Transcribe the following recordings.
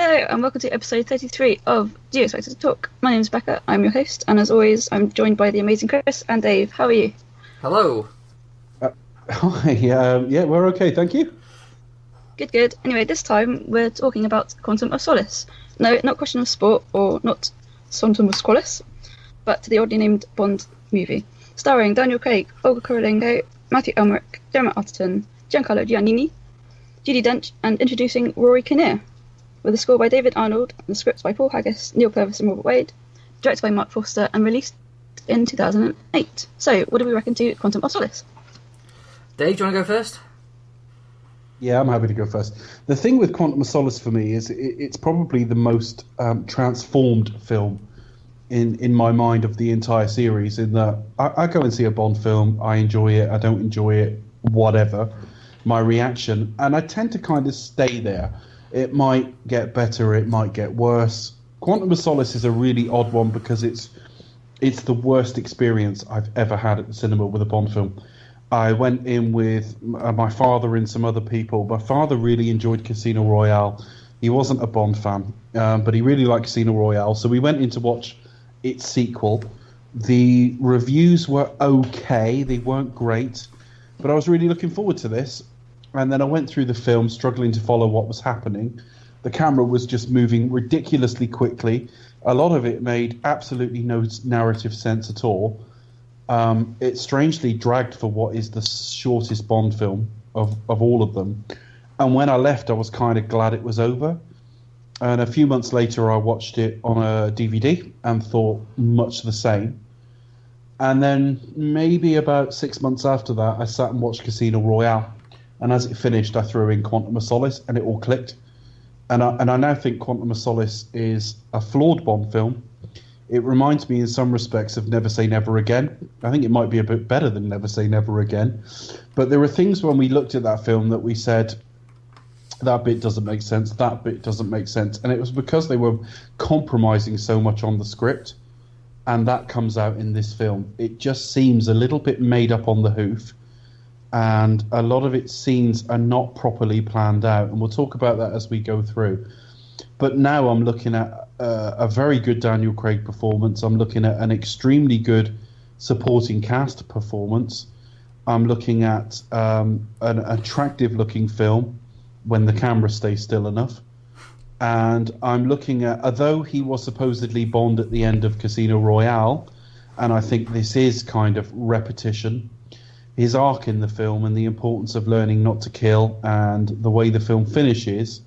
Hello, and welcome to episode 33 of Do You Expect Us to Talk? My name is Becca, I'm your host, and as always, I'm joined by the amazing Chris and Dave. How are you? Hello. Hi, yeah, we're okay, thank you. Good. Anyway, this time we're talking about Quantum of Solace. No, not Question of Sport, or not Quantum of Solace, but the oddly named Bond movie. Starring Daniel Craig, Olga Kurylenko, Matthew Elmerick, Gemma Arterton, Giancarlo Giannini, Judi Dench, and introducing Rory Kinnear. With a score by David Arnold, and the scripts by Paul Haggis, Neil Purvis and Robert Wade, directed by Mark Forster, and released in 2008. So, what do we reckon to Quantum of Solace? Dave, do you want to go first? Yeah, I'm happy to go first. The thing with Quantum of Solace for me is it's probably the most transformed film in my mind of the entire series, in that I go and see a Bond film, I enjoy it, I don't enjoy it, whatever, my reaction, and I tend to kind of stay there. It might get better, it might get worse. Quantum of Solace is a really odd one because it's the worst experience I've ever had at the cinema with a Bond film. I went in with my father and some other people. My father really enjoyed Casino Royale. He wasn't a Bond fan, but he really liked Casino Royale. So we went in to watch its sequel. The reviews were okay. They weren't great. But I was really looking forward to this. And then I went through the film struggling to follow what was happening. The camera was just moving ridiculously quickly. A lot of it made absolutely no narrative sense at all. It strangely dragged for what is the shortest Bond film of all of them. And when I left, I was kind of glad it was over. And a few months later, I watched it on a DVD and thought much the same. And then maybe about 6 months after that, I sat and watched Casino Royale. And as it finished, I threw in Quantum of Solace, and it all clicked. And I now think Quantum of Solace is a flawed Bond film. It reminds me in some respects of Never Say Never Again. I think it might be a bit better than Never Say Never Again. But there were things when we looked at that film that we said, that bit doesn't make sense, that bit doesn't make sense. And it was because they were compromising so much on the script. And that comes out in this film. It just seems a little bit made up on the hoof. And a lot of its scenes are not properly planned out. And we'll talk about that as we go through. But now I'm looking at a very good Daniel Craig performance. I'm looking at an extremely good supporting cast performance. I'm looking at an attractive-looking film when the camera stays still enough. And I'm looking at, although he was supposedly Bond at the end of Casino Royale, and I think this is kind of repetition, his arc in the film and the importance of learning not to kill and the way the film finishes,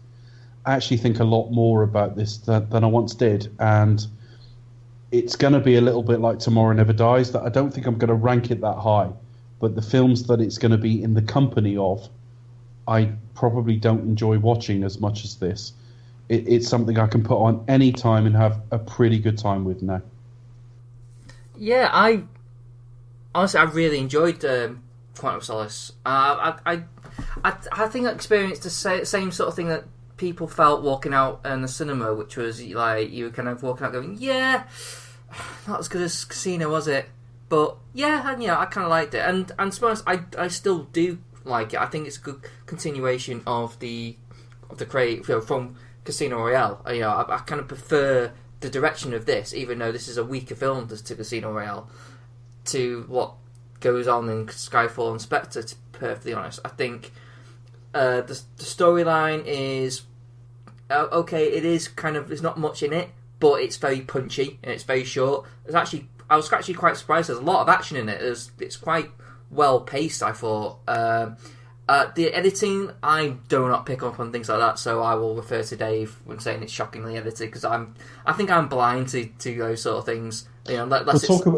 I actually think a lot more about this than I once did. And it's going to be a little bit like Tomorrow Never Dies, that I don't think I'm going to rank it that high. But the films that it's going to be in the company of, I probably don't enjoy watching as much as this. It's something I can put on any time and have a pretty good time with now. Yeah, honestly, I really enjoyed Quantum of Solace. I think I experienced the same sort of thing that people felt walking out in the cinema, which was like you were kind of walking out going, yeah, not as good as Casino, was it? But yeah, and I kind of liked it. And to be honest, I still do like it. I think it's a good continuation of the Craig from Casino Royale. I kind of prefer the direction of this, even though this is a weaker film to Casino Royale, to what goes on in Skyfall and Spectre, to be perfectly honest. I think the storyline is okay. It is kind of, there's not much in it, but it's very punchy and it's very short. I was actually quite surprised. There's a lot of action in it. It's quite well paced, I thought. The editing, I do not pick up on things like that, so I will refer to Dave when saying it's shockingly edited, because I think I'm blind to those sort of things.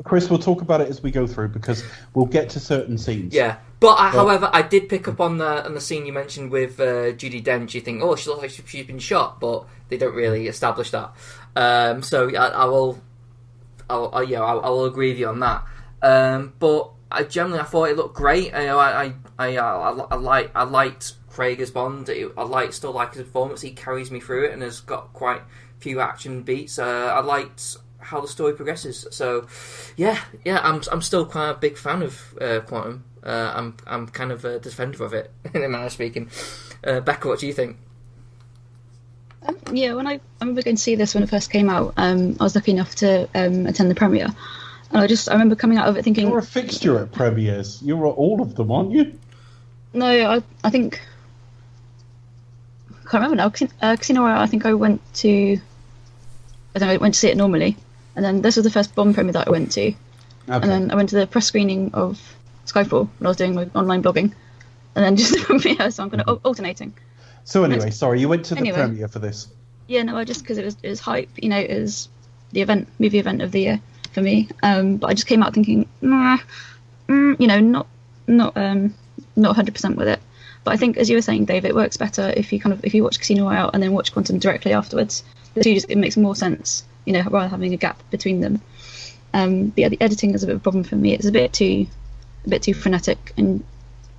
Chris, we'll talk about it as we go through, because we'll get to certain scenes. Yeah, but however, I did pick up on the scene you mentioned with Judi Dench. You think, oh, she looks like she's been shot, but they don't really establish that. So I will agree with you on that. But I thought it looked great. I liked Craig as Bond. Still like his performance. He carries me through it and has got quite a few action beats. I liked how the story progresses. So, yeah, I'm still quite a big fan of Quantum. I'm kind of a defender of it, in a manner of speaking. Becca, what do you think? Yeah, I remember going to see this when it first came out. I was lucky enough to attend the premiere, and I remember coming out of it thinking, You're a fixture at premieres. You're at all of them, aren't you? no, I think I can't remember now. Casino Royale, I think I went to. I don't know, I went to see it normally, and then this was the first Bond premiere that I went to, Okay. and then I went to the press screening of Skyfall when I was doing my online blogging, and then just the premiere. So I'm kind of alternating. So anyway, sorry, you went to the Anyway. premiere for this. Yeah, no, I just because it was hype, it was the movie event of the year for me. But I just came out thinking, not 100% with it. But I think, as you were saying, Dave, it works better if you watch Casino Royale and then watch Quantum directly afterwards. It makes more sense, rather than having a gap between them. But yeah, the editing is a bit of a problem for me. It's a bit too frenetic, and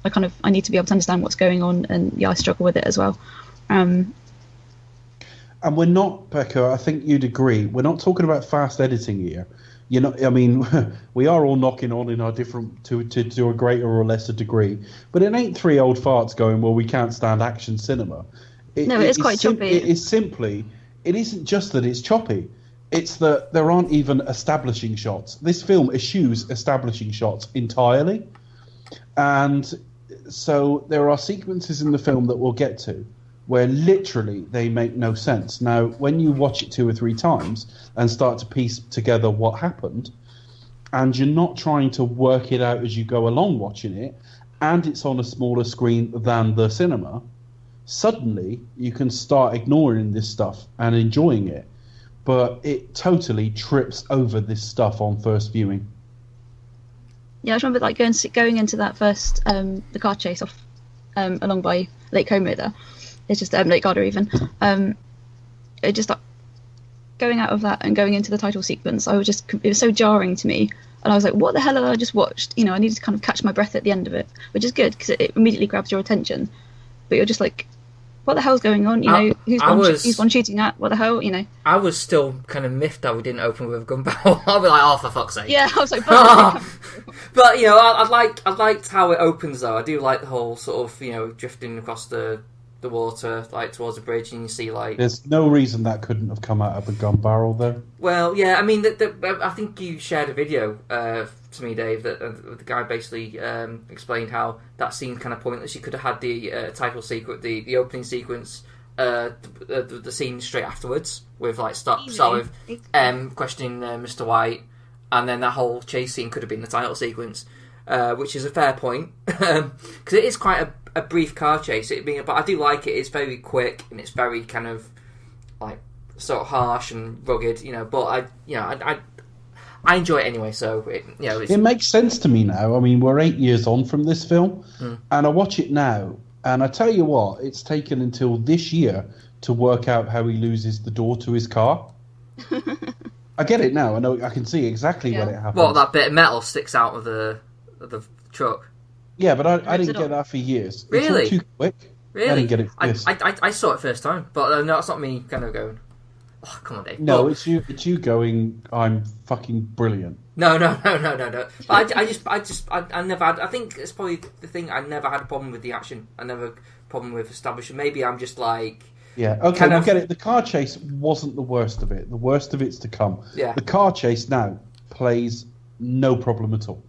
I need to be able to understand what's going on, and yeah, I struggle with it as well. And we're not, Becca, I think you'd agree, we're not talking about fast editing here. We are all knocking on in our different, to a greater or lesser degree, but it ain't three old farts going, well, we can't stand action cinema. It is quite choppy. It isn't just that it's choppy, it's that there aren't even establishing shots. This film eschews establishing shots entirely, and so there are sequences in the film that we'll get to where literally they make no sense. Now, when you watch it 2 or 3 times and start to piece together what happened, and you're not trying to work it out as you go along watching it, and it's on a smaller screen than the cinema, suddenly you can start ignoring this stuff and enjoying it. But it totally trips over this stuff on first viewing. Yeah, I just remember going into that first the car chase off along by Lake Como there. It's just Lake Garda even. It just going out of that and going into the title sequence. It was so jarring to me, and I was like, "What the hell have I just watched?" I needed to kind of catch my breath at the end of it, which is good because it immediately grabs your attention. But you're just like, "What the hell's going on?" Who's one shooting at? What the hell? I was still kind of miffed that we didn't open with a gun barrel. I'll be like, "Oh, for fuck's sake!" Yeah, I was like, but I liked how it opens though. I do like the whole sort of drifting across the water like towards the bridge, and you see like. There's no reason that couldn't have come out of a gun barrel though. Well, yeah, I mean, I think you shared a video to me, Dave, that the guy basically explained how that seemed kind of pointless. You could have had the title sequence, the opening sequence, the scene straight afterwards with like start with questioning Mr. White, and then that whole chase scene could have been the title sequence, which is a fair point because it is quite a brief car chase. But I do like it. It's very quick and it's very kind of like sort of harsh and rugged, But I enjoy it anyway. So it makes sense to me now. I mean, we're 8 years on from this film, and I watch it now, and I tell you what, it's taken until this year to work out how he loses the door to his car. I get it now. I know. I can see exactly when it happens. What, that bit of metal sticks out of the truck? Yeah, but I didn't get that for years. Really? It's all too quick. Really? I didn't get it for this. I saw it first time, but no, it's not me kind of going, "Oh, come on, Dave." No, it's you going, "I'm fucking brilliant." No. But I never had. I think it's probably the thing. I never had a problem with the action. I never had a problem with establishing. Maybe I'm just like. Yeah. Okay, we'll get it. The car chase wasn't the worst of it. The worst of it's to come. Yeah. The car chase now plays no problem at all.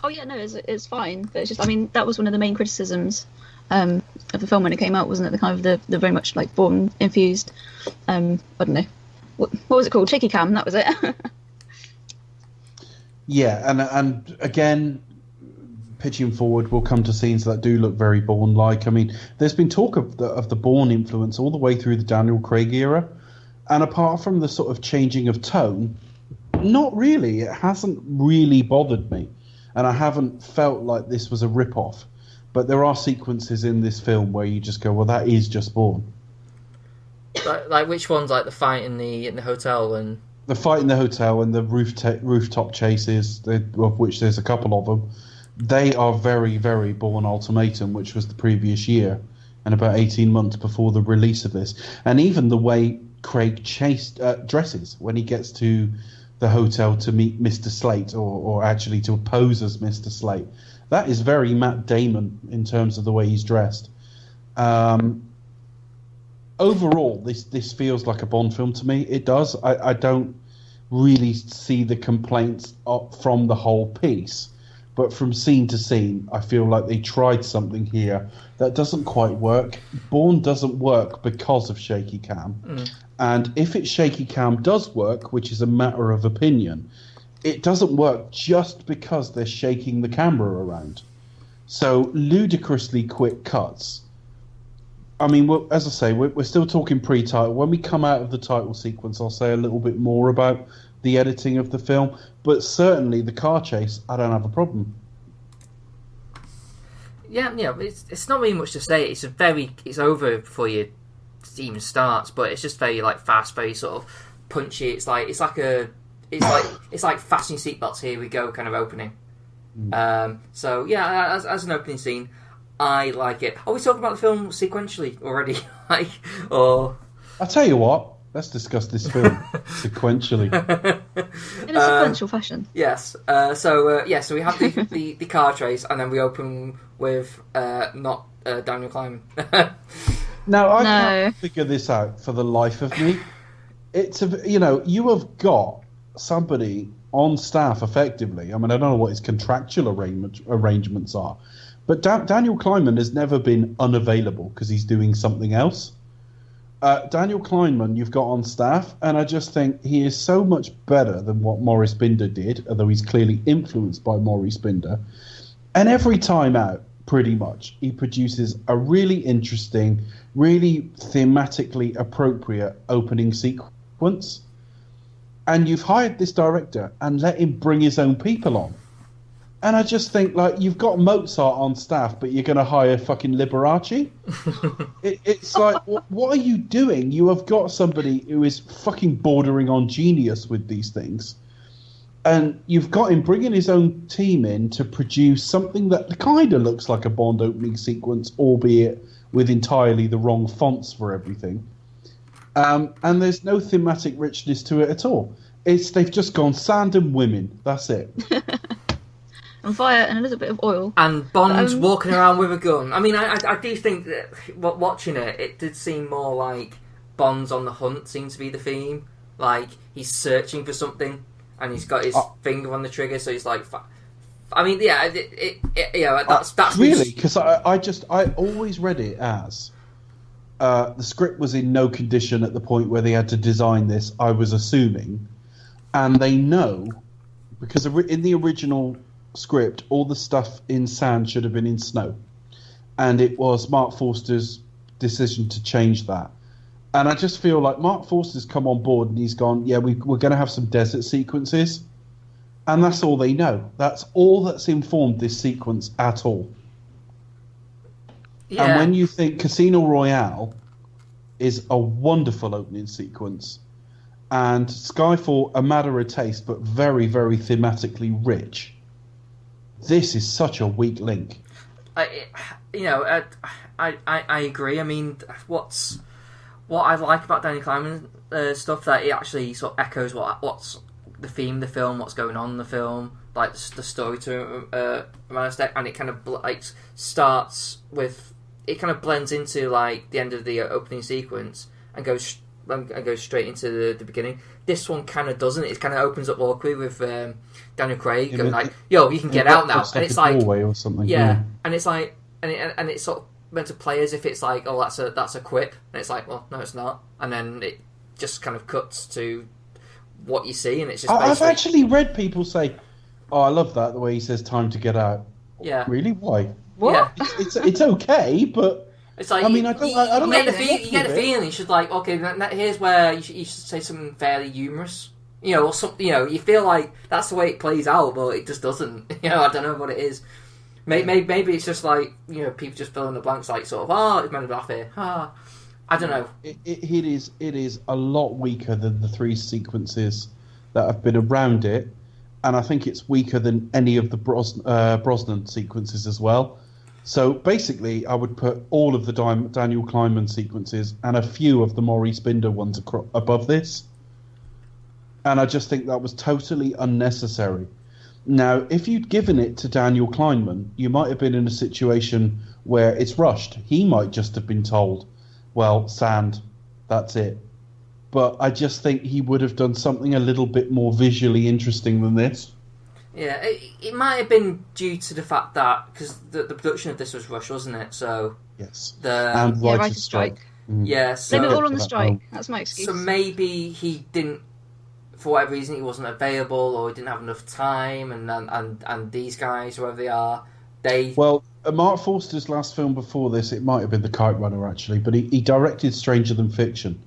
Oh yeah, no, it's fine. But it's just, I mean, that was one of the main criticisms of the film when it came out, wasn't it? The kind of the very much like Bourne infused. I don't know, what was it called? Shaky cam. That was it. Yeah, and again, pitching forward, we'll come to scenes that do look very Bourne-like. I mean, there's been talk of the Bourne influence all the way through the Daniel Craig era, and apart from the sort of changing of tone, not really. It hasn't really bothered me. And I haven't felt like this was a rip-off. But there are sequences in this film where you just go, well, that is just Bourne. Like which ones? Like the fight in the hotel and... The fight in the hotel and the rooftop chases, of which there's a couple of them, they are very, very Bourne Ultimatum, which was the previous year, and about 18 months before the release of this. And even the way Craig dresses when he gets to the hotel to meet Mr. Slate, or actually to pose as Mr. Slate. That is very Matt Damon in terms of the way he's dressed. overall, this feels like a Bond film to me. It does. I don't really see the complaints from the whole piece, but from scene to scene, I feel like they tried something here that doesn't quite work. Bourne doesn't work because of shaky cam, and if its shaky cam does work, which is a matter of opinion, it doesn't work just because they're shaking the camera around. So ludicrously quick cuts. I mean, as I say, we're still talking pre-title. When we come out of the title sequence, I'll say a little bit more about the editing of the film. But certainly the car chase, I don't have a problem. Yeah, it's not really much to say. It's over before you even starts, but it's just very like fast, very sort of punchy. It's like fasten your seatbelts, here we go kind of opening. So yeah, as an opening scene, I like it. Are we talking about the film sequentially already? Or I'll tell you what. Let's discuss this film sequentially. In a sequential fashion. Yes. So we have the car chase, and then we open with not Daniel Kleinman. Now I can't figure this out for the life of me. It's you have got somebody on staff effectively. I mean, I don't know what his contractual arrangements are. But Daniel Kleinman has never been unavailable because he's doing something else. Daniel Kleinman you've got on staff, and I just think he is so much better than what Maurice Binder did, although he's clearly influenced by Maurice Binder. And every time out, pretty much, he produces a really interesting, really thematically appropriate opening sequence. And you've hired this director and let him bring his own people on. And I just think, like, you've got Mozart on staff, but you're going to hire fucking Liberace? It's like, what are you doing? You have got somebody who is fucking bordering on genius with these things. And you've got him bringing his own team in to produce something that kind of looks like a Bond opening sequence, albeit with entirely the wrong fonts for everything. And there's no thematic richness to it at all. They've just gone sand and women. That's it. And fire and a little bit of oil. And Bond's walking around with a gun. I mean, I do think that watching it did seem more like Bond's on the hunt seemed to be the theme. Like, he's searching for something, and he's got his finger on the trigger, so he's like... I mean, yeah, that's really, because I always read it as... the script was in no condition at the point where they had to design this, I was assuming. And they know, because in the original script, all the stuff in sand should have been in snow. And it was Mark Forster's decision to change that. And I just feel like Mark Forster's come on board and he's gone, yeah, we're going to have some desert sequences. And that's all they know. That's all that's informed this sequence at all. Yeah. And when you think Casino Royale is a wonderful opening sequence, and Skyfall, a matter of taste, but very, very thematically rich, this is such a weak link. I agree. I mean, what I like about Danny Kleinman stuff, that it actually sort of echoes what's the theme of the film, what's going on in the film, like the story to and it kind of starts with, it kind of blends into like the end of the opening sequence and goes straight into the beginning. This one kind of doesn't. It kind of opens up awkwardly with Daniel Craig going like, "Yo, you can get out now," and it's like, or something. Yeah, and it's like, and it's sort of meant to play as if it's like, "Oh, that's a quip," and it's like, "Well, no, it's not," and then it just kind of cuts to what you see, and it's just. I've actually read people say, "Oh, I love that the way he says time to get out." Yeah. Really? Why? What? Yeah. It's okay, but. It's like, I mean, I don't you get the feeling you should like, okay, here's where you should say something fairly humorous, or something. You feel like that's the way it plays out, but it just doesn't. I don't know what it is. Maybe it's just like people just fill in the blanks, like sort of, it's meant to laugh here. I don't know. It is a lot weaker than the three sequences that have been around it, and I think it's weaker than any of the Brosnan sequences as well. So basically, I would put all of the Daniel Kleinman sequences and a few of the Maurice Binder ones above this. And I just think that was totally unnecessary. Now, if you'd given it to Daniel Kleinman, you might have been in a situation where it's rushed. He might just have been told, well, sand, That's it. But I just think he would have done something a little bit more visually interesting than this. Yeah, it might have been due to the fact that because the production of this was rushed, wasn't it? So yes, and writer's strike. Yeah, so blame it all on the strike. That's my excuse. So maybe he didn't, for whatever reason, he wasn't available, or he didn't have enough time, and these guys, whoever they are, they... Well, Mark Forster's last film before this, it might have been The Kite Runner, actually, but he directed Stranger Than Fiction.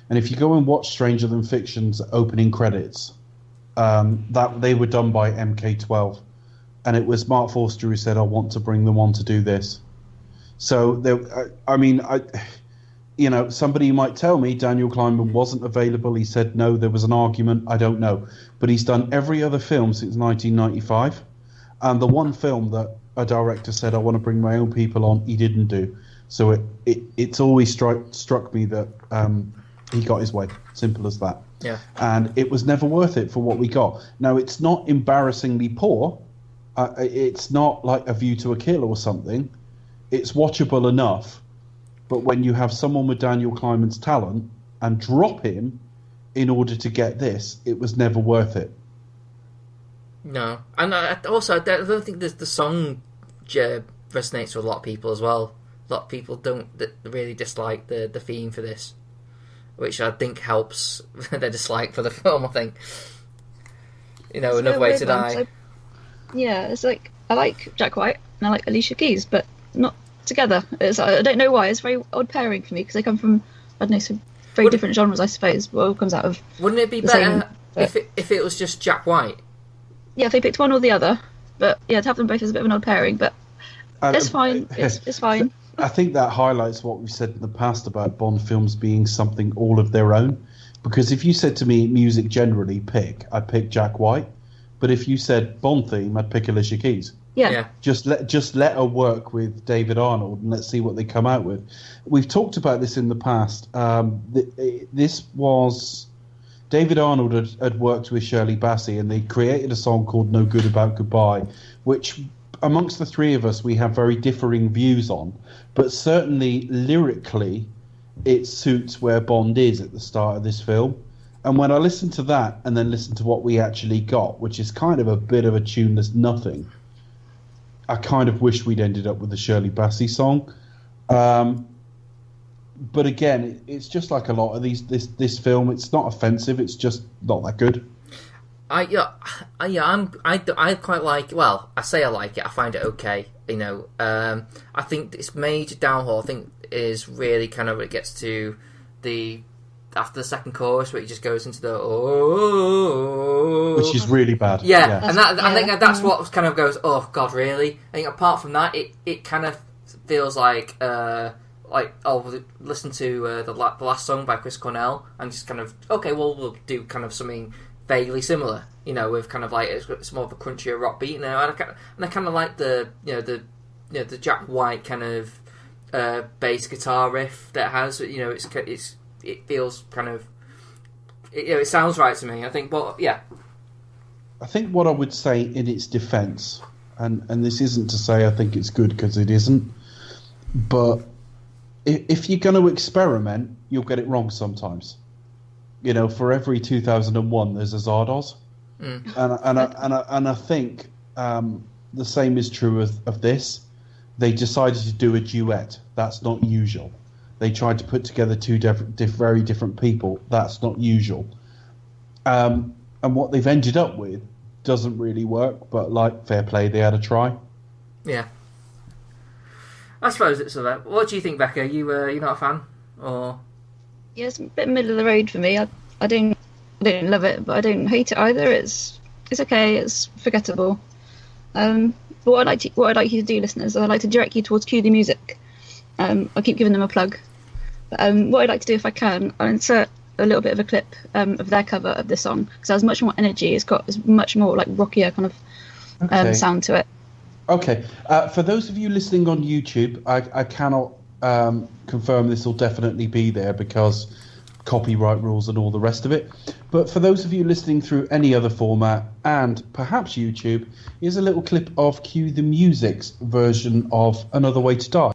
And if you go and watch Stranger Than Fiction's opening credits, that they were done by MK12. And it was Mark Forster who said, I want to bring them on to do this. So, somebody might tell me Daniel Kleinman wasn't available. He said no, there was an argument. I don't know. But he's done every other film since 1995. And the one film that a director said, I want to bring my own people on, he didn't do. So it's always struck me that he got his way. Simple as that. Yeah. And it was never worth it for what we got. Now, it's not embarrassingly poor. It's not like A View to a Kill or something. It's watchable enough. But when you have someone with Daniel Kleinman's talent and drop him in order to get this, it was never worth it. No. And I don't think the song resonates with a lot of people as well. A lot of people don't really dislike the theme for this, which I think helps their dislike for the film, I think. Another Way to Die. It's like, I like Jack White and I like Alicia Keys, but not together. I don't know why. It's a very odd pairing for me because they come from, I don't know, some very different genres, I suppose. What all comes out of. Wouldn't it be better if it was just Jack White? Yeah, if they picked one or the other. But yeah, to have them both is a bit of an odd pairing. But it's fine. It's fine. I think that highlights what we've said in the past about Bond films being something all of their own. Because if you said to me music generally I'd pick Jack White. But if you said Bond theme, I'd pick Alicia Keys. Yeah. Just let her work with David Arnold and let's see what they come out with. We've talked about this in the past. This was David Arnold had worked with Shirley Bassey and they created a song called No Good About Goodbye, which amongst the three of us we have very differing views on, but certainly lyrically it suits where Bond is at the start of this film. And when I listen to that and then listen to what we actually got, which is kind of a bit of a tuneless nothing, I kind of wish we'd ended up with the Shirley Bassey song. But again, it's just like a lot of this film. It's not offensive. It's just not that good. I quite like. Well, I say I like it. I find it okay. I think its major downfall, I think, is really kind of when it gets to after the second chorus, where it just goes into the which is really bad. Yeah. And I think that's what kind of goes, oh God, really? I think apart from that, it kind of feels like listen to the last song by Chris Cornell and just kind of we'll do kind of something vaguely similar, with kind of like it's more of a crunchier rock beat now, and I kind of like the Jack White kind of bass guitar riff that it has. It feels kind of it sounds right to me. I think, but yeah. I think what I would say in its defence, and this isn't to say I think it's good because it isn't, but if you're going to experiment, you'll get it wrong sometimes. For every 2001, there's a Zardoz, and I think the same is true of this. They decided to do a duet. That's not usual. They tried to put together two very different people. That's not usual. And what they've ended up with doesn't really work. But fair play, they had a try. Yeah. I suppose it's all that. What do you think, Becca? You not a fan, or? Yeah, it's a bit middle of the road for me. I don't love it, but I don't hate it either. It's okay. It's forgettable. But what I'd like you to do, listeners, I'd like to direct you towards Cue the Music. I'll keep giving them a plug. But what I'd like to do, if I can, I'll insert a little bit of a clip of their cover of this song because it has much more energy. It's much more like rockier kind of sound to it. Okay. For those of you listening on YouTube, I cannot confirm this will definitely be there because copyright rules and all the rest of it. But for those of you listening through any other format and perhaps YouTube, here's a little clip of Cue the Music's version of Another Way to Die.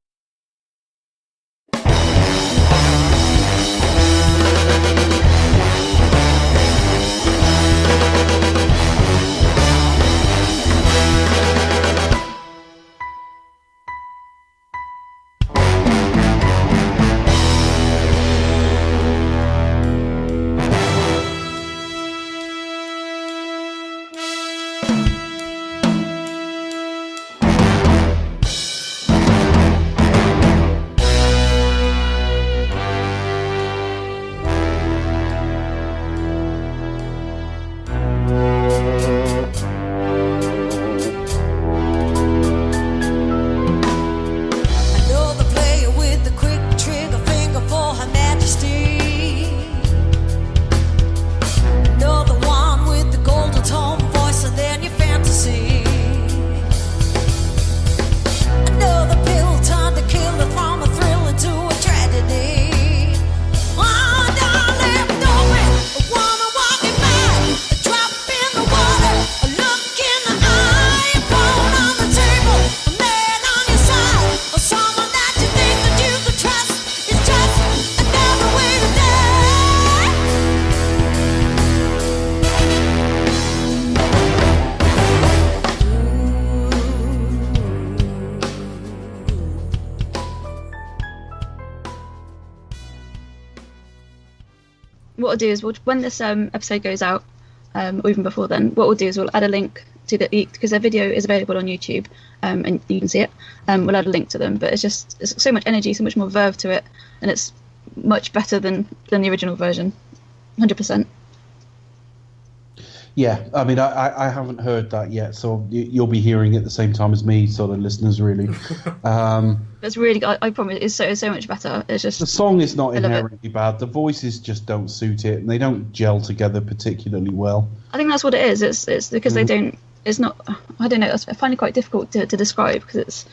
what we'll do is when this episode goes out, or even before then, what we'll do is we'll add a link to because their video is available on YouTube, and you can see it. We'll add a link to them, but it's so much energy, so much more verve to it, and it's much better than the original version, 100%. Yeah, I mean, I haven't heard that yet, so you'll be hearing it at the same time as me, sort of listeners, really. It's really, I promise, it's so much better. It's just the song is not inherently bad. The voices just don't suit it, and they don't gel together particularly well. I think that's what it is. It's because they don't. It's not. I don't know. I find it quite difficult to describe because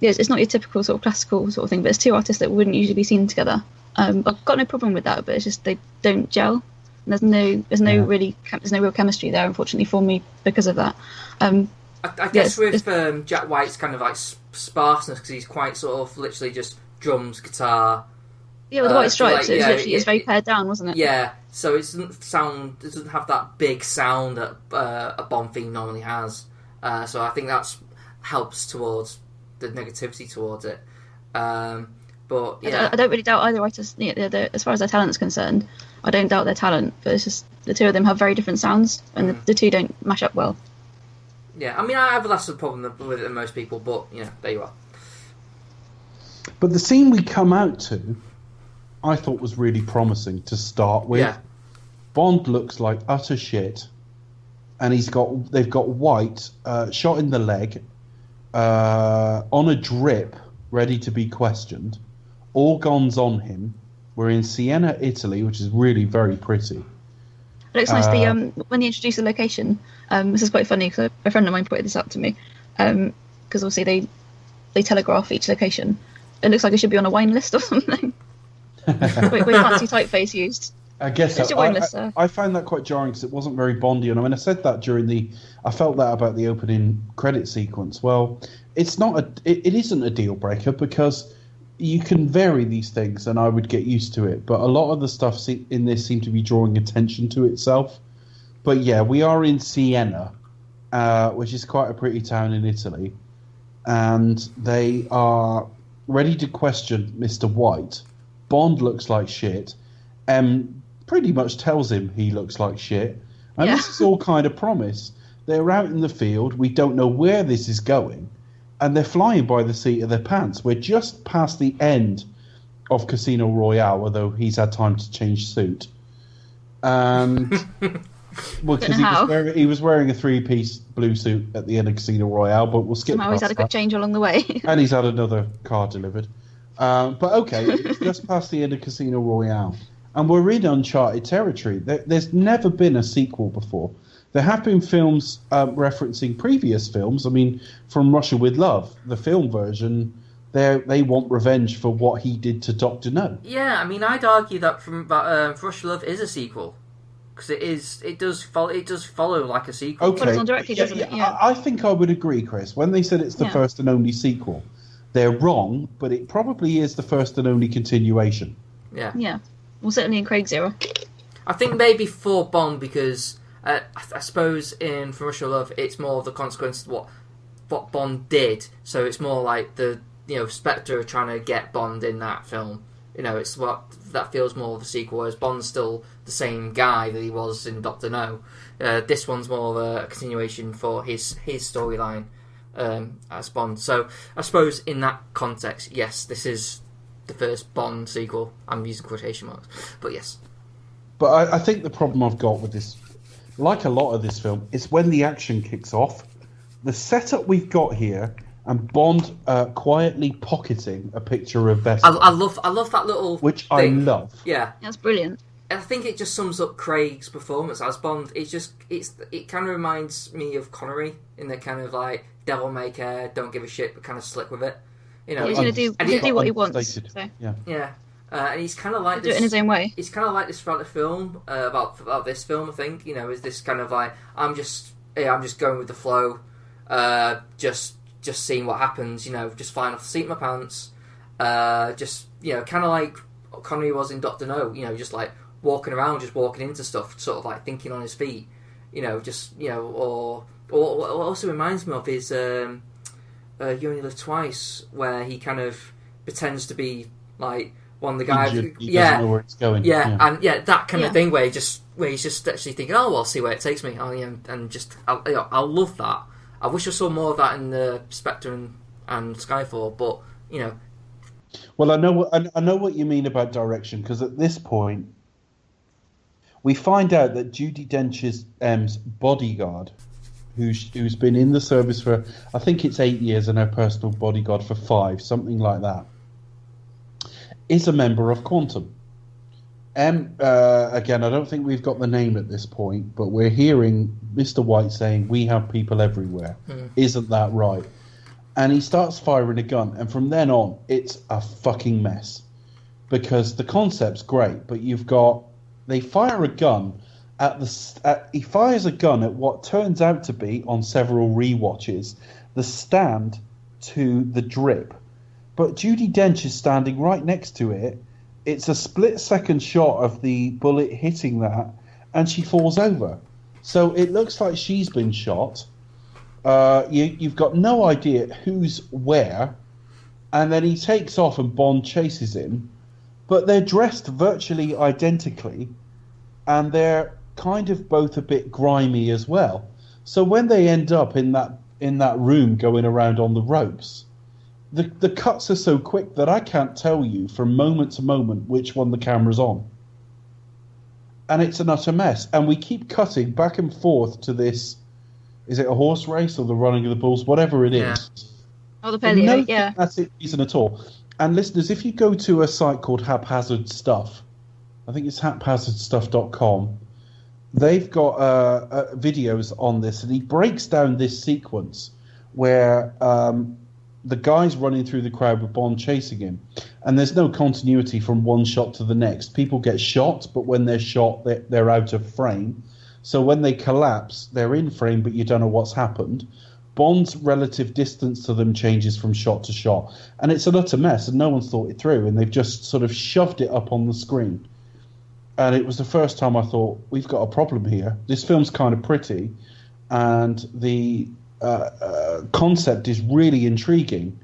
it's not your typical sort of classical sort of thing. But it's two artists that wouldn't usually be seen together. I've got no problem with that, but it's just they don't gel. There's no real chemistry there, unfortunately, for me because of that. I guess with Jack White's kind of like sparseness, because he's quite sort of literally just drums, guitar. Yeah, with the White Stripes, it's very pared down, wasn't it? Yeah, so it doesn't have that big sound that a Bond theme normally has. So I think that helps towards the negativity towards it. But yeah, I don't really doubt either writers. As far as their talent's concerned, I don't doubt their talent, but it's just the two of them have very different sounds, and the two don't mash up well. Yeah, I mean, I have less of a problem with it than most people, but there you are. But the scene we come out to, I thought was really promising to start with. Yeah. Bond looks like utter shit, and they've got White shot in the leg, on a drip, ready to be questioned. All guns on him. We're in Siena, Italy, which is really very pretty. It looks nice. When they introduce the location, this is quite funny because a friend of mine pointed this out to me. Because obviously they telegraph each location. It looks like it should be on a wine list or something. With fancy typeface used. I guess it's a wine list, I found that quite jarring because it wasn't very Bondian. I mean, I said that I felt that about the opening credit sequence. Well, it isn't a deal breaker because you can vary these things and I would get used to it. But a lot of the stuff in this seemed to be drawing attention to itself. But yeah, we are in Siena, which is quite a pretty town in Italy. And they are ready to question Mr. White. Bond looks like shit. Pretty much tells him he looks like shit. And this is all kind of promise. They're out in the field. We don't know where this is going. And they're flying by the seat of their pants. We're just past the end of Casino Royale, although he's had time to change suit. And because he was wearing a 3-piece blue suit at the end of Casino Royale, but we'll skip. Somehow he's had a quick change along the way. And he's had another car delivered. But okay, it's just past the end of Casino Royale. And we're in uncharted territory. There's never been a sequel before. There have been films referencing previous films. I mean, from Russia with Love, the film version, they want revenge for what he did to Dr. No. Yeah, I mean, I'd argue that Russia with Love is a sequel because it does follow like a sequel. Okay, follows on directly, doesn't it? Yeah. I think I would agree, Chris. When they said it's the first and only sequel, they're wrong, but it probably is the first and only continuation. Yeah. Yeah. Well, certainly in Craig's era. I think maybe for Bond because I suppose from Russia with Love it's more of the consequence of what Bond did. So it's more like the Spectre trying to get Bond in that film. It's what that feels more of a sequel, whereas Bond's still the same guy that he was in Dr. No. This one's more of a continuation for his storyline as Bond. So I suppose in that context, yes, this is the first Bond sequel. I'm using quotation marks, but yes. But I think the problem I've got with this, like a lot of this film, is when the action kicks off. The setup we've got here, and Bond quietly pocketing a picture of Vesper. I love that little which thing. I love. Yeah, that's brilliant. I think it just sums up Craig's performance as Bond. It kind of reminds me of Connery in the kind of like devil may care, don't give a shit, but kind of slick with it. He's going to do what he wants. So. Yeah. And he's kind of like do it in his own way. He's kind of like this throughout the film about this film. I think is this kind of like I'm just going with the flow, just seeing what happens. Just flying off the seat of my pants. Kind of like Connery was in Dr. No. Just like walking around, just walking into stuff, sort of like thinking on his feet. Or what also reminds me of is You Only Live Twice, where he kind of pretends to be like one of the guys, he doesn't know where it's going. And that kind of thing where he's just actually thinking, oh, well, I'll see where it takes me. And just I love that. I wish I saw more of that in the Spectre and Skyfall, but Well, I know what you mean about direction, because at this point we find out that Judi Dench's bodyguard, who's been in the service for, I think it's 8 years, and her personal bodyguard for 5, something like that, is a member of Quantum. Again, I don't think we've got the name at this point, but we're hearing Mr. White saying, we have people everywhere. Isn't that right? And he starts firing a gun, and from then on, it's a fucking mess. Because the concept's great, but they fire a gun he fires a gun at what turns out to be, on several rewatches, the stand to the drip. But Judi Dench is standing right next to it. It's a split-second shot of the bullet hitting that, and she falls over. So it looks like she's been shot. You've got no idea who's where, and then he takes off and Bond chases him. But they're dressed virtually identically, and they're kind of both a bit grimy as well. So when they end up in that room going around on the ropes, the cuts are so quick that I can't tell you from moment to moment which one the camera's on. And it's an utter mess. And we keep cutting back and forth to this, is it a horse race or the running of the bulls, whatever it is. Oh, the paleo, That's it reason at all. And listeners, if you go to a site called Haphazard Stuff, I think it's haphazardstuff.com, they've got videos on this, and he breaks down this sequence where the guy's running through the crowd with Bond chasing him, and there's no continuity from one shot to the next. People get shot, but when they're shot, they're out of frame. So when they collapse, they're in frame, but you don't know what's happened. Bond's relative distance to them changes from shot to shot, and it's an utter mess, and no one's thought it through, and they've just sort of shoved it up on the screen. And it was the first time I thought, we've got a problem here. This film's kind of pretty, and the concept is really intriguing,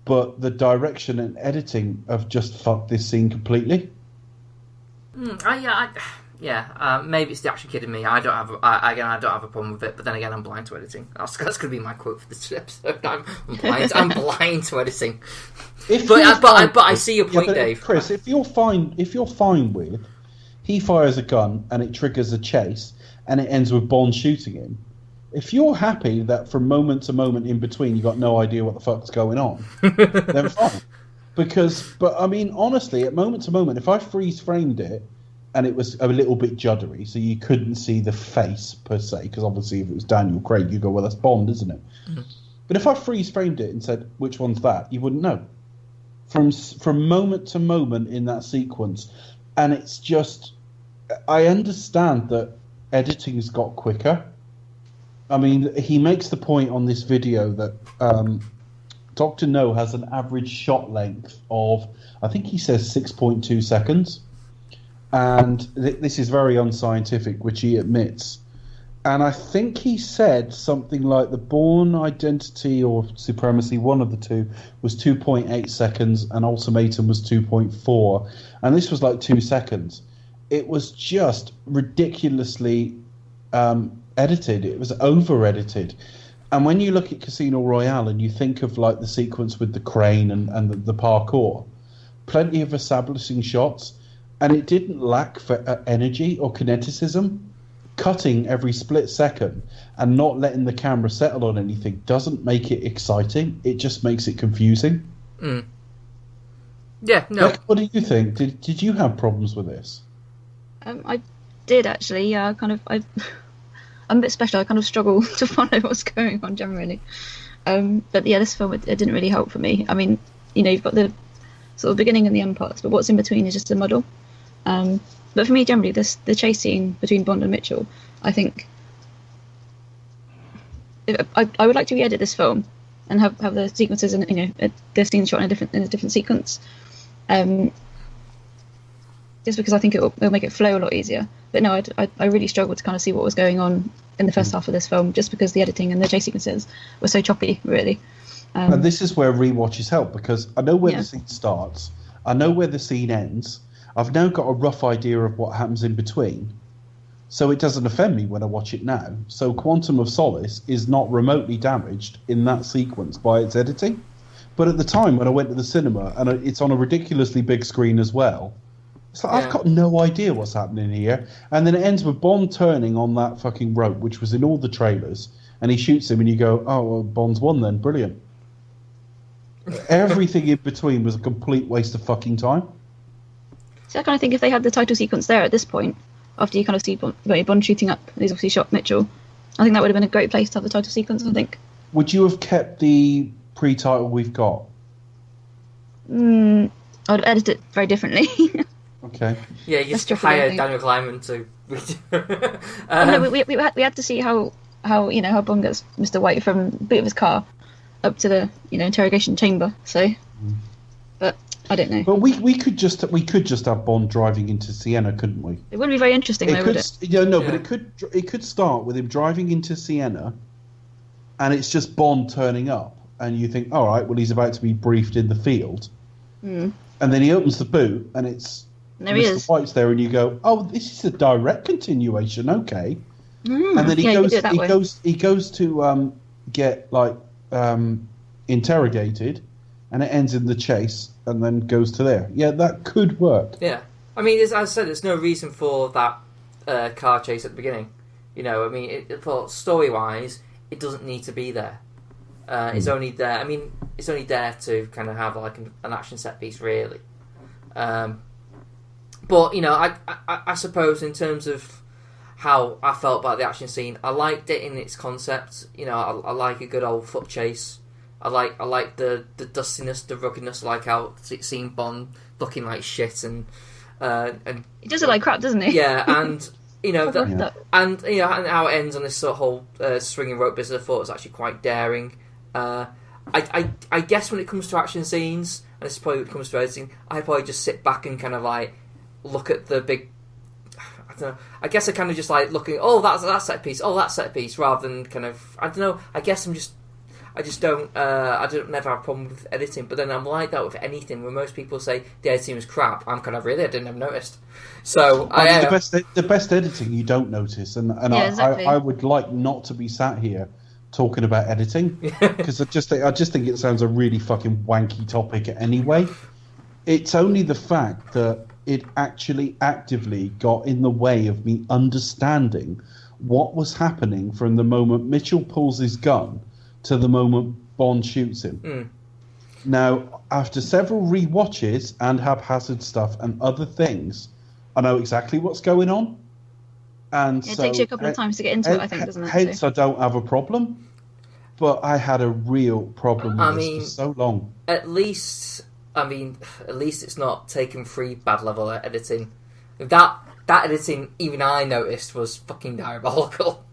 but the direction and editing have just fucked this scene completely. Maybe it's the action kid in me. I don't have a problem with it, but then again, I'm blind to editing. That's going to be my quote for this episode. I'm blind to editing. But I see your point, Dave. Chris, if you're fine with, he fires a gun and it triggers a chase and it ends with Bond shooting him. If you're happy that from moment to moment in between you got no idea what the fuck's going on, then fine. But I mean, honestly, at moment to moment, if I freeze framed it and it was a little bit juddery, so you couldn't see the face per se, because obviously if it was Daniel Craig, you go, well, that's Bond, isn't it? Mm-hmm. But if I freeze framed it and said, which one's that, you wouldn't know. From moment to moment in that sequence, and it's just, I understand that editing's got quicker. I mean, he makes the point on this video that Dr. No has an average shot length of, I think he says 6.2 seconds. And this is very unscientific, which he admits. And I think he said something like the Bourne Identity or Supremacy, one of the two, was 2.8 seconds, and Ultimatum was 2.4. And this was like 2 seconds. It was just ridiculously edited. It was over-edited. And when you look at Casino Royale and you think of like the sequence with the crane and the parkour, plenty of establishing shots, and it didn't lack for energy or kineticism. Cutting every split second and not letting the camera settle on anything doesn't make it exciting. It just makes it confusing. Mm. Yeah, no. What do you think? Did you have problems with this? I did actually. Yeah, I'm a bit special. I kind of struggle to follow what's going on generally. But yeah, this film it didn't really help for me. I mean, you've got the sort of beginning and the end parts, but what's in between is just a muddle. But for me, generally, the chase scene between Bond and Mitchell, I think I would like to re-edit this film and have the sequences and the scenes shot in a different sequence, just because I think it'll make it flow a lot easier. But no, I really struggled to kind of see what was going on in the first half of this film, just because the editing and the chase sequences were so choppy, really. And this is where rewatches help, because I know where the scene starts. I know where the scene ends. I've now got a rough idea of what happens in between. So it doesn't offend me when I watch it now. So Quantum of Solace is not remotely damaged in that sequence by its editing. But at the time when I went to the cinema, and it's on a ridiculously big screen as well, it's like, I've got no idea what's happening here. And then it ends with Bond turning on that fucking rope, which was in all the trailers, and he shoots him, and you go, oh, well, Bond's won then. Brilliant. Everything in between was a complete waste of fucking time. So I kind of think if they had the title sequence there at this point, after you kind of see Bond shooting up, and he's obviously shot Mitchell, I think that would have been a great place to have the title sequence, I think. Would you have kept the pre-title we've got? I would have edited it very differently. Okay. Yeah, you just hire Daniel Kleinman to... no, we had to see how Bond gets Mr. White from the boot of his car up to the interrogation chamber. So, but I don't know. But we could just have Bond driving into Sienna, couldn't we? It wouldn't be very interesting, though, would it? But it could start with him driving into Sienna, and it's just Bond turning up, and you think, all right, well, he's about to be briefed in the field, and then he opens the boot, and it's Mr. White's there, and you go, oh, this is a direct continuation, okay. And then he goes to get interrogated, and it ends in the chase, and then goes to there. Yeah, that could work. Yeah, I mean, as I said, there's no reason for that car chase at the beginning. For story-wise, it doesn't need to be there. It's only there. I mean, it's only there to kind of have like an action set piece, really. But I suppose in terms of how I felt about the action scene, I liked it in its concept. I like a good old foot chase. I like the dustiness, the ruggedness. I like how seeing Bond looking like shit and he does it like crap, doesn't he? Yeah, and and how it ends on this sort of whole swinging rope business. I thought it was actually quite daring. I guess when it comes to action scenes, and this is probably when it comes to editing, I probably just sit back and kind of like look at the big. I don't know. I guess I kind of just like looking. Oh, that's that set piece. Oh, that set piece. Rather than kind of. I don't know. I guess I just don't. I don't never have a problem with editing. But then I'm like that with anything. When most people say the editing was crap, I'm kind of really. I didn't have noticed. So the best editing you don't notice, and exactly. I would like not to be sat here talking about editing because I just think it sounds a really fucking wanky topic anyway. It's only the fact that it actually actively got in the way of me understanding what was happening from the moment Mitchell pulls his gun to the moment Bond shoots him. Now, after several rewatches and haphazard stuff and other things, I know exactly what's going on. And it takes you a couple of times to get into it, I think, doesn't it? Hence, I don't have a problem. But I had a real problem with this for so long. At least it's not taken free bad level editing. That editing, even I noticed, was fucking diabolical.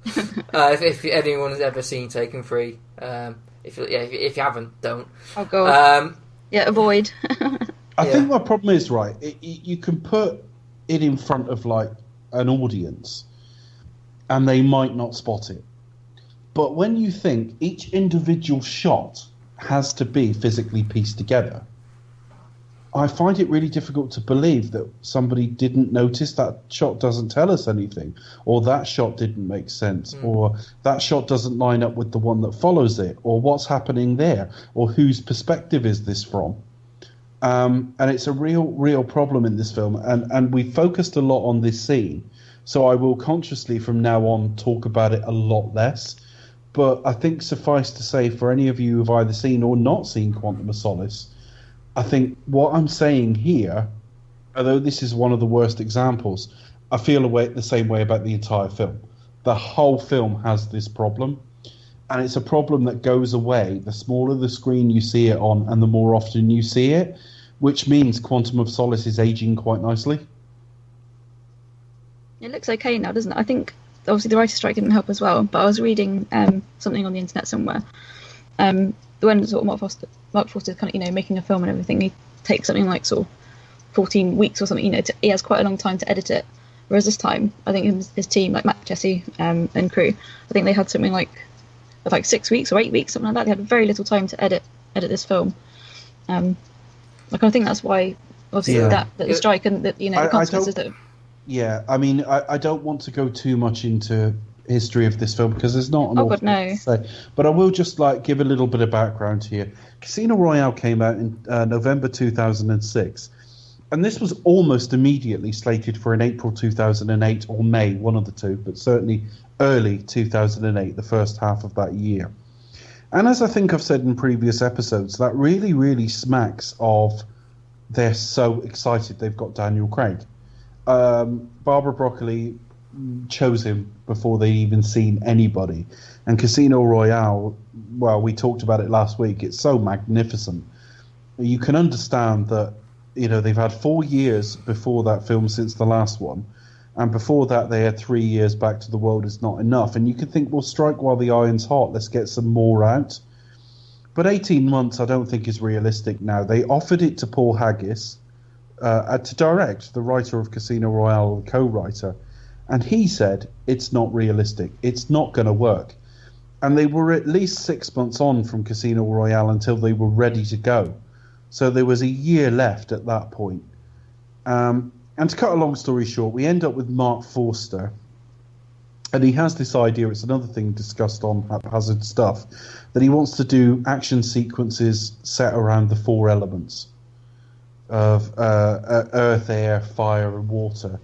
If anyone has ever seen Taken Free, if you haven't, don't. Oh god. Avoid. I think my problem is right. You can put it in front of like an audience, and they might not spot it. But when you think each individual shot has to be physically pieced together, I find it really difficult to believe that somebody didn't notice that shot doesn't tell us anything, or that shot didn't make sense, or that shot doesn't line up with the one that follows it, or what's happening there, or whose perspective is this from. And it's a real problem in this film, and we focused a lot on this scene, so I will consciously from now on talk about it a lot less. But I think suffice to say, for any of you who've either seen or not seen Quantum of Solace, I think what I'm saying here, although this is one of the worst examples, I feel the same way about the entire film. The whole film has this problem, and it's a problem that goes away the smaller the screen you see it on and the more often you see it, which means Quantum of Solace is aging quite nicely. It looks okay now, doesn't it? I think obviously the writer's strike didn't help as well, but I was reading something on the internet somewhere. When sort of Mark Foster's kind of making a film and everything, he takes something like sort of 14 weeks or something. He has quite a long time to edit it. Whereas this time, I think his team, like Matt, Jesse, and crew, I think they had something like 6 weeks or 8 weeks, something like that. They had very little time to edit this film. Like, I think that's why, obviously, that the strike and the consequences that. Yeah, I mean, I don't want to go too much into history of this film because there's not an awful lot to say. But I will just give a little bit of background here. Casino Royale came out in November 2006, and this was almost immediately slated for an April 2008 or May, one of the two, but certainly early 2008, the first half of that year. And as I think I've said in previous episodes, that really, really smacks of they're so excited they've got Daniel Craig. Barbara Broccoli chose him before they'd even seen anybody. And Casino Royale, well, we talked about it last week, it's so magnificent. You can understand that, they've had 4 years before that film since the last one. And before that, they had 3 years back to The World Is Not Enough. And you can think, well, strike while the iron's hot. Let's get some more out. But 18 months, I don't think is realistic now. They offered it to Paul Haggis to direct, the writer of Casino Royale, the co-writer. And he said, it's not realistic. It's not going to work. And they were at least 6 months on from Casino Royale until they were ready to go. So there was a year left at that point. And to cut a long story short, we end up with Mark Forster. And he has this idea, it's another thing discussed on Haphazard Stuff, that he wants to do action sequences set around the 4 elements of earth, air, fire, and water.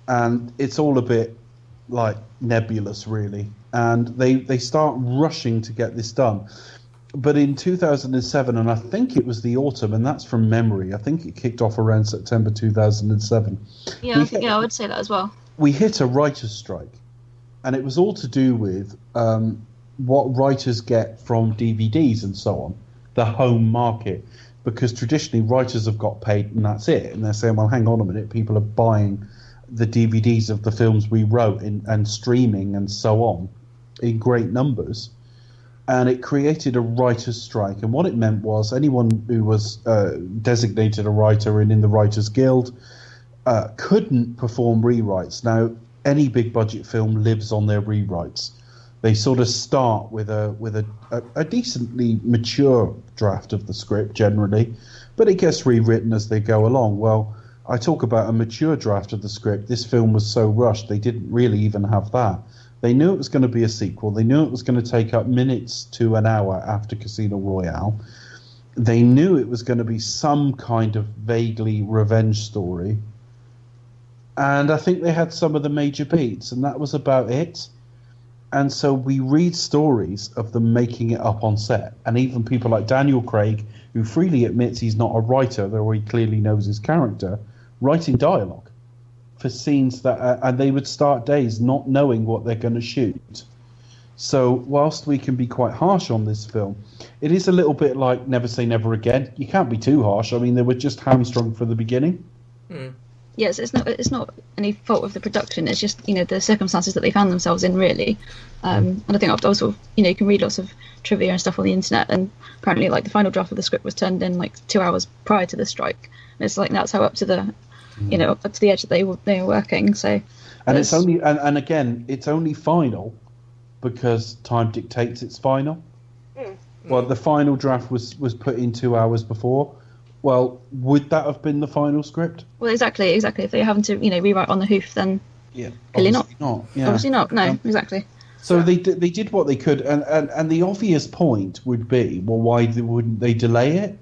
And it's all a bit nebulous, really. And they start rushing to get this done. But in 2007, and I think it was the autumn, and that's from memory, I think it kicked off around September 2007. Yeah, I would say that as well. We hit a writer's strike. And it was all to do with what writers get from DVDs and so on, the home market. Because traditionally, writers have got paid and that's it. And they're saying, well, hang on a minute, people are buying the DVDs of the films we wrote and streaming and so on in great numbers. And it created a writer's strike. And what it meant was anyone who was designated a writer and in the Writers Guild couldn't perform rewrites. Now, any big budget film lives on their rewrites. They sort of start with a decently mature draft of the script generally, but it gets rewritten as they go along. Well, I talk about a mature draft of the script. This film was so rushed they didn't really even have that. They knew it was going to be a sequel. They knew it was going to take up minutes to an hour after Casino Royale. They knew it was going to be some kind of vaguely revenge story. And I think they had some of the major beats, and that was about it. And so we read stories of them making it up on set. And even people like Daniel Craig, who freely admits he's not a writer, though he clearly knows his character, writing dialogue for scenes that... and they would start days not knowing what they're going to shoot. So whilst we can be quite harsh on this film, it is a little bit like Never Say Never Again. You can't be too harsh. I mean, they were just hamstrung from the beginning. Yes, it's not any fault of the production. It's just the circumstances that they found themselves in, really. And I think also you can read lots of trivia and stuff on the internet, and apparently the final draft of the script was turned in 2 hours prior to the strike. And it's that's how up to the up to the edge that they were working. So and it's only and again it's only final because time dictates it's final. Well, the final draft was put in 2 hours before. Well, would that have been the final script? Well, exactly. If they're having to, rewrite on the hoof, then clearly not. Yeah. Obviously not. No, exactly. So they did what they could, and the obvious point would be, well, why wouldn't they delay it?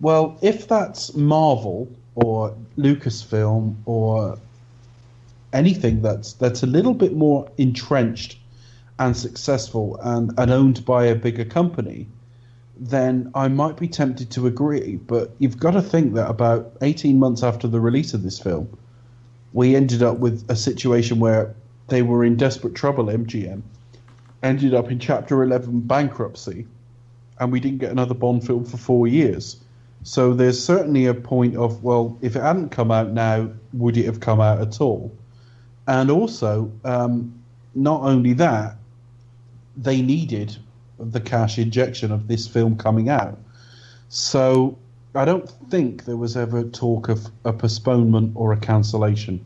Well, if that's Marvel or Lucasfilm or anything that's a little bit more entrenched and successful and owned by a bigger company, then I might be tempted to agree. But you've got to think that about 18 months after the release of this film, we ended up with a situation where they were in desperate trouble, MGM, ended up in Chapter 11 bankruptcy, and we didn't get another Bond film for 4 years. So there's certainly a point of, well, if it hadn't come out now, would it have come out at all? And also, not only that, they needed the cash injection of this film coming out. So I don't think there was ever talk of a postponement or a cancellation.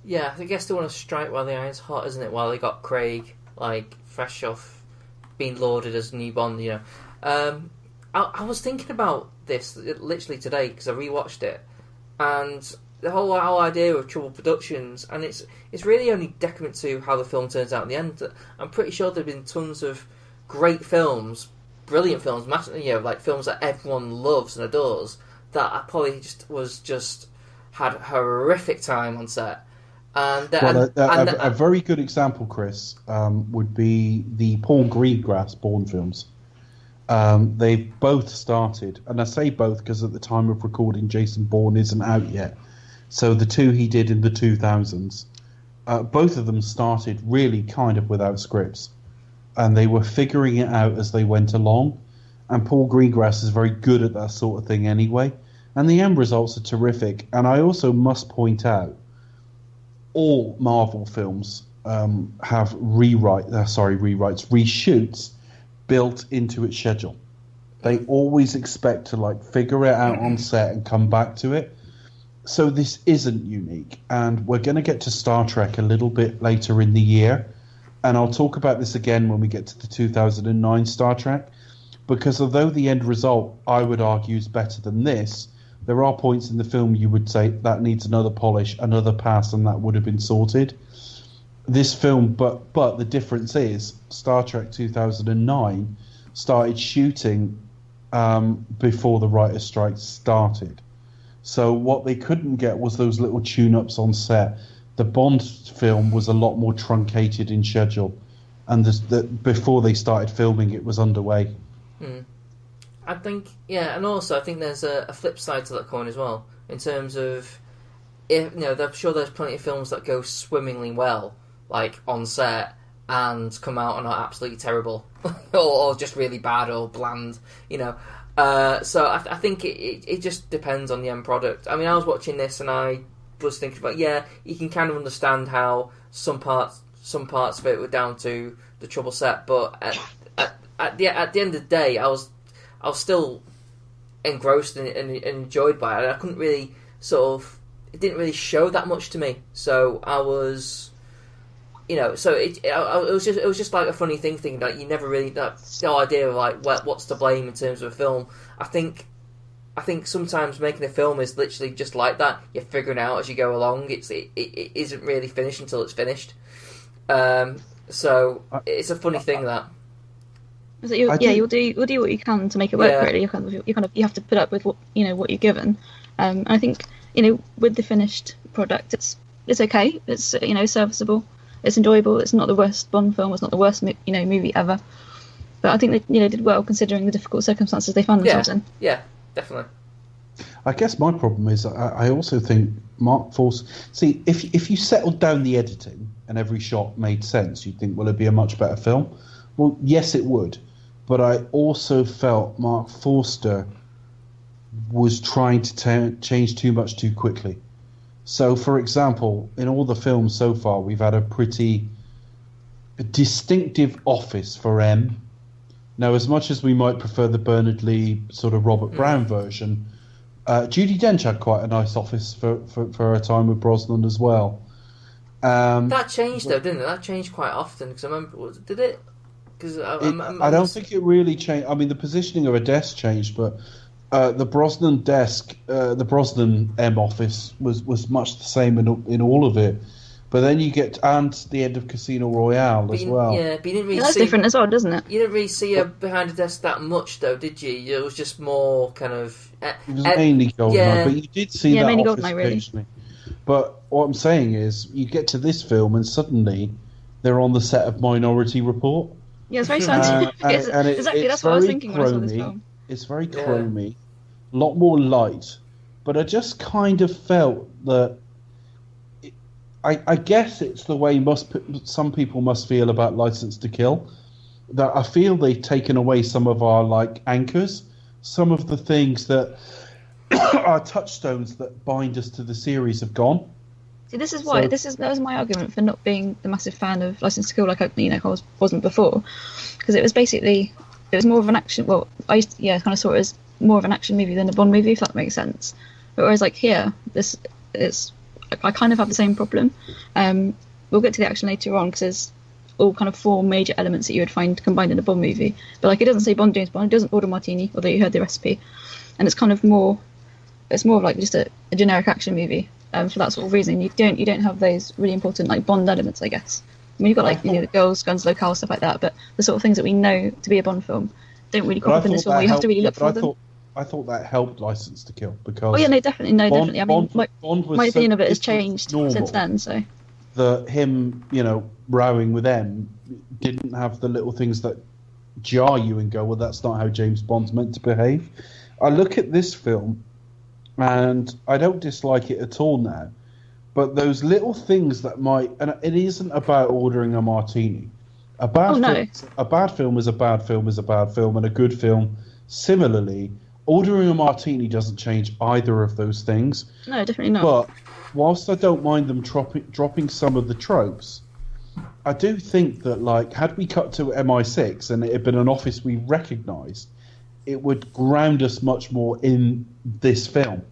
Yeah, I guess they want to strike while the iron's hot, isn't it? While they got Craig, fresh off being lauded as new Bond, I was thinking about this literally today because I rewatched it, and the whole idea of troubled productions, and it's really only detriment to how the film turns out in the end. I'm pretty sure there've been tons of great films, brilliant films, like films that everyone loves and adores, that I probably just had a horrific time on set. A very good example, Chris, would be the Paul Greengrass Bourne films. They've both started, and I say both because at the time of recording, Jason Bourne isn't out yet. So the two he did in the 2000s, both of them started really kind of without scripts, and they were figuring it out as they went along. And Paul Greengrass is very good at that sort of thing anyway. And the end results are terrific. And I also must point out, all Marvel films have reshoots built into its schedule. They always expect to figure it out on set and come back to it. So this isn't unique. And we're going to get to Star Trek a little bit later in the year. And I'll talk about this again when we get to the 2009 Star Trek. Because although the end result, I would argue, is better than this, there are points in the film you would say that needs another polish, another pass, and that would have been sorted. This film, but the difference is Star Trek 2009 started shooting before the writer's strike started. So what they couldn't get was those little tune-ups on set. The Bond film was a lot more truncated in schedule, and before they started filming, it was underway. I think, and also I think there's a flip side to that coin as well, in terms of, I'm sure there's plenty of films that go swimmingly well, like on set, and come out and are absolutely terrible, or just really bad or bland, So I think it just depends on the end product. I mean, I was watching this and I was thinking about, you can kind of understand how some parts of it were down to the trouble set, but at the end of the day, I was still engrossed and enjoyed by it. I couldn't really it didn't really show that much to me. So I was, so it was just like a funny thing, thinking that you never really, that the idea of what's to blame in terms of a film. I think sometimes making a film is literally just like that. You're figuring it out as you go along. It isn't really finished until it's finished. So it's a funny thing that. So you'll do what you can to make it work. Really, you have to put up with what you're given. And I think with the finished product, it's okay. It's serviceable. It's enjoyable. It's not the worst Bond film. It's not the worst movie ever. But I think they did well considering the difficult circumstances they found themselves in. Yeah, definitely. I guess my problem is I also think Mark Forster. See, if you settled down the editing and every shot made sense, you'd think, well, it'd be a much better film. Well, yes, it would. But I also felt Mark Forster was trying to change too much too quickly. So, for example, in all the films so far, we've had a pretty distinctive office for M. Now, as much as we might prefer the Bernard Lee sort of Robert Brown version, Judi Dench had quite a nice office for her time with Brosnan as well. That changed, though, didn't it? That changed quite often, because I remember, did it? I don't think it really changed. I mean, the positioning of a desk changed, but the Brosnan desk, the Brosnan M office was much the same in all of it. But then you get and the end of Casino Royale as well. Yeah, but you didn't really that's different as well, doesn't it? You didn't really see her behind a desk that much, though, did you? It was just more kind of. It was mainly GoldenEye, but you did see that mainly office GoldenEye, occasionally. Really. But what I'm saying is, you get to this film and suddenly they're on the set of Minority Report. Yeah, it's very scientific. Exactly, that's what I was thinking when I saw this film. It's very chromy, a lot more light, but I just kind of felt that. I guess it's the way some people must feel about License to Kill. That I feel they've taken away some of our anchors, some of the things that are touchstones that bind us to the series have gone. See, this is why that was my argument for not being the massive fan of License to Kill, I wasn't before, because it was more of an action. Well, I kind of saw it as more of an action movie than a Bond movie, if that makes sense. But whereas here, I kind of have the same problem. We'll get to the action later on because there's all kind of four major elements that you would find combined in a Bond movie. But it doesn't say Bond James Bond. It doesn't order martini, although you heard the recipe. and it's kind of more. It's more of like just a generic action movie. For that sort of reason, you don't have those really important like Bond elements, I guess. I mean, you've got like the girls, guns, locale, stuff like that, but the sort of things that we know to be a Bond film don't really crop up in this film. Where you have to really look for them. I thought that helped License to Kill because. Oh yeah, no, definitely. I mean, my opinion of it has changed since then. So. Him, rowing with them didn't have the little things that jar you and go, well, that's not how James Bond's meant to behave. I look at this film, and I don't dislike it at all now. But those little things that might, and it isn't about ordering a martini. A bad film is a bad film is a bad film, and a good film, similarly, ordering a martini doesn't change either of those things. No, definitely not. But whilst I don't mind them dropping some of the tropes, I do think that, like, had we cut to MI6 and it had been an office we recognised, it would ground us much more in this film.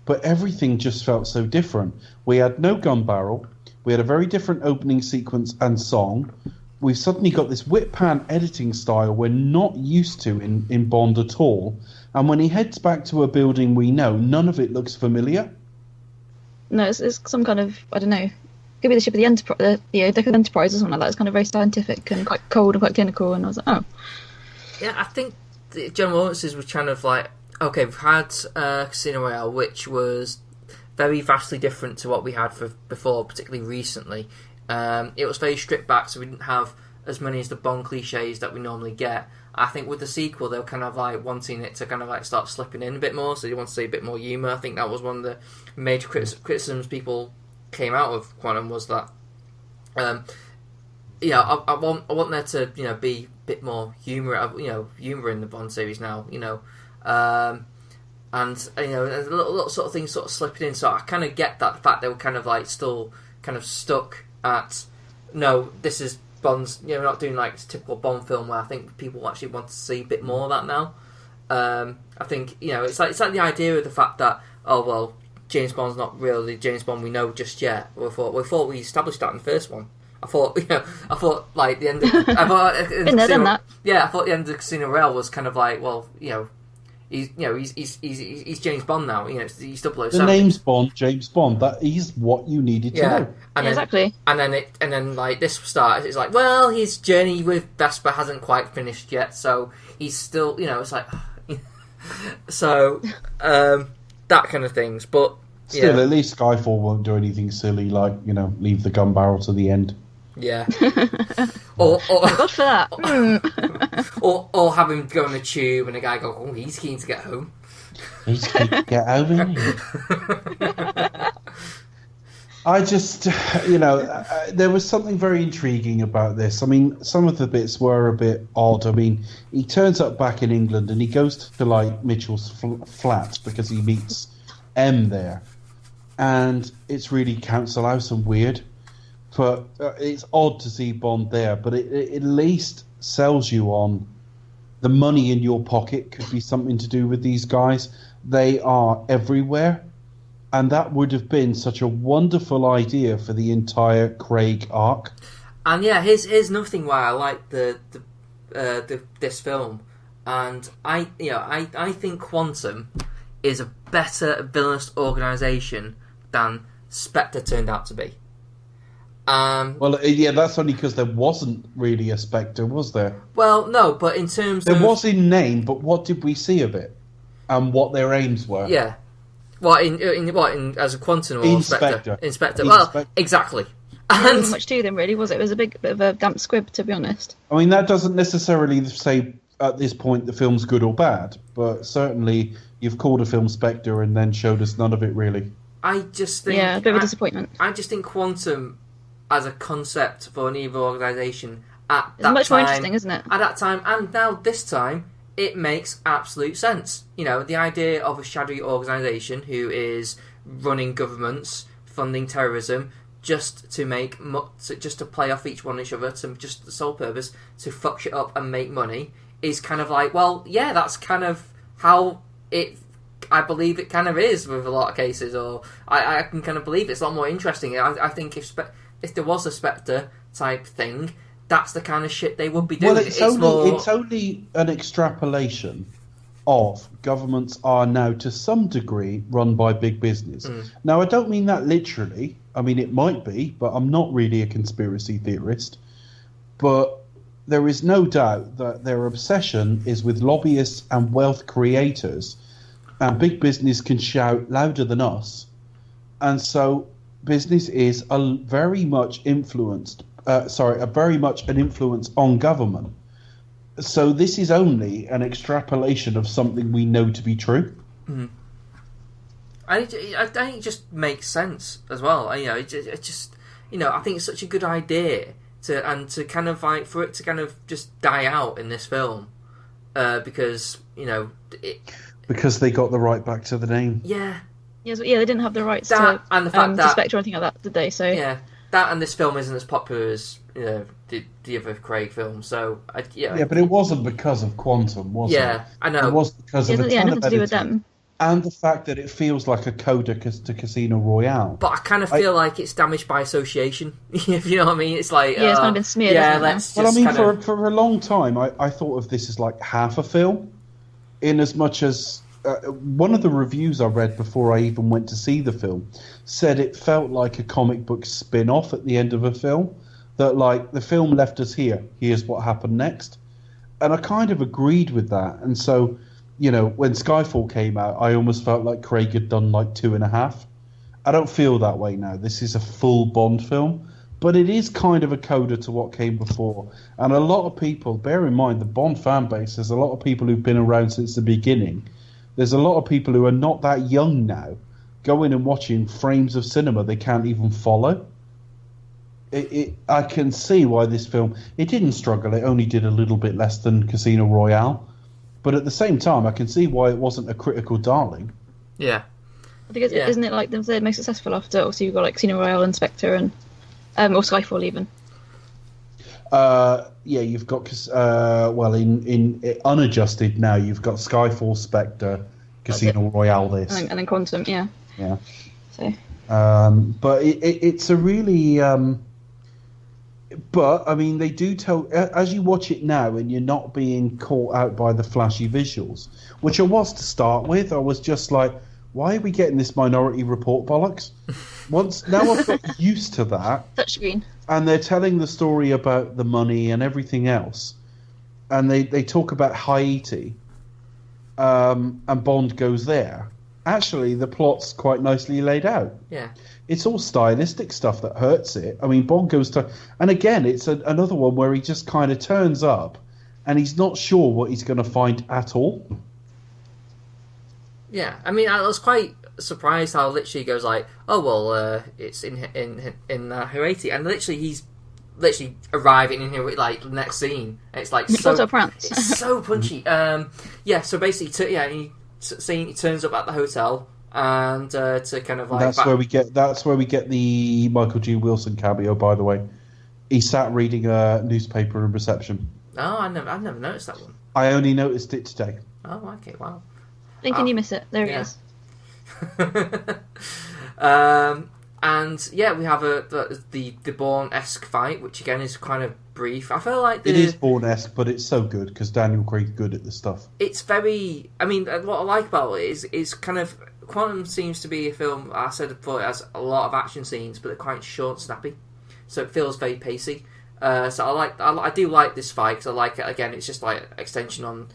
But everything just felt so different. We had no gun barrel. We had a very different opening sequence and song. We've suddenly got this whip pan editing style we're not used to in Bond at all. And when he heads back to a building we know, none of it looks familiar. No, it's some kind of, I don't know, could be the ship of the Enterprise, the Enterprise or something like that. It's kind of very scientific and quite cold and quite clinical. And I was like, oh. Yeah, I think the general audiences were kind of like, okay, we've had Casino Royale, which was very vastly different to what we had before, particularly recently. It was very stripped back, so we didn't have as many as the Bond cliches that we normally get. I think with the sequel, they were kind of like wanting it to kind of like start slipping in a bit more, so you want to see a bit more humour. I think that was one of the major criticisms people came out of Quantum, was that I want there to be a bit more humour humour in the Bond series now, and there's a little sort of things sort of slipping in. So I kind of get that, the fact they were kind of like still kind of stuck at, no, this is Bond's, we're not doing like a typical Bond film, where I think people actually want to see a bit more of that now. I think it's like the idea of the fact that, oh well, James Bond's not really James Bond we know just yet. We thought we established that in the first one. I thought like the end of been there, done that. Yeah, I thought the end of Casino Royale was kind of like, well, he's James Bond now. He's 007. The name's Bond, James Bond. That is what you needed to know. Exactly. And then like this starts. It's like, well, his journey with Vesper hasn't quite finished yet, so he's still, it's like, so that kind of things. But still, at least Skyfall won't do anything silly like leave the gun barrel to the end. Yeah. or God for that. or have him go on the tube and the guy go, oh, he's keen to get home. He's keen to get home, isn't he? I just, there was something very intriguing about this. I mean, some of the bits were a bit odd. I mean, he turns up back in England and he goes to like Mitchell's flat because he meets M there. And it's really council house and weird. But it's odd to see Bond there, but it at least sells you on the money in your pocket could be something to do with these guys. They are everywhere, and that would have been such a wonderful idea for the entire Craig arc. And yeah, here's another thing why I like this film, and I think Quantum is a better villainous organisation than Spectre turned out to be. Well, yeah, that's only because there wasn't really a Spectre, was there? Well, no, but in terms there was in name, but what did we see of it, and what their aims were? Yeah, in as a Quantum or Spectre? In Spectre. Exactly. There wasn't much to them, really, was it? It was a bit of a damp squib, to be honest. I mean, that doesn't necessarily say at this point the film's good or bad, but certainly you've called a film Spectre and then showed us none of it, really. I just think... Yeah, a bit of a disappointment. I just think Quantum, as a concept for an evil organisation, at it's that much time... more interesting, isn't it? At that time, and now this time, it makes absolute sense. The idea of a shadowy organisation who is running governments, funding terrorism, just to play off each one each other, to just the sole purpose to fuck shit up and make money, is kind of like, well, yeah, that's kind of how it... I believe it kind of is with a lot of cases, or I can kind of believe it's a lot more interesting. I think if there was a Spectre type thing, that's the kind of shit they would be doing. Well, it's only an extrapolation of governments are now to some degree run by big business. Now, I don't mean that literally. I mean, it might be, but I'm not really a conspiracy theorist. But there is no doubt that their obsession is with lobbyists and wealth creators, and big business can shout louder than us. And so business is a very much an influence on government. So this is only an extrapolation of something we know to be true. I think it just makes sense as well. It just I think it's such a good idea to kind of like for it to kind of just die out in this film because because they got the right back to the name. Yeah. Yes, yeah, they didn't have the rights to and the fact that Spectre or anything like that, did they? So yeah, that and this film isn't as popular as the other Craig films. So yeah, but it wasn't because of Quantum, was it? Yeah, I know. It was because of a ton nothing of to do with editing. them. And the fact that it feels like a coda to Casino Royale. But I kind of feel like it's damaged by association, if you know what I mean. It's like... Yeah, it's kind of been smeared, yeah, let's just well, I mean, for a long time, I thought of this as like half a film, in as much as... one of the reviews I read before I even went to see the film said it felt like a comic book spin-off at the end of a film. That, like, the film left us here. Here's what happened next. And I kind of agreed with that. And so... when Skyfall came out, I almost felt like Craig had done like 2.5. I don't feel that way now. This is a full Bond film, but it is kind of a coda to what came before. And a lot of people, bear in mind, the Bond fan base, there's a lot of people who've been around since the beginning. There's a lot of people who are not that young now, going and watching frames of cinema they can't even follow. I can see why this film, it didn't struggle. It only did a little bit less than Casino Royale. But at the same time, I can see why it wasn't a critical darling. Yeah. I think isn't it like the third most successful after? Also, you've got like Casino Royale and Spectre and or Skyfall even. Yeah, you've got in unadjusted now. You've got Skyfall, Spectre, Casino Royale. This and then Quantum, yeah. Yeah. So. But it's a really. But, I mean, they do tell... As you watch it now and you're not being caught out by the flashy visuals, which I was to start with, I was just like, why are we getting this Minority Report bollocks? Now I've got used to that. Touchscreen. And they're telling the story about the money and everything else. And they talk about Haiti. And Bond goes there. Actually, the plot's quite nicely laid out. Yeah. It's all stylistic stuff that hurts it. I mean, Bond goes to... And again, it's another one where he just kind of turns up and he's not sure what he's going to find at all. Yeah, I mean, I was quite surprised how literally he goes like, oh, well, it's in Haiti. And literally, he's literally arriving in here, like, the next scene. And it's like so... It's so punchy. Yeah, so basically, he turns up at the hotel... And to kind of like that's where we get the Michael G. Wilson cameo. By the way, he sat reading a newspaper in reception. Oh, I've never noticed that one. I only noticed it today. Oh, okay, wow. Thinking you miss it. There he is. And yeah, we have the Bourne-esque fight, which again is kind of brief. I feel like it is Bourne-esque, but it's so good because Daniel Craig's good at this stuff. It's very. I mean, what I like about it is kind of. Quantum seems to be a film, I said before, it has a lot of action scenes, but they're quite short and snappy. So it feels very pacey. So I do like this fight, because I like it, again, it's just like an extension on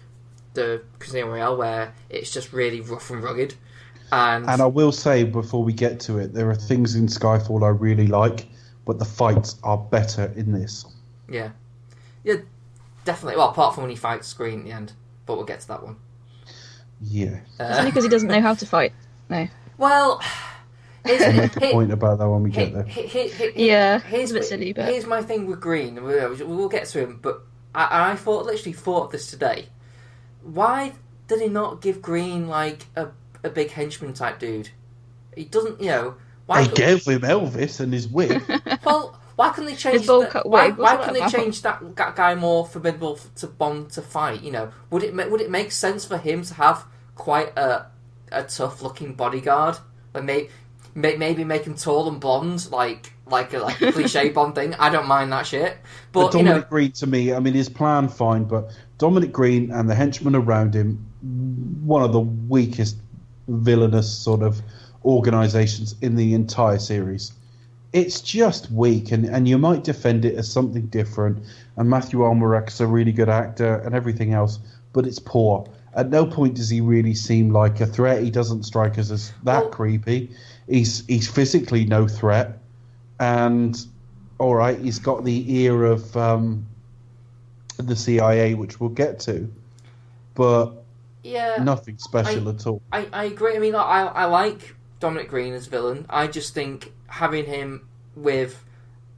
the Casino Royale, where it's just really rough and rugged. And I will say, before we get to it, there are things in Skyfall I really like, but the fights are better in this. Yeah. Yeah, definitely. Well, apart from when he fights Green at the end, but we'll get to that one. Yeah. It's only because he doesn't know how to fight. No. Well, I'll make a point about that when we get there. He's a bit silly, but... Here's my thing with Green. We'll get to him, but I literally thought of this today. Why did he not give Green, like, a big henchman type dude? He doesn't, Why they gave him Elvis and his wig. Well... Why couldn't they change? Why couldn't they change that guy more formidable to Bond to fight? Would it make sense for him to have quite a tough looking bodyguard? Like maybe maybe make him tall and blonde, like a cliche Bond thing. I don't mind that shit. But Dominic Green, to me, I mean, his plan fine, but Dominic Green and the henchmen around him, one of the weakest villainous sort of organisations in the entire series. It's just weak, and you might defend it as something different. And Matthew Almarak's a really good actor and everything else, but it's poor. At no point does he really seem like a threat. He doesn't strike us as that creepy. He's physically no threat, and all right, he's got the ear of the CIA, which we'll get to, but nothing special at all. I agree. I mean, I like Dominic Green as villain. I just think having him with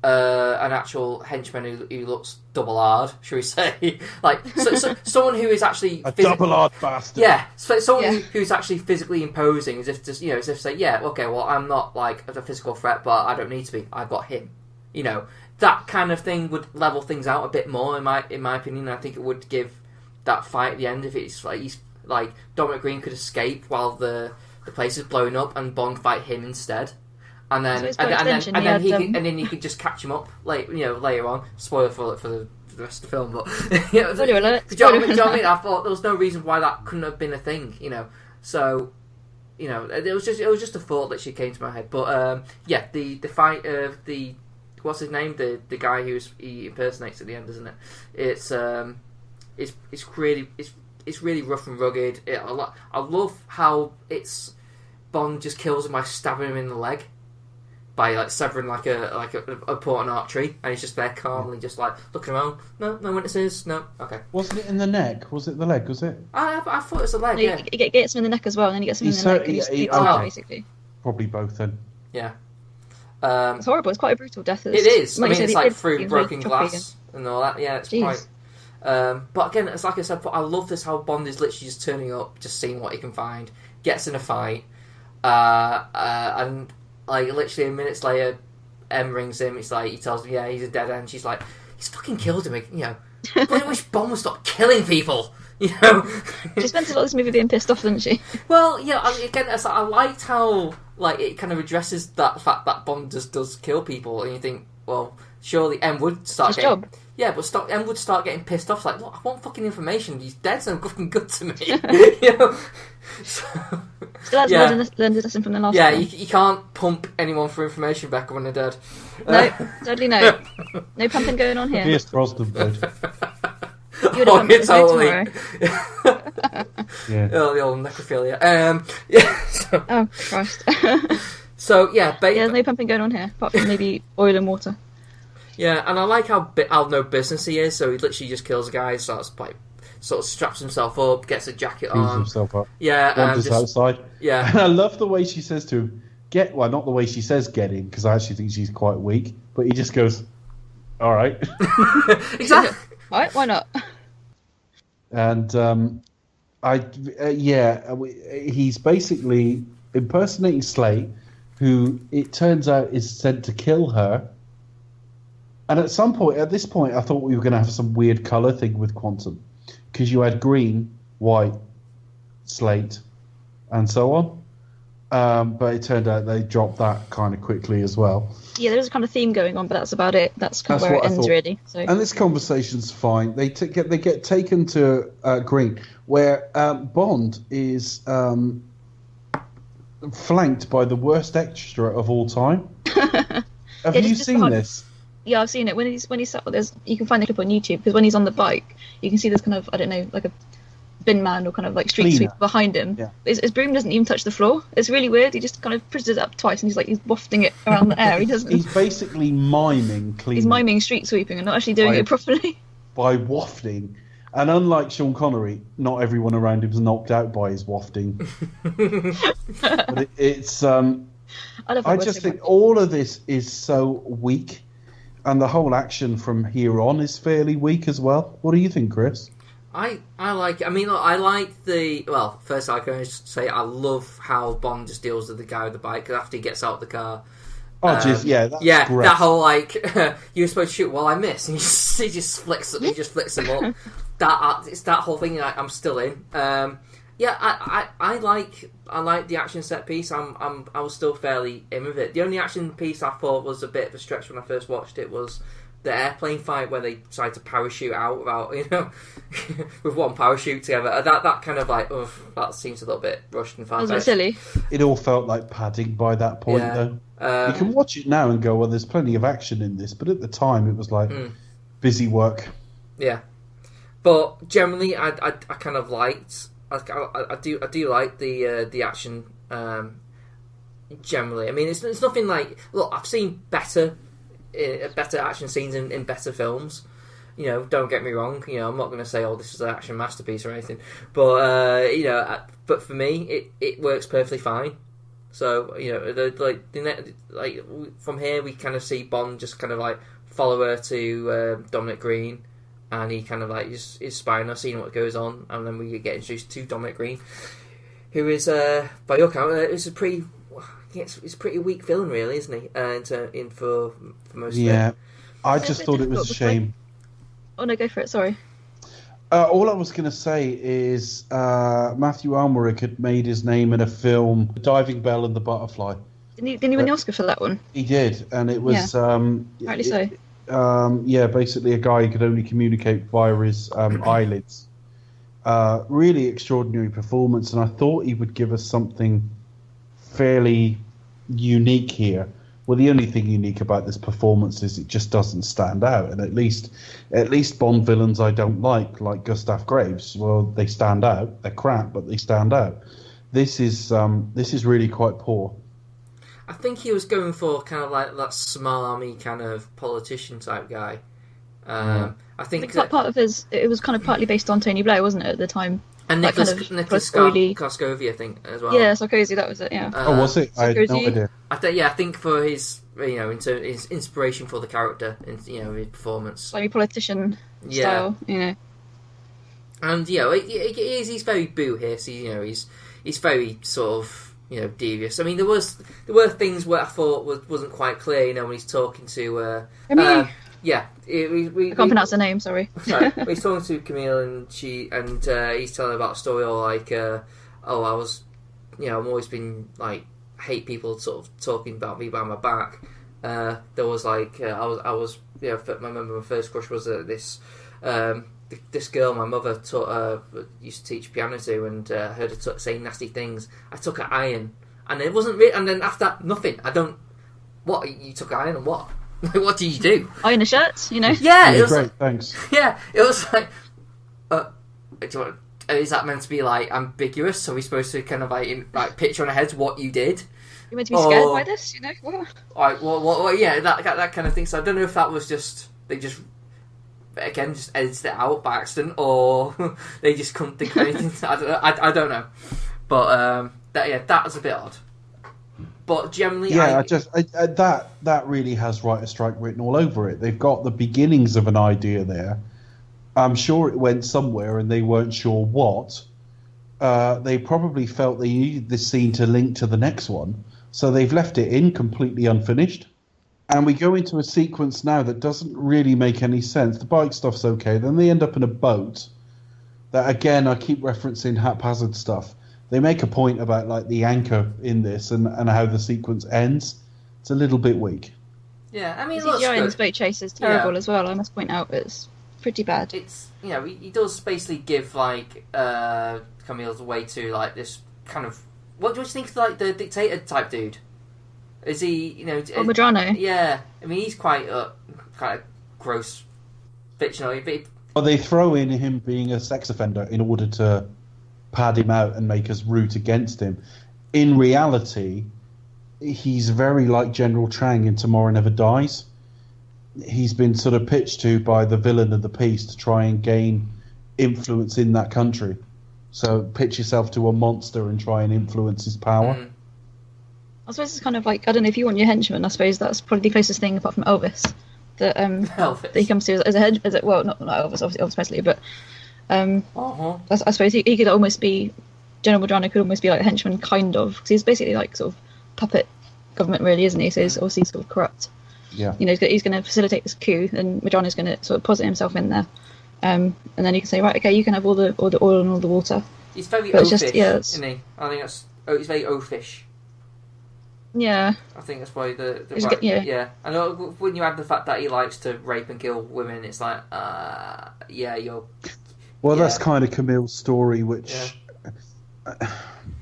an actual henchman who looks double hard, shall we say, so someone who is actually double hard bastard. Yeah, so someone who's actually physically imposing, as if to say, yeah, okay, well, I'm not like a physical threat, but I don't need to be. I've got him. That kind of thing would level things out a bit more, in my opinion. I think it would give that fight at the end, if it's like Dominic Green could escape while the place is blowing up, and Bond fight him instead. And then he could just catch him up later on. Spoiler for the rest of the film, but Spoiler alert. Do you know what I mean? I thought there was no reason why that couldn't have been a thing, So, it was just a thought that she came to my head. But the fight of the what's his name, the guy he impersonates at the end, isn't it? It's really rough and rugged. I love how it's Bond just kills him by stabbing him in the leg, by severing like a important artery, and he's just there calmly, just looking around. No witnesses. No, okay. Wasn't it in the neck? Was it the leg? Was it? I thought it was the leg. No, he gets him in the neck as well, and then he gets him in the neck, and he's basically. Probably both then. Yeah. It's horrible. It's quite a brutal death. It is. I mean, it's through broken glass and all that. Yeah, it's quite. But again, it's like I said, I love this how Bond is literally just turning up, just seeing what he can find, gets in a fight, and literally minutes later, M rings him. It's he tells him, yeah, he's a dead end. She's like, he's fucking killed him. But I wish Bond would stop killing people. She spent a lot of this movie being pissed off, didn't she? Well, yeah. Again, I liked how it kind of addresses that fact that Bond does kill people, and you think, well, surely M would start getting. Job. Yeah, but M would start getting pissed off. Look, I want fucking information. He's dead, so fucking good to me. So that's learned a lesson from the last one. You can't pump anyone for information back when they're dead. No, totally no. No pumping going on here. Pierce Brosnan would. You would have pumped tomorrow. Yeah. Oh, the old necrophilia. Oh, Christ. So, yeah. There's no pumping going on here, apart from maybe oil and water. Yeah, and I like how no business he is, so he literally just kills a guy, sort of straps himself up, gets a jacket on. Cleans himself up. Yeah. Wanders outside. Yeah. And I love the way she says to him, not the way she says get in, because I actually think she's quite weak, but he just goes, all right. Exactly. Right, why not? And, he's basically impersonating Slate, who it turns out is sent to kill her. And at this point, I thought we were going to have some weird colour thing with Quantum, because you had green, white, slate, and so on. But it turned out they dropped that kind of quickly as well. Yeah, there's a kind of theme going on, but that's about it. That's kind of where it ends, really. So. And this conversation's fine. They get taken to green, where Bond is flanked by the worst extra of all time. Have you seen this? Yeah, I've seen it. When he's sat, you can find the clip on YouTube, because when he's on the bike, you can see there's kind of, I don't know, like a bin man or kind of street sweeper behind him. Yeah. His broom doesn't even touch the floor. It's really weird. He just kind of pushes it up twice, and he's wafting it around the air. He doesn't. He's basically miming cleaning. He's miming street sweeping and not actually doing it properly. By wafting. And unlike Sean Connery, not everyone around him is knocked out by his wafting. But it's. I just think all of this is so weak. And the whole action from here on is fairly weak as well. What do you think, Chris? I like it. I mean, I like the... Well, first I can just say I love how Bond just deals with the guy with the bike after he gets out of the car. Oh, that's great. That whole, you were supposed to shoot while I miss, and he just flicks him up. It's that whole thing I'm still in. Yeah, I like the action set piece. I was still fairly in with it. The only action piece I thought was a bit of a stretch when I first watched it was the airplane fight where they tried to parachute out without, with one parachute together. That kind of like, that seems a little bit rushed and far-fetched. That was a bit silly. It all felt like padding by that point, though. You can watch it now and go, well, there's plenty of action in this, but at the time it was like busy work. Yeah, but generally, I kind of liked. I do like the action. Generally, I mean, it's nothing like. Look, I've seen better action scenes in better films. Don't get me wrong. I'm not going to say, this is an action masterpiece or anything. But but for me, it works perfectly fine. So from here we kind of see Bond just kind of like follow her to Dominic Green, and he kind of like is spying her, seeing what goes on, and then we get introduced to Dominic Green, who is by your count, it's a pretty weak villain, really, isn't he? For most of it. Yeah, I just thought it was a shame. Oh no, go for it. Sorry. All I was going to say is Matthew Almeric had made his name in a film, Diving Bell and the Butterfly. Didn't he win the Oscar for that one? He did, and it was rightly so. Basically a guy who could only communicate via his eyelids. Really extraordinary performance, and I thought he would give us something fairly unique here. Well, the only thing unique about this performance is it just doesn't stand out, and at least Bond villains I don't like Gustav Graves, well, they stand out. They're crap, but they stand out. This is really quite poor. I think he was going for kind of like that smarmy kind of politician type guy. I think that part of it was kind of partly based on Tony Blair, wasn't it, at the time? And Nicholas Sarkozy, I think, as well. Yeah, Sarkozy, that was it. Yeah. Was it? I had no idea. I think for his, into his inspiration for the character, his performance, like a politician style, And he's very boo here. So he's very sort of devious. I mean, there were things where I thought wasn't quite clear. When he's talking to yeah, I can't pronounce her name. Sorry. Sorry. He's talking to Camille, and he's telling about a story, or like, I was, I've always been like hate people sort of talking about me behind my back. There was like, I was, I remember my first crush was this girl my mother used to teach piano to, and heard her saying nasty things. I took her iron, and it wasn't and then after that, nothing. What, you took iron and what? What do you do? Iron a shirt, Yeah, it was great. Like, thanks. Yeah, it was like, is that meant to be like ambiguous? So we're supposed to kind of like picture on our heads what you did? You're meant to be scared by this, What? Yeah, that kind of thing. So I don't know if that was they just edited it out by accident, or they just couldn't think of anything. I don't know, but that was a bit odd. But generally, that really has writer strike written all over it. They've got the beginnings of an idea there. I'm sure it went somewhere, and they weren't sure what. They probably felt they needed this scene to link to the next one, so they've left it in completely unfinished. And we go into a sequence now that doesn't really make any sense. The bike stuff's okay. Then they end up in a boat. That again, I keep referencing haphazard stuff. They make a point about like the anchor in this and how the sequence ends. It's a little bit weak. Yeah, I mean, the CGI in this boat chase is terrible as well. I must point out, it's pretty bad. It's he does basically give like Camille's way to like this kind of. What do you think of like the dictator type dude? Is he Medrano? Yeah, I mean he's quite kind of gross, fictional. Well, they throw in him being a sex offender in order to pad him out and make us root against him. In reality, he's very like General Chang in Tomorrow Never Dies. He's been sort of pitched to by the villain of the piece to try and gain influence in that country. So pitch yourself to a monster and try and influence his power. Mm. I suppose it's kind of like, I don't know, if you want your henchman, I suppose that's probably the closest thing apart from Elvis that Elvis. that he comes to as a hedge. Well, not Elvis, obviously, Elvis Presley, but I suppose he could almost be, General Medrano could almost be like a henchman, kind of, because he's basically like sort of puppet government, really, isn't he? So he's obviously sort of corrupt. Yeah. He's going to facilitate this coup, and Medrano's is going to sort of posit himself in there, and then you can say, right, okay, you can have all the oil and all the water, He's very But it's oafish, just, yeah, isn't he? I think he's very oafish. Yeah. I think that's why the He's right, get- yeah. yeah. I know when you add the fact that he likes to rape and kill women, it's like, yeah, you're. Well, Yeah. that's kind of Camille's story, which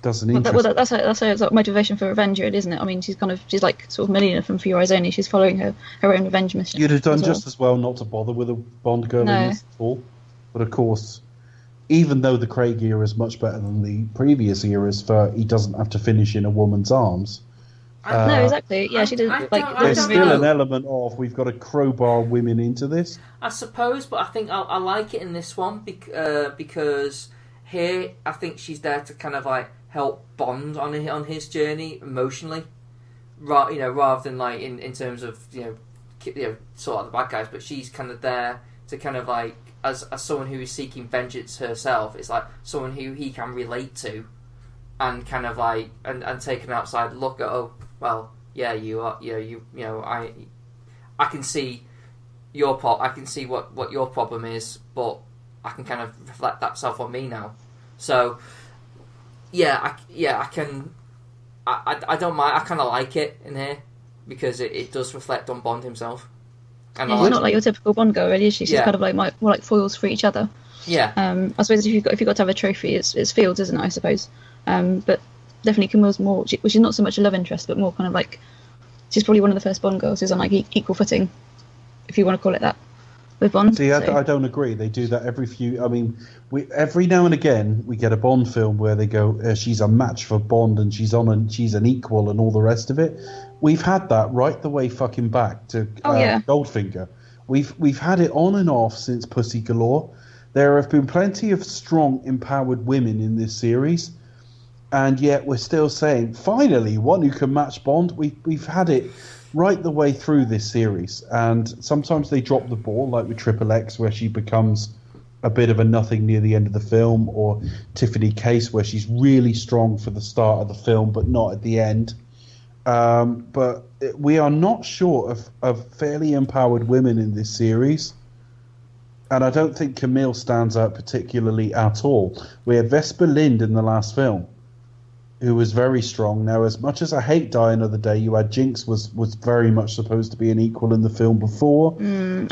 doesn't interest. Well, that's her sort of motivation for revenge, really, isn't it? I mean, she's like sort of Melina from For Your Eyes Only. She's following her own revenge mission. You'd have done as well. just as well not to bother with a Bond girl No. in this at all. But of course, even though the Craig era is much better than the previous eras, for he doesn't have to finish in a woman's arms. No, exactly. Yeah, she did. There's still an element of we've got to crowbar women into this. I suppose, but I think I like it in this one because here I think she's there to kind of like help Bond on his journey emotionally, rather than like in terms of sort out the bad guys. But she's kind of there to kind of like as someone who is seeking vengeance herself. It's like someone who he can relate to, and kind of like and take an outside look at well, yeah, you are, I can see I can see what your problem is, but I can kind of reflect that self on me now. So, I can, I don't mind. I kind of like it in here because it does reflect on Bond himself. And she's not like your typical Bond girl, really, is she? She's kind of like more like foils for each other. Yeah. I suppose if you've got to have a trophy, it's Fields, isn't it? I suppose. But definitely Camille's more. She's not so much a love interest, but more kind of like she's probably one of the first Bond girls who's on like equal footing, if you want to call it that, with Bond. See, I don't agree. They do that every now and again we get a Bond film where they go, she's a match for Bond and she's an equal and all the rest of it. We've had that right the way fucking back to Goldfinger. We've had it on and off since Pussy Galore. There have been plenty of strong, empowered women in this series, and yet we're still saying, finally, one who can match Bond. We've had it right the way through this series, and sometimes they drop the ball, like with Triple X, where she becomes a bit of a nothing near the end of the film, or Tiffany Case, where she's really strong for the start of the film, but not at the end. But we are not short of fairly empowered women in this series. And I don't think Camille stands out particularly at all. We had Vesper Lind in the last film, who was very strong. Now, as much as I hate Die Another Day, you had Jinx was very much supposed to be an equal in the film before.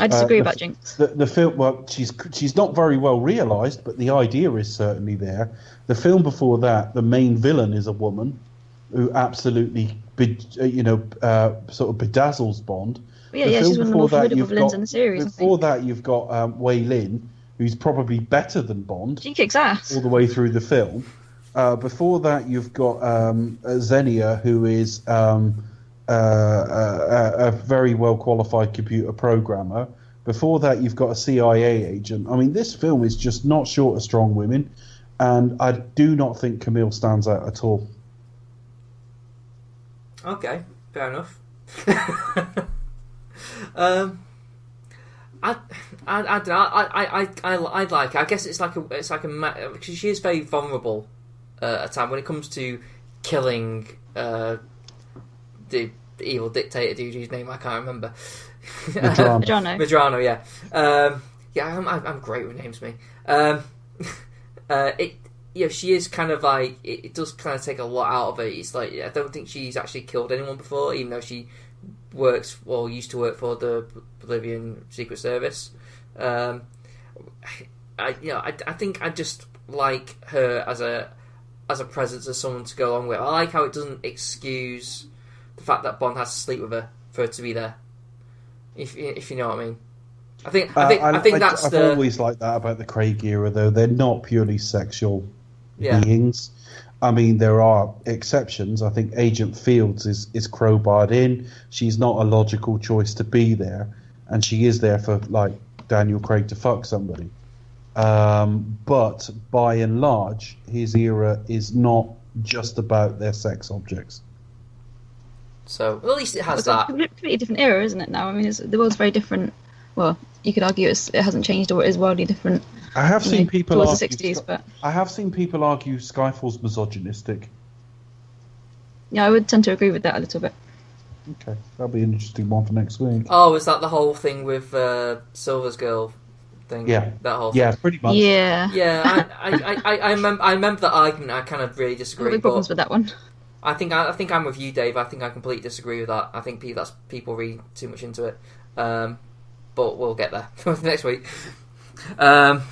I disagree about Jinx. The film, well, she's not very well realised, but the idea is certainly there. The film before that, the main villain is a woman who absolutely, sort of bedazzles Bond. Yeah, she's one of the more formidable villains in the series. Before that, you've got Wei Lin, who's probably better than Bond. She kicks ass all the way through the film. Before that, you've got Xenia, who is a very well qualified computer programmer. Before that, you've got a CIA agent. I mean, this film is just not short of strong women, and I do not think Camille stands out at all. Okay, fair enough. I like it. I guess it's like a because she is very vulnerable at time when it comes to killing the evil dictator dude whose name I can't remember. Medrano, yeah. I'm great with names, me. She is kind of like it does kind of take a lot out of it. It's like I don't think she's actually killed anyone before, even though she used to work for the Bolivian Secret Service. I think I just like her as a presence, as someone to go along with. I like how it doesn't excuse the fact that Bond has to sleep with her for her to be there. If you know what I mean. I think that's I've always liked that about the Craig era, though. They're not purely sexual beings. I mean, there are exceptions. I think Agent Fields is crowbarred in. She's not a logical choice to be there, and she is there for like Daniel Craig to fuck somebody. But by and large, his era is not just about their sex objects. So at least it has it's that. a completely different era, isn't it? Now, I mean, the world's very different. Well, you could argue it hasn't changed or it is wildly different. I have seen people towards argue, the 60s, but I have seen people argue Skyfall's misogynistic. Yeah, I would tend to agree with that a little bit. Okay, that'll be an interesting one for next week. Oh, is that the whole thing with Silver's girl thing. Yeah. That whole Yeah, thing. pretty much. Yeah. Yeah, I remember that argument. I kind of really disagree. Big problems with that one. I think I'm with you, Dave. I think I completely disagree with that. I think that's people read too much into it. But we'll get there next week. So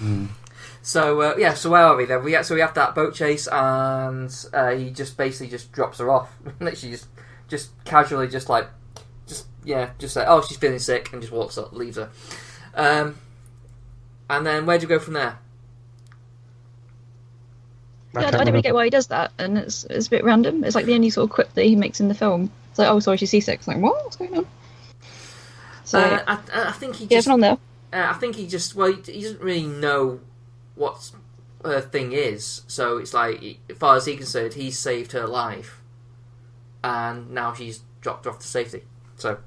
so where are we then? We have that boat chase, and he just basically just drops her off. Literally just casually just say, oh, she's feeling sick, and just walks up, leaves her. And then where do you go from there? Yeah, I don't really get why he does that, and it's a bit random. It's like the only sort of quip that he makes in the film. It's like, oh, sorry, she's seasick. It's like, what? What's going on? So I think he yeah, just... on there. I think he just... Well, he doesn't really know what her thing is. So it's like, as far as he's concerned, he's saved her life. And now she's dropped her off to safety. So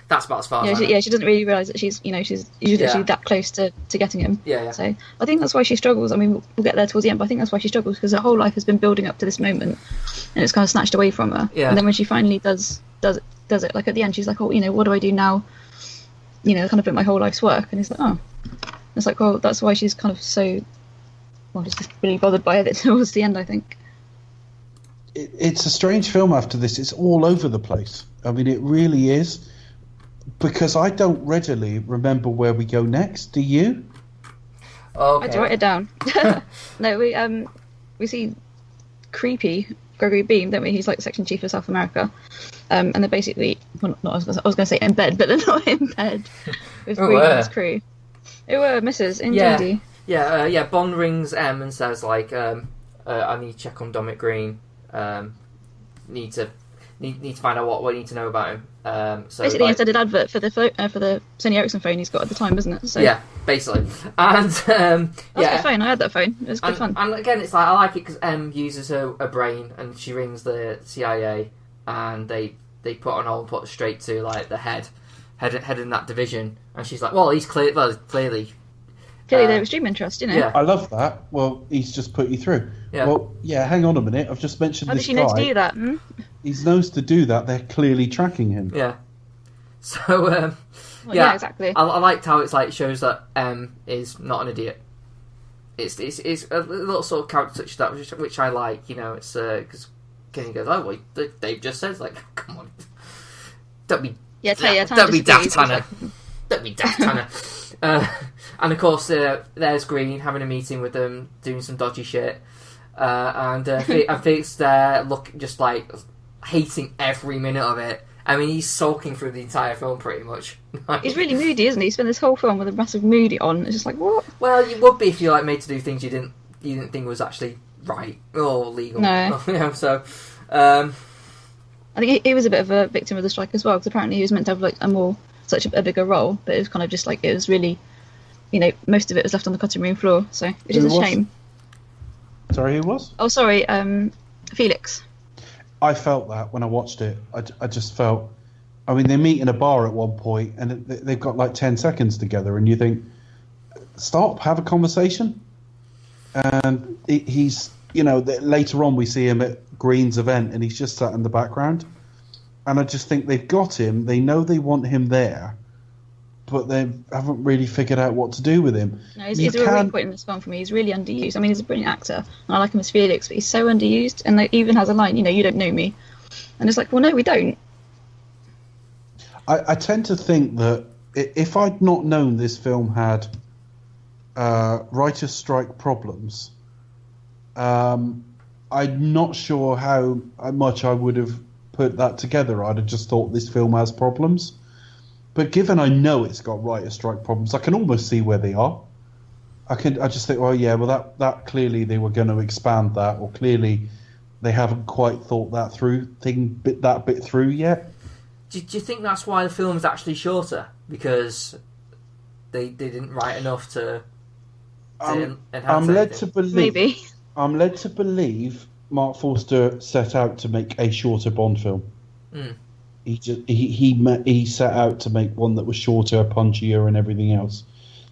that's about as far as I know. She doesn't really realise that she's literally that close to getting him. Yeah. So I think that's why she struggles. I mean, we'll get there towards the end, but I think that's why she struggles, because her whole life has been building up to this moment, and it's kind of snatched away from her. Yeah. And then when she finally does it, like at the end, she's like, oh, what do I do now? Kind of put my whole life's work, and he's like, oh. It's like, well, that's why she's kind of so, just really bothered by it towards the end, I think. It's a strange film after this. It's all over the place. I mean, it really is. Because I don't readily remember where we go next. Do you? Okay. I had to write it down. No, we see creepy Gregory Beam, don't we? He's like the section chief of South America, and they're basically, well, not, I was going to say in bed, but they're not in bed with Green and his crew. Who were Mrs. Indeedy. Yeah. Bond rings M and says like, I need to check on Dominic Green. Need to find out what I need to know about him. So basically, he did an advert for the Sony Ericsson phone he's got at the time, isn't it? So yeah, basically. And that's a good phone. I had that phone. It was good fun. And again, it's like, I like it because M uses her brain, and she rings the CIA, and they put on hold, put straight to like the head in that division, and she's like, well, he's clearly there was stream interest, Yeah. I love that. Well, he's just put you through. Yeah. Well, yeah, hang on a minute. I've just mentioned How this does she guy. know to do that? He knows to do that. They're clearly tracking him. Yeah. So, yeah, exactly. I liked how it's like shows that M is not an idiot. It's a little sort of character touch that which I like. It's because Kenny goes, oh, well, Dave just says, like, come on, don't be daft, Tanner. Don't be daft, Tanner. And of course, there's Green having a meeting with them, doing some dodgy shit, and Felix there, just like hating every minute of it. I mean, he's sulking through the entire film, pretty much. He's really moody, isn't he? He spent this whole film with a massive moody on. It's just like, what? Well, you would be if you like made to do things you didn't think was actually right or legal. No. So, I think he was a bit of a victim of the strike as well, because apparently he was meant to have like such a bigger role, but it was kind of just like, it was really, most of it was left on the cutting room floor, so which is a shame. Sorry, who was? Oh, sorry, Felix. I felt that when I watched it. I just felt, I mean, they meet in a bar at one point, and they've got like 10 seconds together, and you think, stop, have a conversation. And he's, later on we see him at Green's event, and he's just sat in the background. And I just think they've got him. They know they want him there, but they haven't really figured out what to do with him. No, he's a real weak point in this film for me. He's really underused. I mean, he's a brilliant actor, and I like him as Felix, but he's so underused. And they even has a line, you don't know me. And it's like, well, no, we don't. I tend to think that if I'd not known this film had writer's strike problems, I'm not sure how much I would have put that together. I'd have just thought this film has problems. But given I know it's got writer's strike problems, I can almost see where they are. I just think, that clearly they were going to expand that, or clearly they haven't quite thought that bit through yet. Do you think that's why the film is actually shorter? Because they didn't write enough to enhance I'm led to believe. Maybe. I'm led to believe Mark Forster set out to make a shorter Bond film. Mm. He set out to make one that was shorter, punchier, and everything else.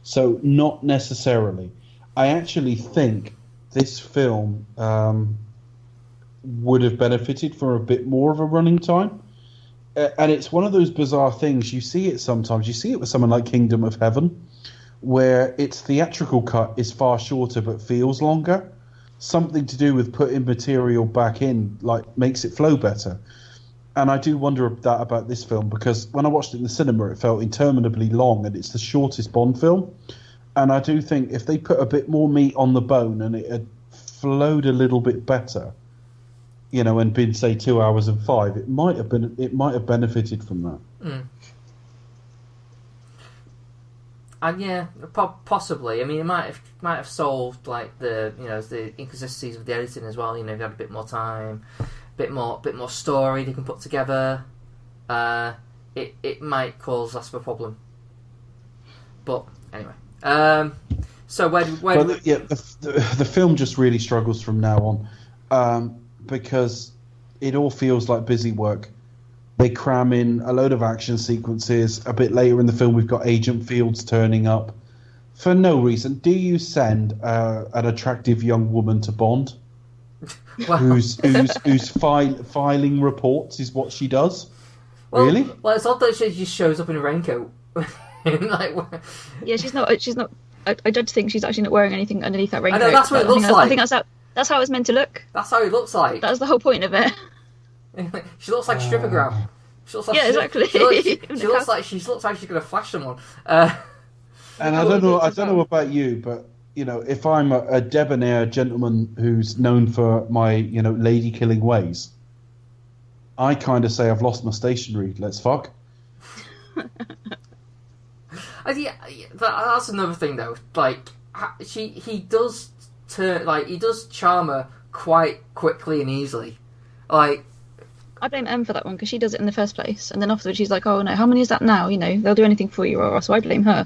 So not necessarily. I actually think this film would have benefited from a bit more of a running time. And it's one of those bizarre things. You see it sometimes. You see it with someone like Kingdom of Heaven, where its theatrical cut is far shorter but feels longer. Something to do with putting material back in, like, makes it flow better. And I do wonder that about this film, because when I watched it in the cinema, it felt interminably long, and it's the shortest Bond film. And I do think if they put a bit more meat on the bone and it had flowed a little bit better, you know, and been, say, 2 hours and 5, it might have benefited from that. Mm. And yeah, possibly. I mean, it might have solved like the inconsistencies of the editing as well. You know, if you had a bit more time, bit more story they can put together, it might cause less of a problem. But anyway, so the film just really struggles from now on, because it all feels like busy work. They cram in a load of action sequences. A bit later in the film, we've got Agent Fields turning up for no reason. Do you send an attractive young woman to Bond, well, who's filing reports is what she does? Well, really? Well, it's odd that she just shows up in a raincoat. Yeah, she's not. I don't think she's actually not wearing anything underneath that raincoat. I know, that's what it looks like. I think that's how it's meant to look. That's how it looks like. That's the whole point of it. She looks like a stripper gram. She looks like exactly. She looks like she's gonna flash someone. And I don't know about you, but you know, if I'm a debonair gentleman who's known for my, you know, lady killing ways, I kind of say I've lost my stationery. Let's fuck. That's another thing though. Like he does charm her quite quickly and easily. Like, I blame Em for that one, because she does it in the first place, and then afterwards she's like, "Oh no, how many is that now? You know, they'll do anything for you," or so I blame her.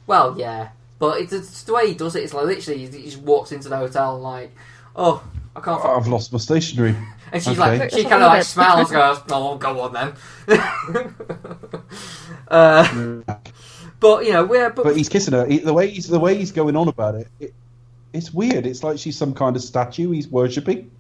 Well, yeah, but it's the way he does it. It's like literally he just walks into the hotel and like, "Oh, I can't." I've lost my stationery. And she's okay. like, she kind of like smiles, goes, "Oh, go on then." But you know, but he's kissing her. The way he's going on about it's weird. It's like she's some kind of statue he's worshipping.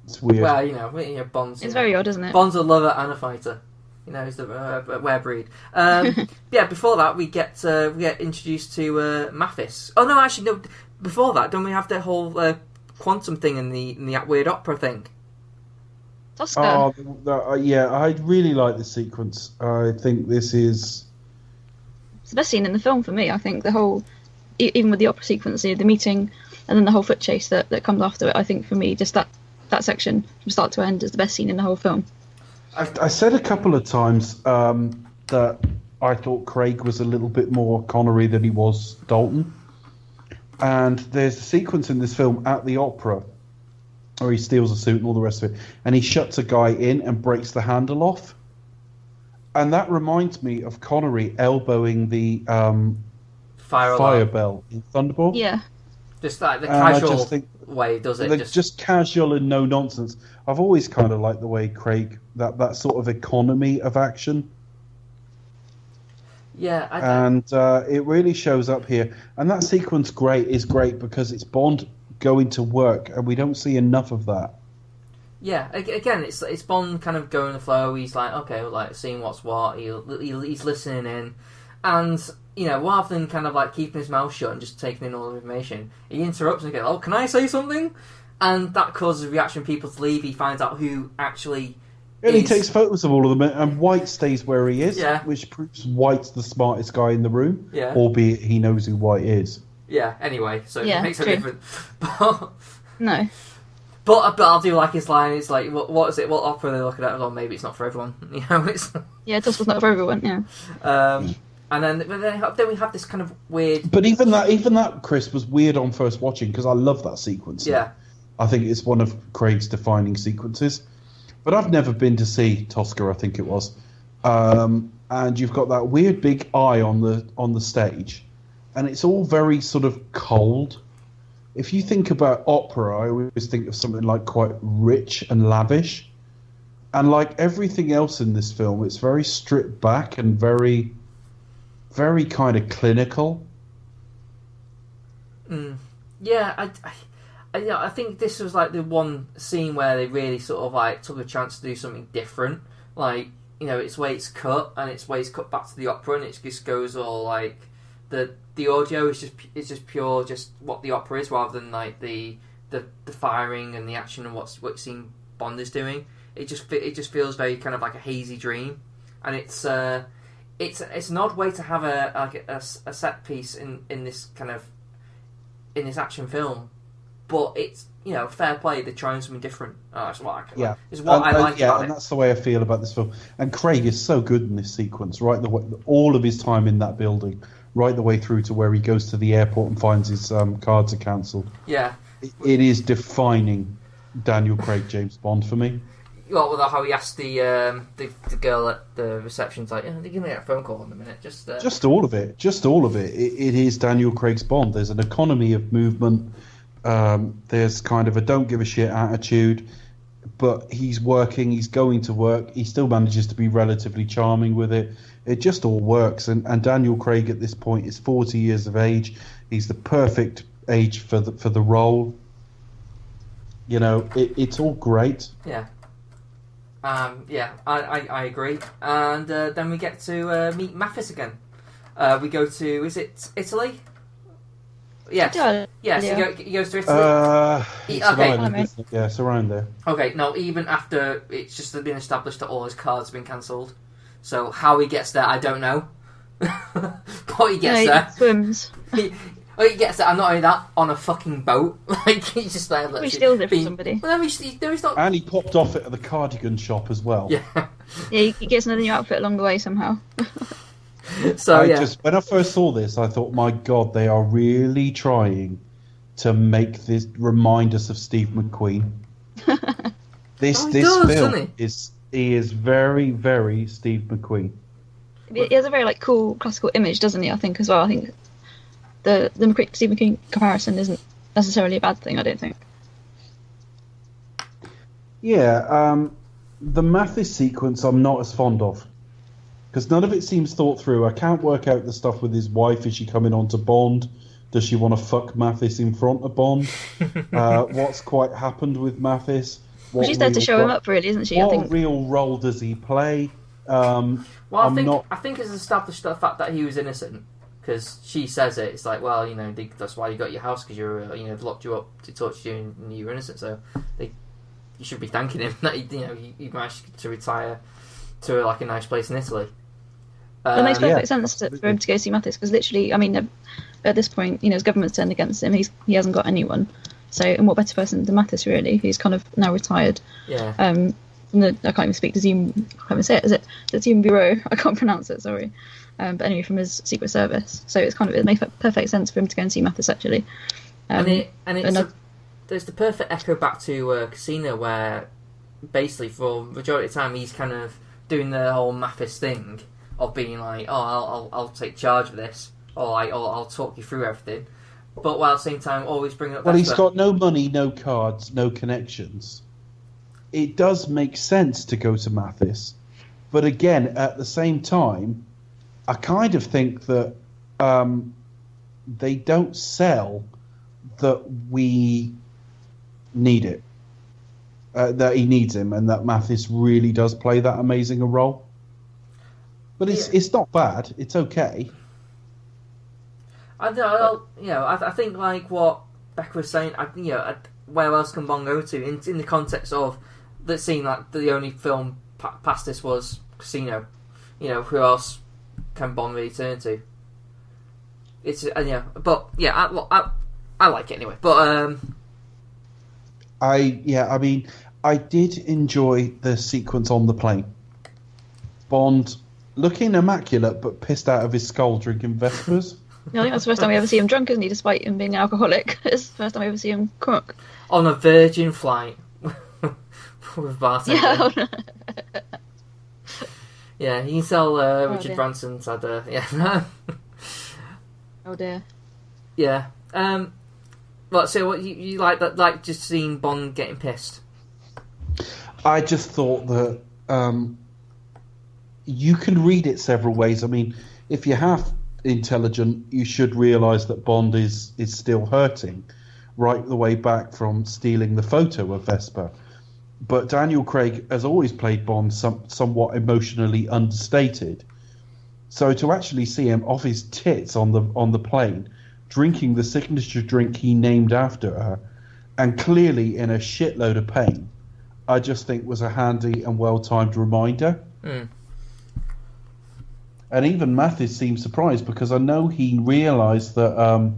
It's weird. Well, you know, Bond's... It's very odd, isn't it? Bond's a lover and a fighter. You know, he's the rare breed. Yeah, before that, we get introduced to Mathis. Oh, no, actually, no. Before that, don't we have the whole quantum thing in the weird opera thing? Tosca. Oh, yeah, I really like this sequence. I think this is... It's the best scene in the film for me. I think the whole... Even with the opera sequence, the meeting, and then the whole foot chase that comes after it, I think for me, just that section from start to end is the best scene in the whole film. I said a couple of times that I thought Craig was a little bit more Connery than he was Dalton. And there's a sequence in this film at the opera where he steals a suit and all the rest of it, and he shuts a guy in and breaks the handle off. And that reminds me of Connery elbowing the fire bell in Thunderball. Yeah. Just like the casual way he does it. Just casual and no nonsense. I've always kind of liked the way Craig, that sort of economy of action. Yeah. And it really shows up here. And that sequence is great because it's Bond going to work, and we don't see enough of that. Yeah, again, it's Bond kind of going the flow. He's like, okay, like seeing what's what. He's listening in, and you know, rather than kind of like keeping his mouth shut and just taking in all the information, he interrupts and goes, "Oh, can I say something?" And that causes a reaction. People to leave. He finds out who actually. And he takes photos of all of them, and White stays where he is, yeah. Which proves White's the smartest guy in the room, yeah. Albeit he knows who White is. Yeah. Anyway, so yeah, it makes a true. difference. No. But I do like his line. It's like, what is it? What opera are they looking at? Well, maybe it's not for everyone. You know, it's. Yeah, Tosca's not for everyone. Yeah. And then we have this kind of weird. But even that, Chris, was weird on first watching because I love that sequence. Yeah. I think it's one of Craig's defining sequences. But I've never been to see Tosca. I think it was, and you've got that weird big eye on the stage, and it's all very sort of cold. If you think about opera, I always think of something like quite rich and lavish. And like everything else in this film, it's very stripped back and very, very kind of clinical. Yeah, I think this was like the one scene where they really sort of like took a chance to do something different. Like, you know, it's way it's cut, and it's way it's cut back to the opera, and it just goes all like the audio is just pure, just what the opera is, rather than like the firing and the action and what you're seeing Bond is doing. It just feels very kind of like a hazy dream, and it's an odd way to have a set piece in this kind of in this action film, but it's, you know, fair play. They're trying something different. That's what I like about it. And that's the way I feel about this film. And Craig is so good in this sequence, right? All of his time in that building, right the way through to where he goes to the airport and finds his cards are cancelled. Yeah, it is defining Daniel Craig James Bond for me. Well, how he asked the girl at the reception, like, they're gonna get a phone call in a minute. Just all of it. It is Daniel Craig's Bond. There's an economy of movement. There's kind of a don't give a shit attitude, but he's working. He's going to work. He still manages to be relatively charming with it. It just all works. And Daniel Craig at this point is 40 years of age. He's the perfect age for the role. You know, it's all great. Yeah. I agree. And then we get to meet Mathis again. We go to, is it Italy? Yes. Yes, he goes to Italy. It's around there. Okay, now even after it's just been established that all his cards have been cancelled. So how he gets there, I don't know. But he gets there. He swims. He gets there, and not only that, on a fucking boat. Like, he's just there. He steals it from somebody. Well, he's not... And he popped off it at the cardigan shop as well. Yeah. Yeah, he gets another new outfit along the way somehow. So, when I first saw this, I thought, my God, they are really trying to make this remind us of Steve McQueen. This film is very, very Steve McQueen. He has a very cool classical image, doesn't he? I think as well. I think the Steve McQueen comparison isn't necessarily a bad thing. I don't think. Yeah, the Mathis sequence I'm not as fond of. Because none of it seems thought through. I can't work out the stuff with his wife. Is she coming on to Bond? Does she want to fuck Mathis in front of Bond? What's quite happened with Mathis? She's there to show him up, really, isn't she? What real role does he play? I think it's established the fact that he was innocent. Because she says it. It's like, well, you know, that's why you got your house, because they've locked you up to torture you and you were innocent. So you should be thanking him that he managed to retire to a nice place in Italy. It makes perfect sense for him to go see Mathis, because literally, I mean, at this point, his government's turned against him. He hasn't got anyone. So, and what better person than Mathis, really, who's kind of now retired? Yeah. I can't even speak to Zoom. I can't even say it. Is it the Zoom Bureau? I can't pronounce it. Sorry. But anyway, from his Secret Service. So it makes perfect sense for him to go and see Mathis, actually. There's the perfect echo back to Casino, where basically for the majority of the time he's kind of doing the whole Mathis thing of being like, oh, I'll take charge of this, or I'll talk you through everything, but while at the same time always bringing up. Well, he's got no money, no cards, no connections. It does make sense to go to Mathis, but again, at the same time, I kind of think that they don't sell that we need it. That he needs him, and that Mathis really does play that amazing a role. But it's not bad. It's okay. I think like what Becca was saying. Where else can Bond go to in the context of that scene? Like the only film past this was Casino. Who else can Bond really turn to? It's I like it anyway. But I did enjoy the sequence on the plane. Bond looking immaculate but pissed out of his skull drinking Vespers. I think that's the first time we ever see him drunk, isn't he? Despite him being an alcoholic, it's the first time we ever see him cook on a Virgin flight with bartender. Yeah. Yeah, you can tell Richard Branson's had a Oh dear. Yeah. But so what you like that? Like just seeing Bond getting pissed. I just thought that you can read it several ways. I mean, if you're half intelligent, you should realise that Bond is still hurting, right the way back from stealing the photo of Vesper. But Daniel Craig has always played Bond somewhat emotionally understated. So to actually see him off his tits on the plane, drinking the signature drink he named after her, and clearly in a shitload of pain, I just think was a handy and well-timed reminder. Mm. And even Mathis seemed surprised, because I know he realised that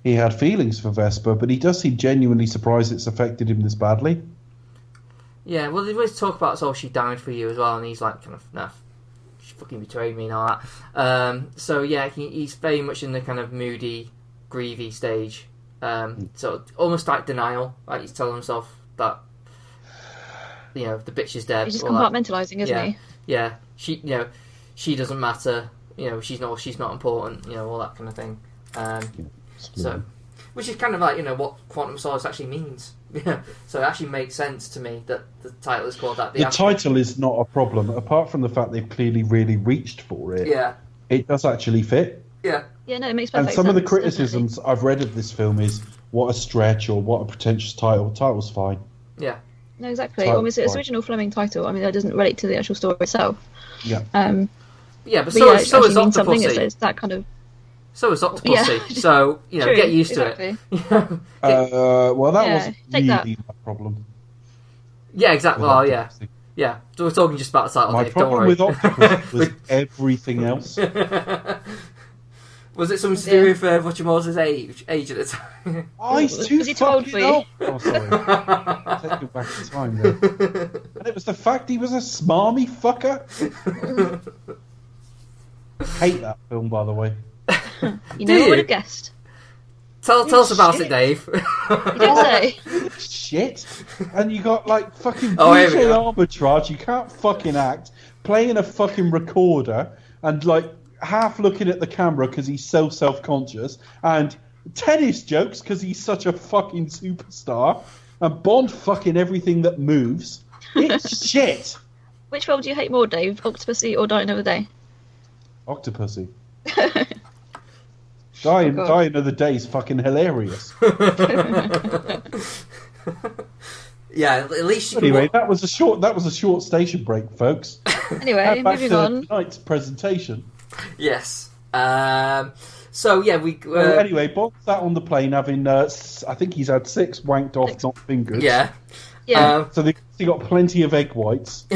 he had feelings for Vesper, but he does seem genuinely surprised it's affected him this badly. Yeah, well, they always talk about, she died for you as well, and he's like, kind of, nah, she fucking betrayed me and all that. So yeah, he's very much in the kind of moody, grievy stage. So almost like denial, like he's telling himself that, the bitch is dead. He's just compartmentalising, isn't he? Yeah, she doesn't matter. She's not important. All that kind of thing. So, which is kind of like what Quantum of Solace actually means. So it actually makes sense to me that the title is called that. The title is not a problem, apart from the fact they've clearly really reached for it. Yeah, it does actually fit. Yeah. Yeah, no, it makes perfect sense. And some of the criticisms definitely. I've read of this film is, what a stretch, or what a pretentious title. The title's fine. Yeah. No, exactly. It's the original Fleming title. I mean, that doesn't relate to the actual story itself. Yeah. But so is Octopussy. It's that kind of. So is Octopussy. Yeah. So True, get used exactly. to it. Well, that wasn't really my problem. Yeah, exactly. Well, yeah. Yeah. So we're talking just about the title. My Dave, problem with Octopussy was everything else. Was it something to do with Whatchamores' age at the time? Oh, he's too fucking old. Oh, sorry. Take you back in time there. And it was the fact he was a smarmy fucker. Hate that film, by the way. You never would have guessed. Tell us about it, Dave. You did say. Shit. And you got like fucking DJ Arbitrage, you can't fucking act, playing a fucking recorder and like half looking at the camera because he's so self-conscious, and tennis jokes because he's such a fucking superstar, and Bond fucking everything that moves. It's shit. Which film do you hate more, Dave? Octopussy or Die Another Day? Octopussy. Die Another Day is fucking hilarious. Yeah, at least. Anyway, that was a short station break, folks. Anyway, moving on. Tonight's presentation. Yes. So yeah, we. Anyway, Bond sat on the plane having. I think he's had 6 wanked off, not fingers. Yeah. Yeah. So they got plenty of egg whites.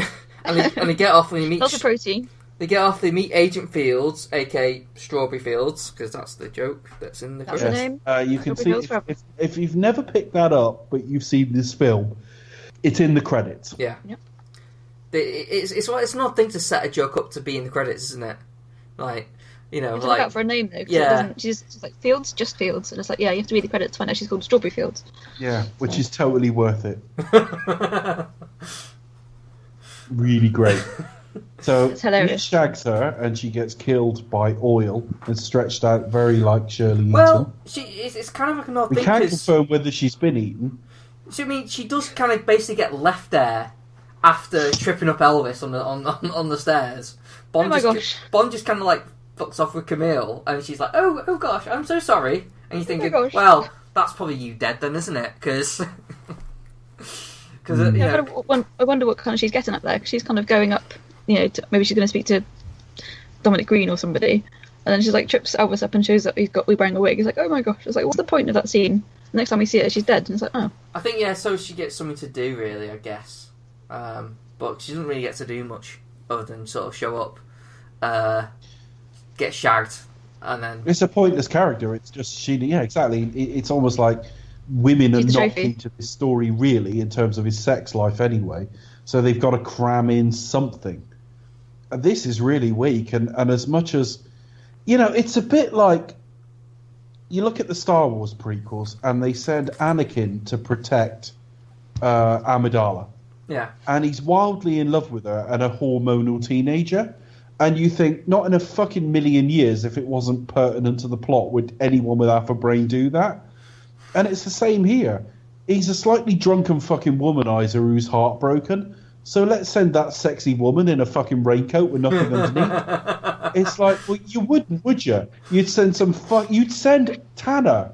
and they get off and they meet. Lots of protein. They get off. They meet Agent Fields, aka Strawberry Fields, because that's the joke that's in the. That's the name. You can see if you've never picked that up, but you've seen this film, it's in the credits. Yeah. Yep. It's an odd thing to set a joke up to be in the credits, isn't it? Like, you have to look out for a name though. Yeah. She's like Fields, just Fields, and it's like, yeah, you have to read the credits to find out she's called Strawberry Fields. Yeah, which is totally worth it. Really great. So he shags her, and she gets killed by oil and stretched out very like Shirley Eaton. Well, it's kind of like an odd thing. We can't confirm whether she's been eaten. So, I mean, she does kind of basically get left there after tripping up Elvis on the stairs. Bond just kind of like fucks off with Camille, and she's like, "Oh gosh, I'm so sorry." And you're thinking, "Well, that's probably you dead then, isn't it?" Because I wonder what kind of she's getting up there. Cause she's kind of going up. Maybe she's going to speak to Dominic Green or somebody, and then she's like trips Elvis up and shows that he's wearing a wig. He's like, "Oh my gosh!" It's like, what's the point of that scene? The next time we see her, she's dead, and it's like, oh. I think so she gets something to do, really. I guess, but she doesn't really get to do much other than sort of show up, get shagged, and then it's a pointless character. It's just she. Yeah, exactly. It's almost like women are not key to this story, really, in terms of his sex life, anyway. So they've got to cram in something. This is really weak, and as much as it's a bit like you look at the Star Wars prequels, and they send Anakin to protect Amidala. Yeah, and he's wildly in love with her and a hormonal teenager. And you think, not in a fucking million years, if it wasn't pertinent to the plot, would anyone with half a brain do that? And it's the same here. He's a slightly drunken fucking womanizer who's heartbroken. So let's send that sexy woman in a fucking raincoat with nothing underneath. It's like, well, you wouldn't, would you? You'd send you'd send Tanner.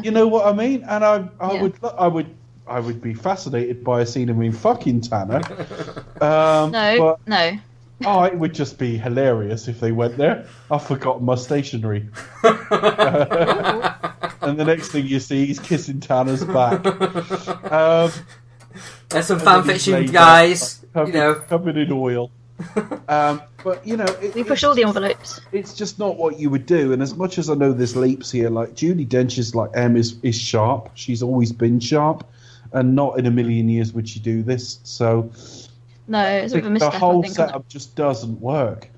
You know what I mean? And I would be fascinated by a scene of me fucking Tanner. No. Oh, it would just be hilarious if they went there. I've forgotten my stationery. And the next thing you see, he's kissing Tanner's back. There's some fan fiction, guys. Covered in oil. But We push all the envelopes. It's just not what you would do. And as much as I know there's leaps here, like Judi Dench's like M is sharp. She's always been sharp, and not in a million years would she do this. So No, it's a bit of a misstep. the whole I think, isn't it? setup just doesn't work.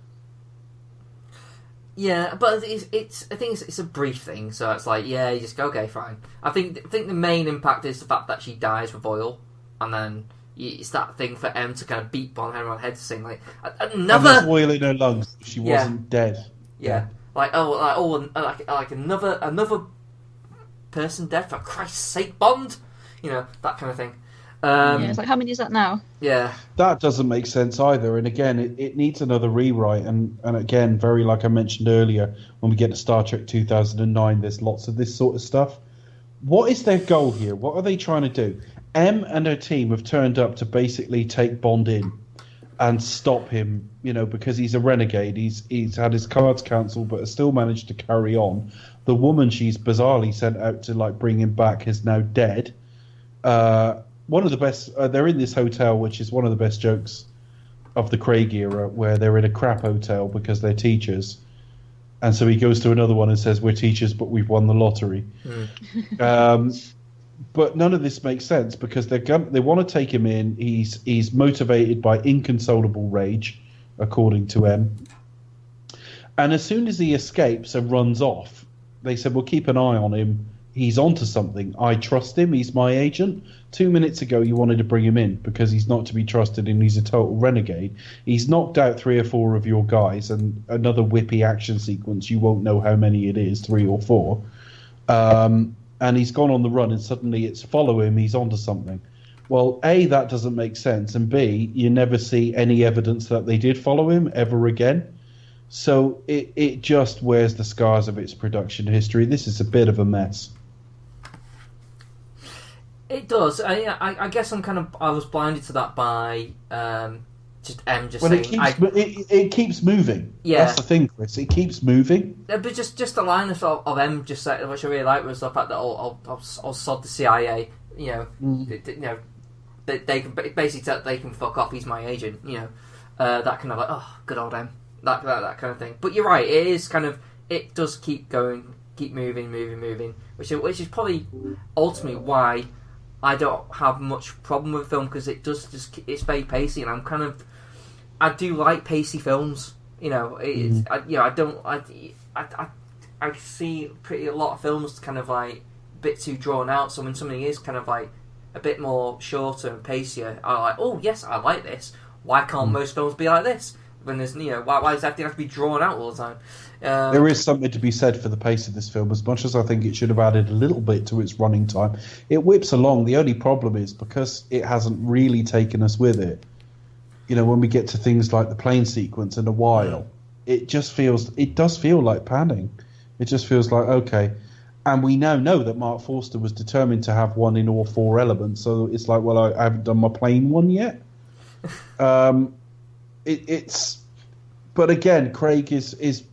Yeah, but I think it's a brief thing, so it's like, yeah, you just go, okay, fine. I think the main impact is the fact that she dies with oil, and then it's that thing for M to kind of beat on her head to sing like And another there's oil in her lungs. She wasn't dead. yeah, like another person dead, for Christ's sake, Bond, that kind of thing. Yeah, it's like, how many is that now? Yeah, That doesn't make sense either. And again, it needs another rewrite. And again, very like I mentioned earlier, when we get to Star Trek 2009, there's lots of this sort of stuff. What is their goal here? What are they trying to do? M and her team have turned up to basically take Bond in and stop him, because he's a renegade. He's had his cards cancelled, but has still managed to carry on. The woman she's bizarrely sent out to like bring him back is now dead. One of the best. They're in this hotel, which is one of the best jokes of the Craig era, where they're in a crap hotel because they're teachers, and so he goes to another one and says, "We're teachers, but we've won the lottery." But none of this makes sense because they want to take him in. He's motivated by inconsolable rage, according to M. And as soon as he escapes and runs off, they said, "We'll keep an eye on him. He's onto something. I trust him. He's my agent." 2 minutes ago, you wanted to bring him in because he's not to be trusted and he's a total renegade. He's knocked out 3 or 4 of your guys, and another whippy action sequence. You won't know how many it is, 3 or 4. And he's gone on the run, and suddenly it's follow him. He's onto something. Well, A, that doesn't make sense, and B, you never see any evidence that they did follow him ever again. So it just wears the scars of its production history. This is a bit of a mess. it does. I guess I was blinded to that by just M just saying. It keeps moving. Yeah. That's the thing, Chris. It keeps moving. But just the line of M just saying, which I really like, was the fact that I'll sod the CIA. They can basically they can fuck off. He's my agent. That kind of like, oh, good old M. That kind of thing. But you're right. It is it does keep going, keep moving, which is probably ultimately why I don't have much problem with the film, because it does it's very pacey, and I do like pacey films. I see a lot of films kind of like a bit too drawn out. So when something is kind of like a bit more shorter and pacier, I'm like, oh yes, I like this. Why can't most films be like this? When there's why does everything have to be drawn out all the time? There is something to be said for the pace of this film. As much as I think it should have added a little bit to its running time, it whips along. The only problem is because it hasn't really taken us with it. When we get to things like the plane sequence in a while, it does feel like panning. It just feels like, okay. And we now know that Mark Forster was determined to have one in all 4 elements. So it's like, well, I haven't done my plane one yet. But again, Craig is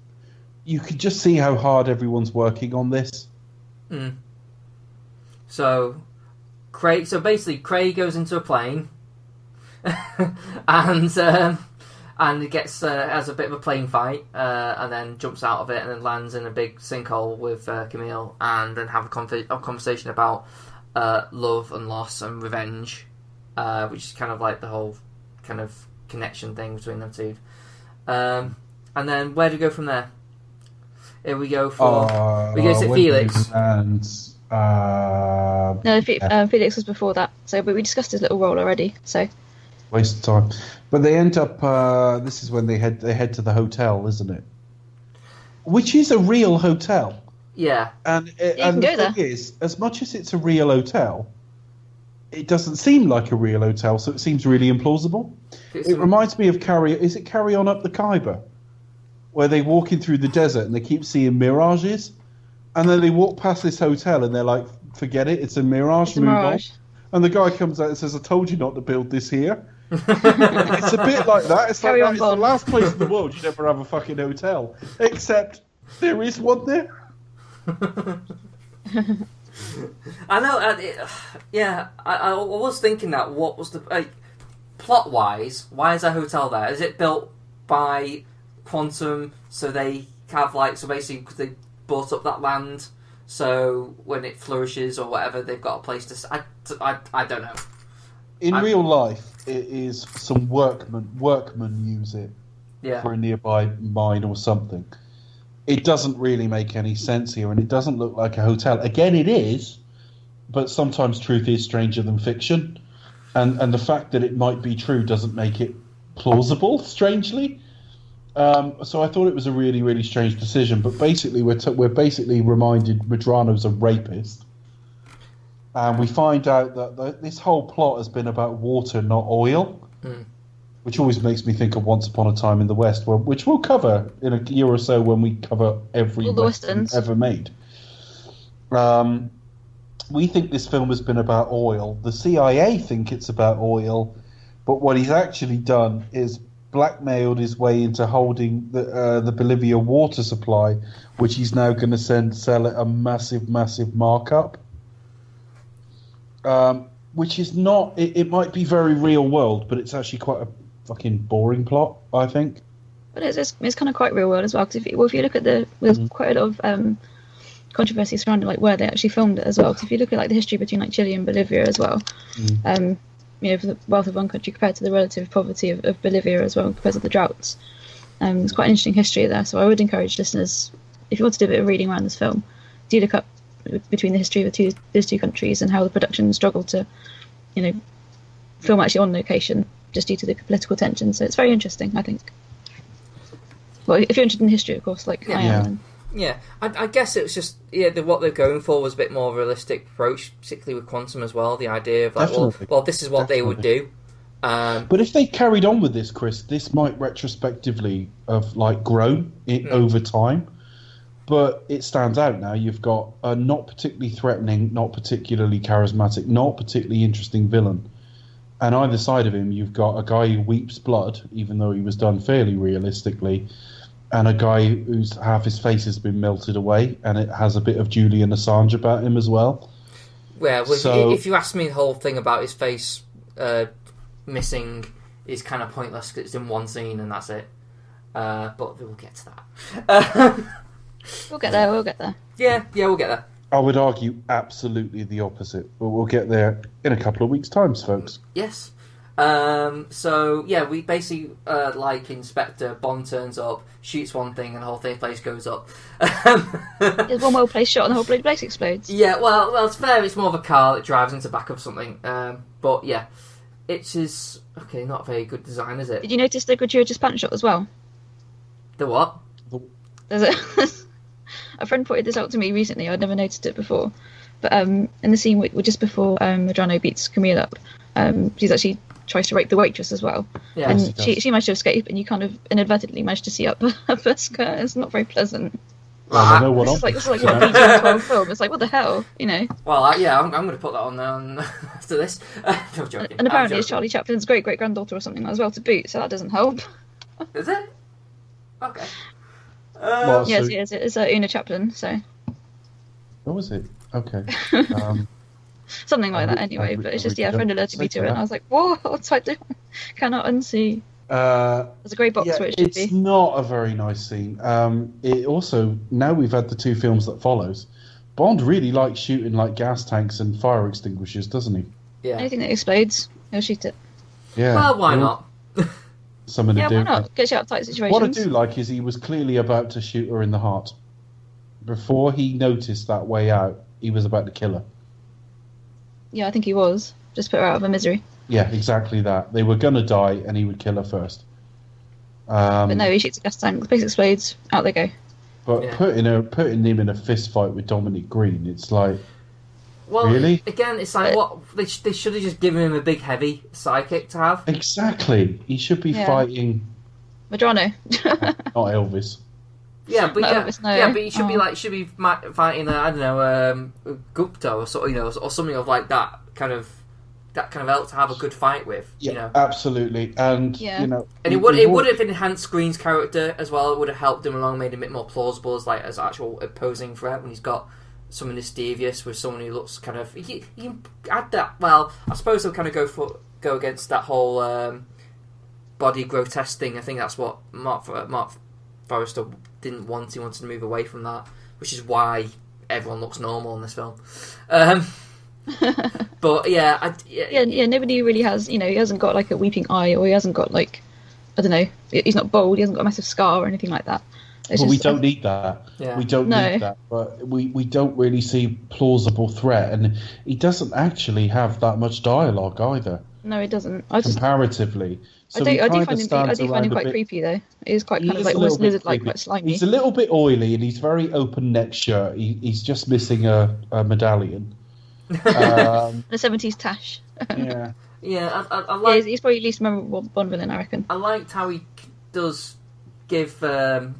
you could just see how hard everyone's working on this. So basically Craig goes into a plane and gets has a bit of a plane fight, and then jumps out of it and then lands in a big sinkhole with Camille, and then have a conversation about love and loss and revenge, which is kind of like the whole kind of connection thing between them two. And then where do we go from there? Here we go we go to Felix. No, Felix was before that. But we discussed his little role already. So waste of time. But they end up. This is when they head to the hotel, isn't it? Which is a real hotel. Yeah. And can go there. Thing is, as much as it's a real hotel, it doesn't seem like a real hotel, so it seems really implausible. It reminds me of Carry On Up the Khyber, where they're walking through the desert and they keep seeing mirages, and then they walk past this hotel and they're like, forget it, it's a mirage, move on. And the guy comes out and says, I told you not to build this here. It's a bit like that. It's Carry like on, that. It's the Bond. last place in the world you'd ever have a fucking hotel. Except there is one there. I know. I was thinking that. What was the plot-wise? Why is a hotel there? Is it built by Quantum so they have basically because they bought up that land, so when it flourishes or whatever, they've got a place to. I don't know. In real life, it is some workmen use it for a nearby mine or something. It doesn't really make any sense here, and it doesn't look like a hotel. Again, it is, but sometimes truth is stranger than fiction, and the fact that it might be true doesn't make it plausible, strangely. So I thought it was a really, really strange decision. But basically, we're basically reminded Medrano's a rapist, and we find out that this whole plot has been about water, not oil. Which always makes me think of Once Upon a Time in the West, which we'll cover in a year or so when we cover every Western ever made. We think this film has been about oil. The CIA think it's about oil, but what he's actually done is blackmailed his way into holding the Bolivia water supply, which he's now going to sell at a massive, massive markup. Which is not... It might be very real world, but it's actually quite a fucking boring plot, I think. But it's kind of quite real world as well, because if you look at there's quite a lot of controversy surrounding where they actually filmed it as well. Because if you look at the history between Chile and Bolivia as well, for the wealth of one country compared to the relative poverty of Bolivia as well, because of the droughts, it's quite an interesting history there. So I would encourage listeners, if you want to do a bit of reading around this film, do look up between the history of those two countries and how the production struggled to, film actually on location just due to the political tension. So it's very interesting, I think. Well, if you're interested in history, of course, I am. Yeah, I guess it was just what they're going for was a bit more realistic approach, particularly with Quantum as well. The idea of this is what they would do. But if they carried on with this, Chris, this might retrospectively have grown over time. But it stands out now. You've got a not particularly threatening, not particularly charismatic, not particularly interesting villain. And either side of him, you've got a guy who weeps blood, even though he was done fairly realistically, and a guy whose half his face has been melted away, and it has a bit of Julian Assange about him as well. Yeah, well, if you ask me the whole thing about his face missing is kind of pointless because it's in one scene and that's it. But we'll get to that. We'll get there. Yeah, we'll get there. I would argue absolutely the opposite, but we'll get there in a couple of weeks' time, folks. Yes. We basically, Inspector, Bond turns up, shoots one thing, and the whole place goes up. There's one well-placed shot and the whole place explodes. Yeah, well, it's fair. It's more of a car that drives into the back of something. But, yeah, it's just... Okay, not a very good design, is it? Did you notice the gratuitous pant shot as well? The what? There's a friend pointed this out to me recently. I'd never noticed it before. But in the scene just before Medrano beats Camille up, she's actually tries to rape the waitress as well. Yeah, and she managed to escape, and you kind of inadvertently managed to see up her skirt. It's not very pleasant. I know what this is like a PG-12 film. It's like, what the hell, Well, I'm going to put that on after this. No, joking. And apparently it's Charlie Chaplin's great-great-granddaughter or something as well to boot, so that doesn't help. Is it? Okay. Yes, it's Una Chaplin, so... What was it? Okay. Something like that anyway, but it's just, a friend alerted me to it, and I was like, what? I cannot unsee. There's a grey box where it should be. It's not a very nice scene. It also, now we've had the two films that follows, Bond really likes shooting gas tanks and fire extinguishers, doesn't he? Yeah. Anything that explodes, he'll shoot it. Yeah. Well, why not? Something to do. Why not? Gets you out of tight situations. What I do like is he was clearly about to shoot her in the heart. Before he noticed that way out, he was about to kill her. Yeah, I think he was. Just put her out of her misery. Yeah, exactly that. They were going to die, and he would kill her first. But no, he shoots a gas tank. The place explodes. Out they go. But putting him in a fist fight with Dominic Green, it's like... Well, really? Again, it's like, what they should have just given him a big, heavy sidekick to have. Exactly. He should be fighting... Madrano. not Elvis. Yeah, but Elvis, no. Yeah, but he should be fighting I don't know, Gupta or sort, or something of that kind of that kind of elk to have a good fight with. Yeah, you know, absolutely, and Yeah. you know, and it would have enhanced Green's character as well. It would have helped him along, made him a bit more plausible as actual opposing threat when he's got someone mysterious with someone who looks kind of. You can add that. Well, I suppose they'll kind of go against that whole body grotesque thing. I think that's what Mark Forrester didn't want. He wanted to move away from that, which is why everyone looks normal in this film. But yeah, nobody really has, he hasn't got like a weeping eye, or he hasn't got like, I don't know, he's not bald, he hasn't got a massive scar or anything like that. Well, we don't need that. Yeah. We don't need that, but we don't really see plausible threat, and he doesn't actually have that much dialogue either. No, it doesn't. Comparatively. So I do find him quite creepy though. It is quite kind of like almost lizard-like, quite slimy. He's a little bit oily, and he's very open neck shirt. He's just missing a medallion. The 70s tash. Yeah. Yeah, I like. He's probably the least memorable Bond villain, I reckon. I liked how he does give the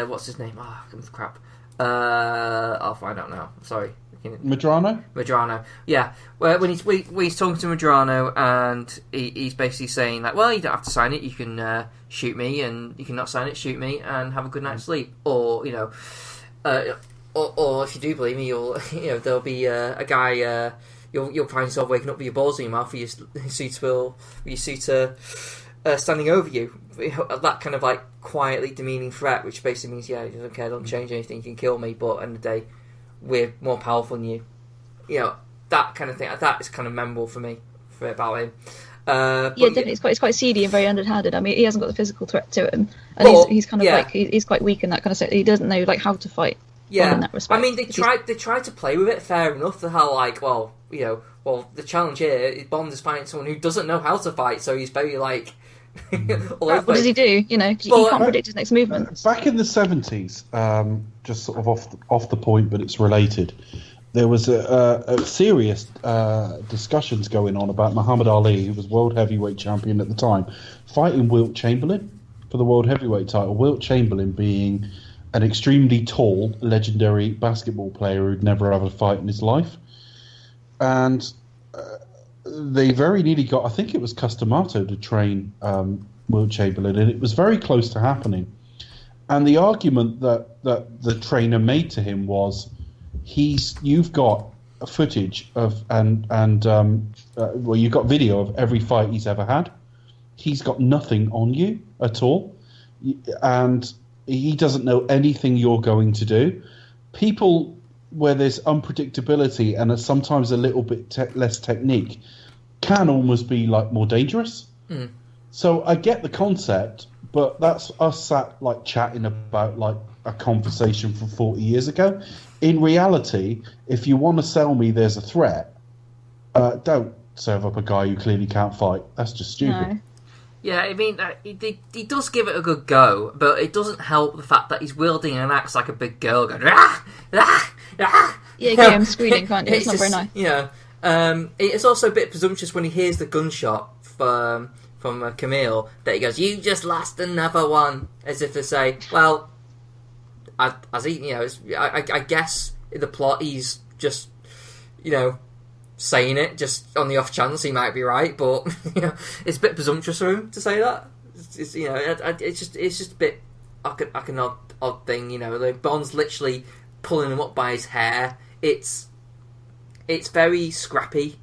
what's his name? Oh, crap. I'll find out now. Sorry. Medrano. Yeah. When he's talking to Medrano, and he's basically saying like, well, you don't have to sign it. You can shoot me, and you can not sign it. Shoot me, and have a good night's sleep. Or or if you do believe me, there'll be a guy. You'll find yourself waking up with your balls in your mouth, with your suitor standing over you. That kind of like quietly demeaning threat, which basically means, yeah, he doesn't care, don't change anything, you can kill me, but at the end of the day, we're more powerful than you. That kind of thing. That is kind of memorable for me about him. Definitely. It's quite seedy and very underhanded. I mean, he hasn't got the physical threat to him, and he's kind of like he's quite weak in that kind of stuff. He doesn't know like how to fight. Yeah, in that respect. I mean, they tried to play with it fair enough. How like, the challenge here is Bond is fighting someone who doesn't know how to fight, so he's very like. What does he do? He can't predict his next movement. Back in the 70s, just sort of off the point, but it's related. There was a serious discussions going on about Muhammad Ali, who was world heavyweight champion at the time, fighting Wilt Chamberlain for the world heavyweight title. Wilt Chamberlain being an extremely tall, legendary basketball player who'd never had a fight in his life, and they very nearly got, I think it was Customato to train Wilt Chamberlain, and it was very close to happening. And the argument that the trainer made to him was, you've got a footage of you've got video of every fight he's ever had. He's got nothing on you at all, and he doesn't know anything you're going to do. People where there's unpredictability and sometimes a little bit less technique can almost be like more dangerous. Mm. So I get the concept, but that's us sat like chatting about like a conversation from 40 years ago. In reality, if you want to sell me there's a threat, don't serve up a guy who clearly can't fight. That's just stupid. No. Yeah, I mean, he does give it a good go, but it doesn't help the fact that he's wielding an axe like a big girl going, "Rah! Rah! Rah!" Yeah, you get him screaming, can't you? It's not very nice. It's also a bit presumptuous when he hears the gunshot from Camille, that he goes, "You just lost another one," as if to say, well, I guess in the plot he's just, saying it just on the off chance he might be right, but it's a bit presumptuous for him to say that. It's just a bit like an odd thing. Like Bond's literally pulling him up by his hair. It's very scrappy.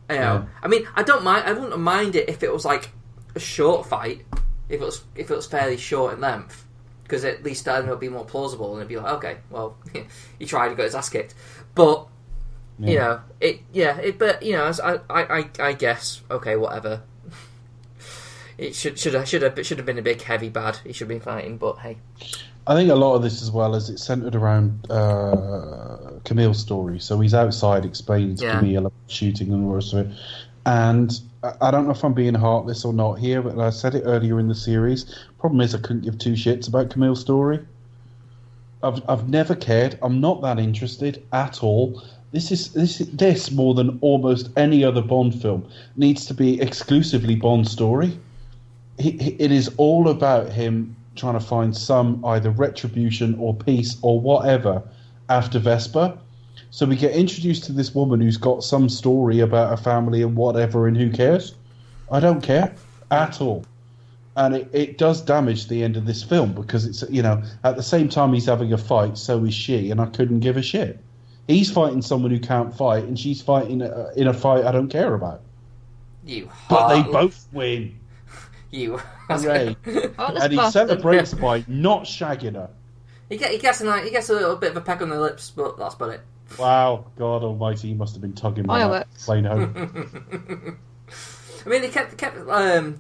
Yeah. I mean, I wouldn't mind it if it was like a short fight, if it was fairly short in length, because at least then it'll be more plausible and it'd be like, okay, well, he tried, he got his ass kicked, but. Yeah. I guess, okay, whatever. It should have been a big heavy bad. He should have been fighting, but hey. I think a lot of this as well is it's centered around Camille's story. So he's outside explaining to Camille about shooting and the rest of it. And I don't know if I'm being heartless or not here, but I said it earlier in the series. Problem is I couldn't give two shits about Camille's story. I've never cared. I'm not that interested at all. This more than almost any other Bond film needs to be exclusively Bond's story. It is all about him trying to find some either retribution or peace or whatever after Vesper. So we get introduced to this woman who's got some story about her family and whatever, and who cares? I don't care at all. And it does damage the end of this film because it's, at the same time he's having a fight, so is she, and I couldn't give a shit. He's fighting someone who can't fight, and she's fighting in a fight I don't care about. But they both win. Hooray. And he celebrates by not shagging her. He gets a little bit of a peck on the lips, but that's about it. Wow, God Almighty, he must have been tugging my plane home. I mean, they kept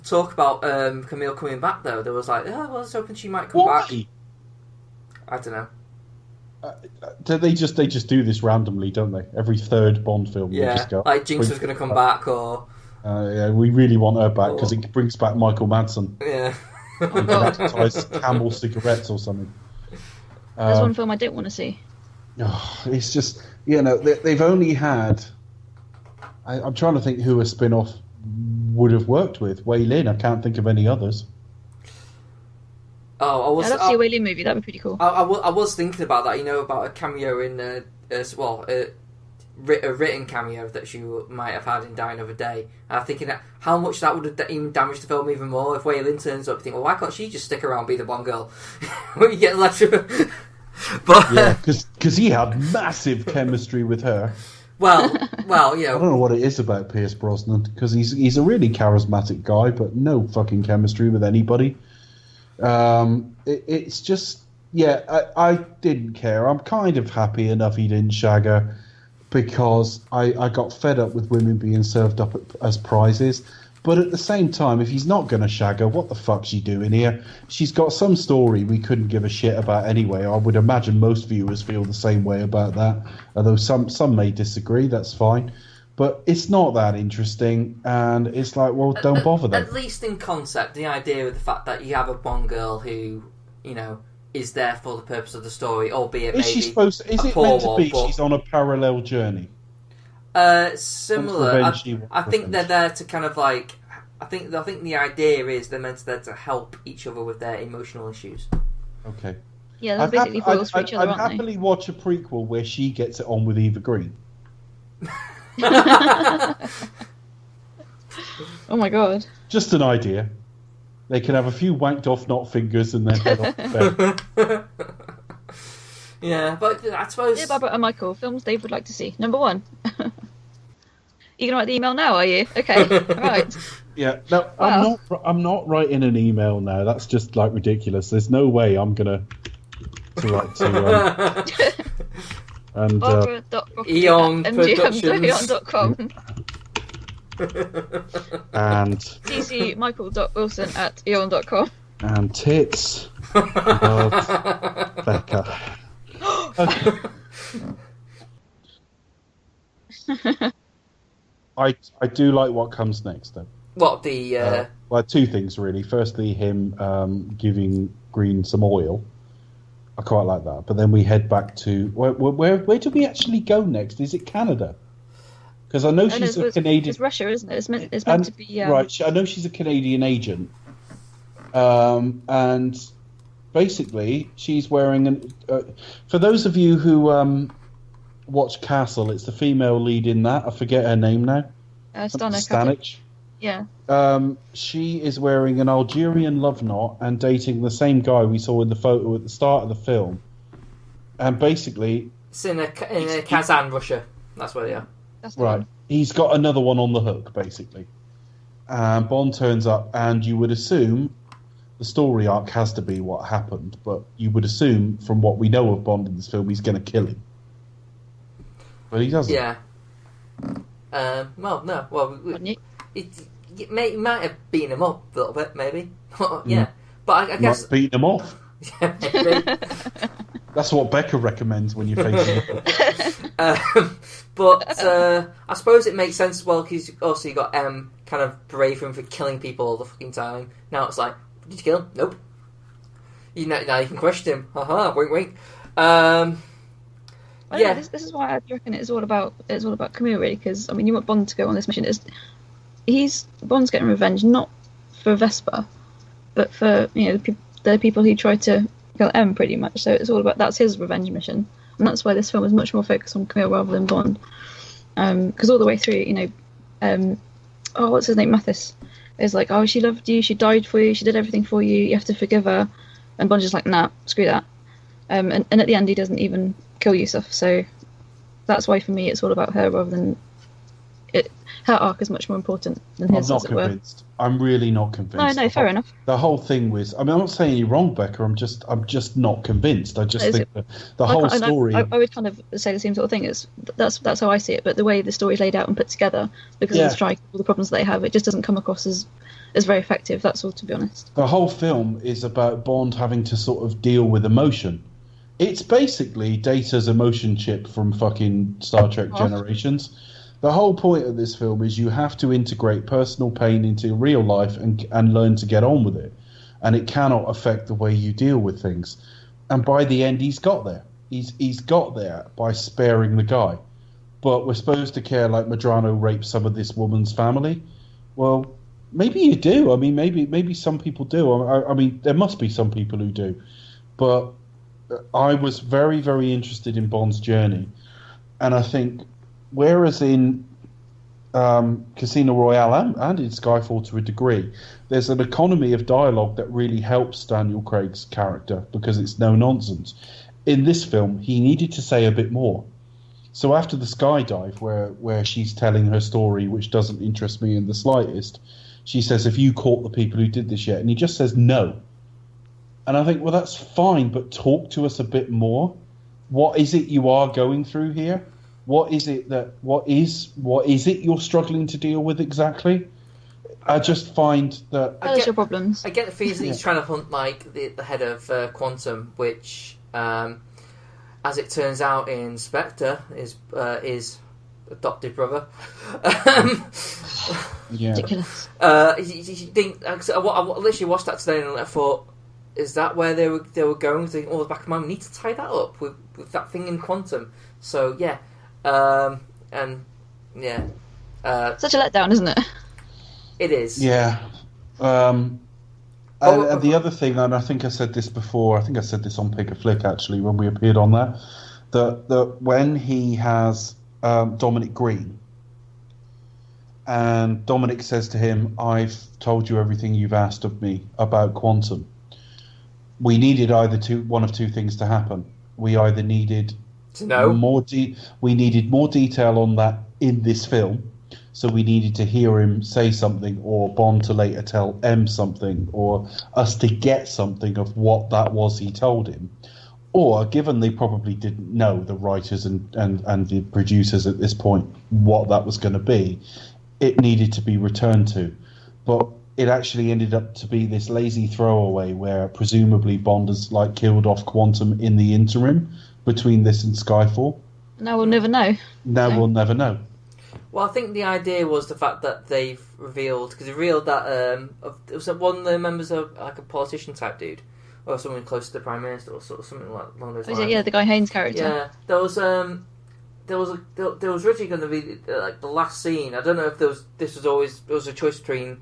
talk about Camille coming back though. There was like, I was hoping she might come back. I don't know. They just do this randomly, don't they? Every third Bond film, yeah, they just go, like Jinx was going to come back, or we really want her back because it brings back Michael Madsen. Yeah, you can advertise Camel cigarettes or something. There's one film I don't want to see. It's just they've only had. I'm trying to think who a spin-off would have worked with. Wei Lin. I can't think of any others. I'd love to see a Wei Lin movie. That'd be pretty cool. I was thinking about that. About a cameo in a written cameo that she might have had in Die Another Day. And I'm thinking that how much that would have even damaged the film even more if Wei Lin turns up. You think, well, why can't she just stick around and be the Bond girl when you get left of her? But yeah, because he had massive chemistry with her. Well, I don't know what it is about Pierce Brosnan because he's a really charismatic guy, but no fucking chemistry with anybody. It's just, I didn't care. I'm kind of happy enough he didn't shag her because I got fed up with women being served up as prizes. But at the same time, if he's not going to shag her, what the fuck's she doing here? She's got some story we couldn't give a shit about anyway. I would imagine most viewers feel the same way about that, although some may disagree, that's fine. But it's not that interesting, and it's like, well, don't bother then. At least in concept, the idea of the fact that you have a Bond girl who, is there for the purpose of the story, albeit maybe is it meant to be she's on a parallel journey? Similar. I think they're there to kind of like. I think the idea is they're meant to help each other with their emotional issues. Okay. Yeah, they're basically foils for each other, aren't I'd happily watch a prequel where she gets it on with Eva Green. Oh my god. Just an idea. They can have a few wanked off knot fingers and then head off to bed. Yeah, but I suppose... Yeah, Barbara and Michael, films Dave would like to see. Number 1. You going to write the email now, are you? Okay, right. Yeah, no, wow. I'm not writing an email now. That's just, ridiculous. There's no way I'm going to write to... and Eon.mgm.com and tcmichael.wilson@eon.com and tits of Becca. Okay. I do like what comes next though. What the well, two things really. Firstly, him giving Green some oil. I quite like that. But then we head back to where do we actually go next? Is it Canada? Because I know she's a Canadian. It's Russia, isn't it? It's meant to be. Right. I know she's a Canadian agent. And basically, she's wearing for those of you who watch Castle, it's the female lead in that. I forget her name now. Stanich. Yeah. She is wearing an Algerian love knot and dating the same guy we saw in the photo at the start of the film. And basically, it's in Kazan, Russia. That's where they are. That's right. He's got another one on the hook, basically. Bond turns up, and you would assume the story arc has to be what happened, but you would assume from what we know of Bond in this film, he's going to kill him. But he doesn't. Yeah. Well, no. Well, he might have beaten him up a little bit, maybe. Yeah. But I guess... Might beat him off. Yeah, maybe. That's what Becca recommends when you're facing him. But I suppose it makes sense as well, because also you got M kind of berate him for killing people all the fucking time. Now it's like, did you kill him? Nope. Now you can question him. Haha, wink wink. Yeah. This is why I reckon it's all about Camille, really, because I mean, you want Bond to go on this mission. Bond's getting revenge not for Vesper, but for the people who tried to kill M, pretty much. So it's all about that's his revenge mission. and that's why this film is much more focused on Camille rather than Bond. Because all the way through, what's his name, Mathis, is like, oh, she loved you, she died for you, she did everything for you, you have to forgive her, and Bond's just like, nah, screw that. And at the end, he doesn't even kill Yusuf, so that's why for me it's all about her rather than it. Her arc is much more important than his. I'm not convinced. I'm really not convinced. No, fair enough. The whole thing was. I mean, I'm not saying you're wrong, Becca. I'm just not convinced. I just think the whole story. I would kind of say the same sort of thing. That's how I see it. But the way the story's laid out and put together, because of the strike, all the problems they have, it just doesn't come across as very effective. That's all, to be honest. The whole film is about Bond having to sort of deal with emotion. It's basically Data's emotion chip from fucking Star Trek Generations. The whole point of this film is you have to integrate personal pain into real life and learn to get on with it. And it cannot affect the way you deal with things. And by the end, he's got there. He's got there by sparing the guy. But we're supposed to care like Medrano raped some of this woman's family. Well, maybe you do. I mean, maybe some people do. I mean, there must be some people who do. But I was very, very interested in Bond's journey. And I think... Whereas in Casino Royale and in Skyfall to a degree, there's an economy of dialogue that really helps Daniel Craig's character because it's no nonsense. In this film, he needed to say a bit more. So after the skydive, where she's telling her story, which doesn't interest me in the slightest, she says, "Have you caught the people who did this yet?" And he just says no. And I think, well, that's fine, but talk to us a bit more. What is it you are going through here? What is it you're struggling to deal with exactly? I just find that... Tell us your problems. I get the feeling that he's trying to hunt like the head of Quantum, which, as it turns out in Spectre, is adopted brother. Ridiculous. I literally watched that today and I thought, is that where they were going? Thinking, the back of my mind, we need to tie that up with that thing in Quantum. So yeah. Such a letdown, isn't it? It is. Yeah. And the other thing, and I think I said this before, I think I said this on Pick a Flick actually when we appeared on that when he has Dominic Green, and Dominic says to him, "I've told you everything you've asked of me about Quantum." We needed one of two things to happen. We either needed we needed more detail on that in this film, so we needed to hear him say something, or Bond to later tell M something, or us to get something of what that was he told him. Or, given they probably didn't know, the writers and the producers at this point, what that was going to be, it needed to be returned to. But it actually ended up to be this lazy throwaway where presumably Bond has killed off Quantum in the interim between this and Skyfall. Now we'll never know. We'll never know. Well, I think the idea was the fact that they've revealed that it was one of the members of like a politician type dude, or someone close to the Prime Minister, or sort of something along those lines. Yeah, the Guy Haynes character. Yeah, there was originally going to be the last scene. I don't know if it was a choice between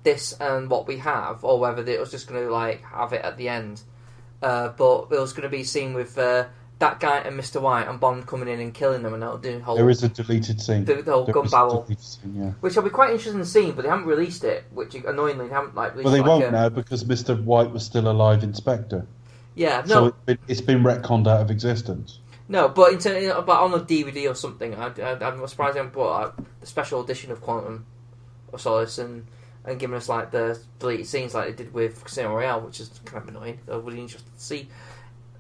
this and what we have, or whether it was just going to have it at the end. But it was going to be a scene with that guy and Mr. White and Bond coming in and killing them, and that'll do whole. There is a deleted scene. The whole gun barrel, yeah. Which I'll be quite interested in seeing, but they haven't released it. Which annoyingly they haven't released. Well, they won't now because Mr. White was still a live inspector. Yeah, no. So it's been retconned out of existence. No, but on a DVD or something, I'm surprised they haven't brought the special edition of Quantum of Solace and given us the deleted scenes like they did with Casino Royale, which is kind of annoying. I was really interested to see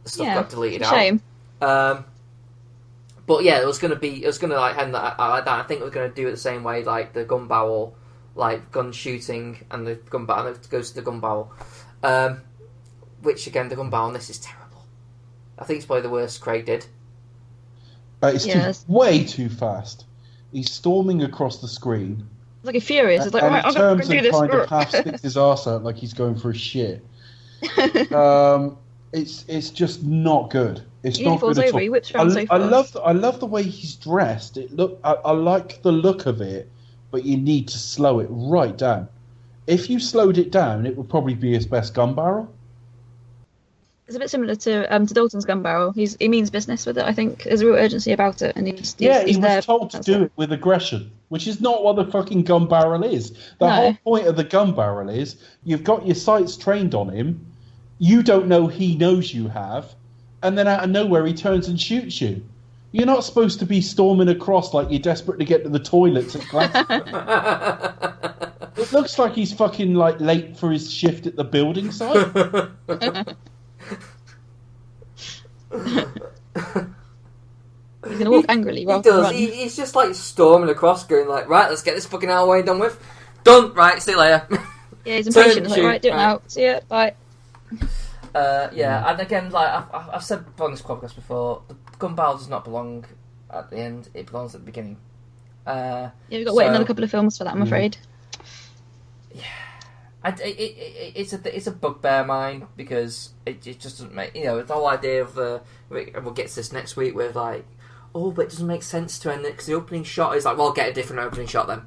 the stuff got deleted out. Shame. But yeah, it was going to hand that like that. I think it was going to do it the same way, like the gun barrel, gun shooting, and the gun barrel, and it goes to the gun barrel. Which again, the gun barrel on this is terrible. I think it's probably the worst Craig did. It's way too fast. He's storming across the screen. It's like a furious. It's like, and right, in I'm terms going to do of this. kind of half sticks his arse out like he's going for a shit. It's just not good. It's not good at all. He whips around so fast. I love the way he's dressed. I like the look of it, but you need to slow it right down. If you slowed it down, it would probably be his best gun barrel. It's a bit similar to Dalton's gun barrel. He means business with it. I think there's a real urgency about it, and he's he there. was told to do it with aggression, which is not what the fucking gun barrel is. The whole point of the gun barrel is you've got your sights trained on him, you don't know he knows you have, and then out of nowhere he turns and shoots you. You're not supposed to be storming across like you're desperate to get to the toilets at Glasgow. It looks like he's fucking like late for his shift at the building site. He's gonna walk angrily. He does. He's just like storming across, going like, right, let's get this fucking out of the way, done with. Done. Right, see you later. Yeah, he's impatient. Like, right, do it now. See ya. Bye. And again, like I've said on this podcast before, the gun barrel does not belong at the end; it belongs at the beginning. Yeah, we've got to wait another couple of films for that, I'm afraid. Yeah, it's a bugbear of mine because it just doesn't make, the whole idea of we'll get to this next week with like, oh, but it doesn't make sense to end it because the opening shot is like, well, get a different opening shot then.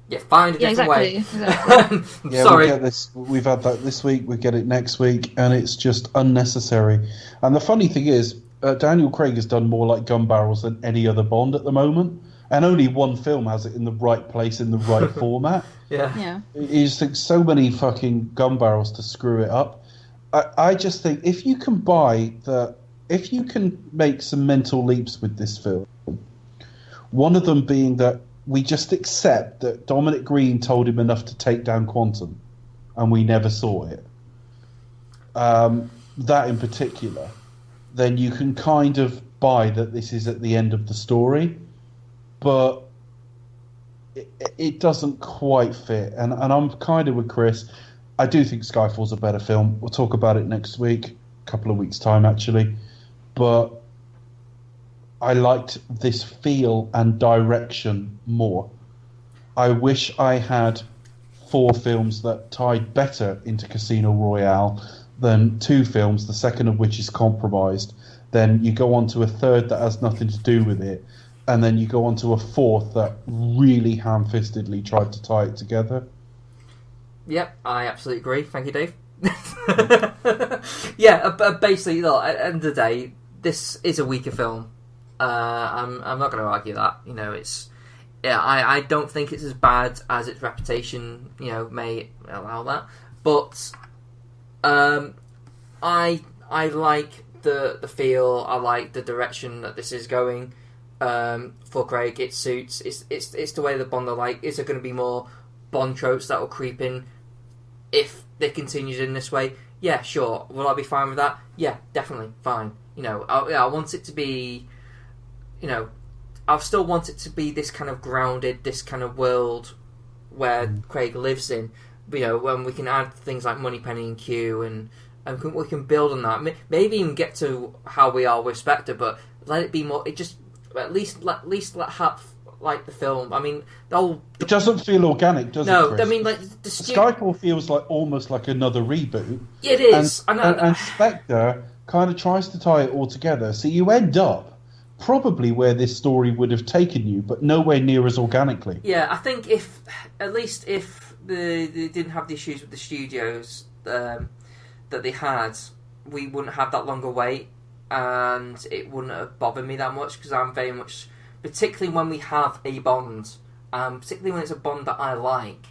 Yeah, find a different way. Exactly. Yeah, sorry. We've had that this week. We get it next week, and it's just unnecessary. And the funny thing is, Daniel Craig has done more like gun barrels than any other Bond at the moment, and only one film has it in the right place in the right format. Yeah. You just think so many fucking gun barrels to screw it up. I just think if you can make some mental leaps with this film, one of them being that we just accept that Dominic Green told him enough to take down Quantum, and we never saw it. That in particular, then you can kind of buy that this is at the end of the story, but it doesn't quite fit. And I'm kind of with Chris. I do think Skyfall's a better film. We'll talk about it next week, a couple of weeks' time actually. But I liked this feel and direction more. I wish I had 4 films that tied better into Casino Royale than 2 films, the second of which is compromised. Then you go on to a third that has nothing to do with it, and then you go on to a fourth that really ham-fistedly tried to tie it together. Yep, I absolutely agree. Thank you, Dave. Yeah, basically, look, at the end of the day, this is a weaker film. I'm not going to argue that. I don't think it's as bad as its reputation, may allow that. But I like the feel. I like the direction that this is going. For Craig, it suits. It's the way the Bond are like. Is there going to be more Bond tropes that will creep in if they continued in this way? Yeah, sure. Will I be fine with that? Yeah, definitely fine. I want it to be. I still want it to be this kind of grounded, this kind of world where Craig lives in. When we can add things like Moneypenny and Q, and we can build on that. Maybe even get to how we are with Spectre, but let it be more. It just at least let have like the film. I mean, it doesn't feel organic, does it? No, Chris? I mean, like Skyfall feels like almost like another reboot. It is, and Spectre kind of tries to tie it all together, so you end up probably where this story would have taken you, but nowhere near as organically. Yeah, I think if they didn't have the issues with the studios that they had, we wouldn't have that longer wait, and it wouldn't have bothered me that much, because I'm very much, particularly when we have a Bond, particularly when it's a Bond that I like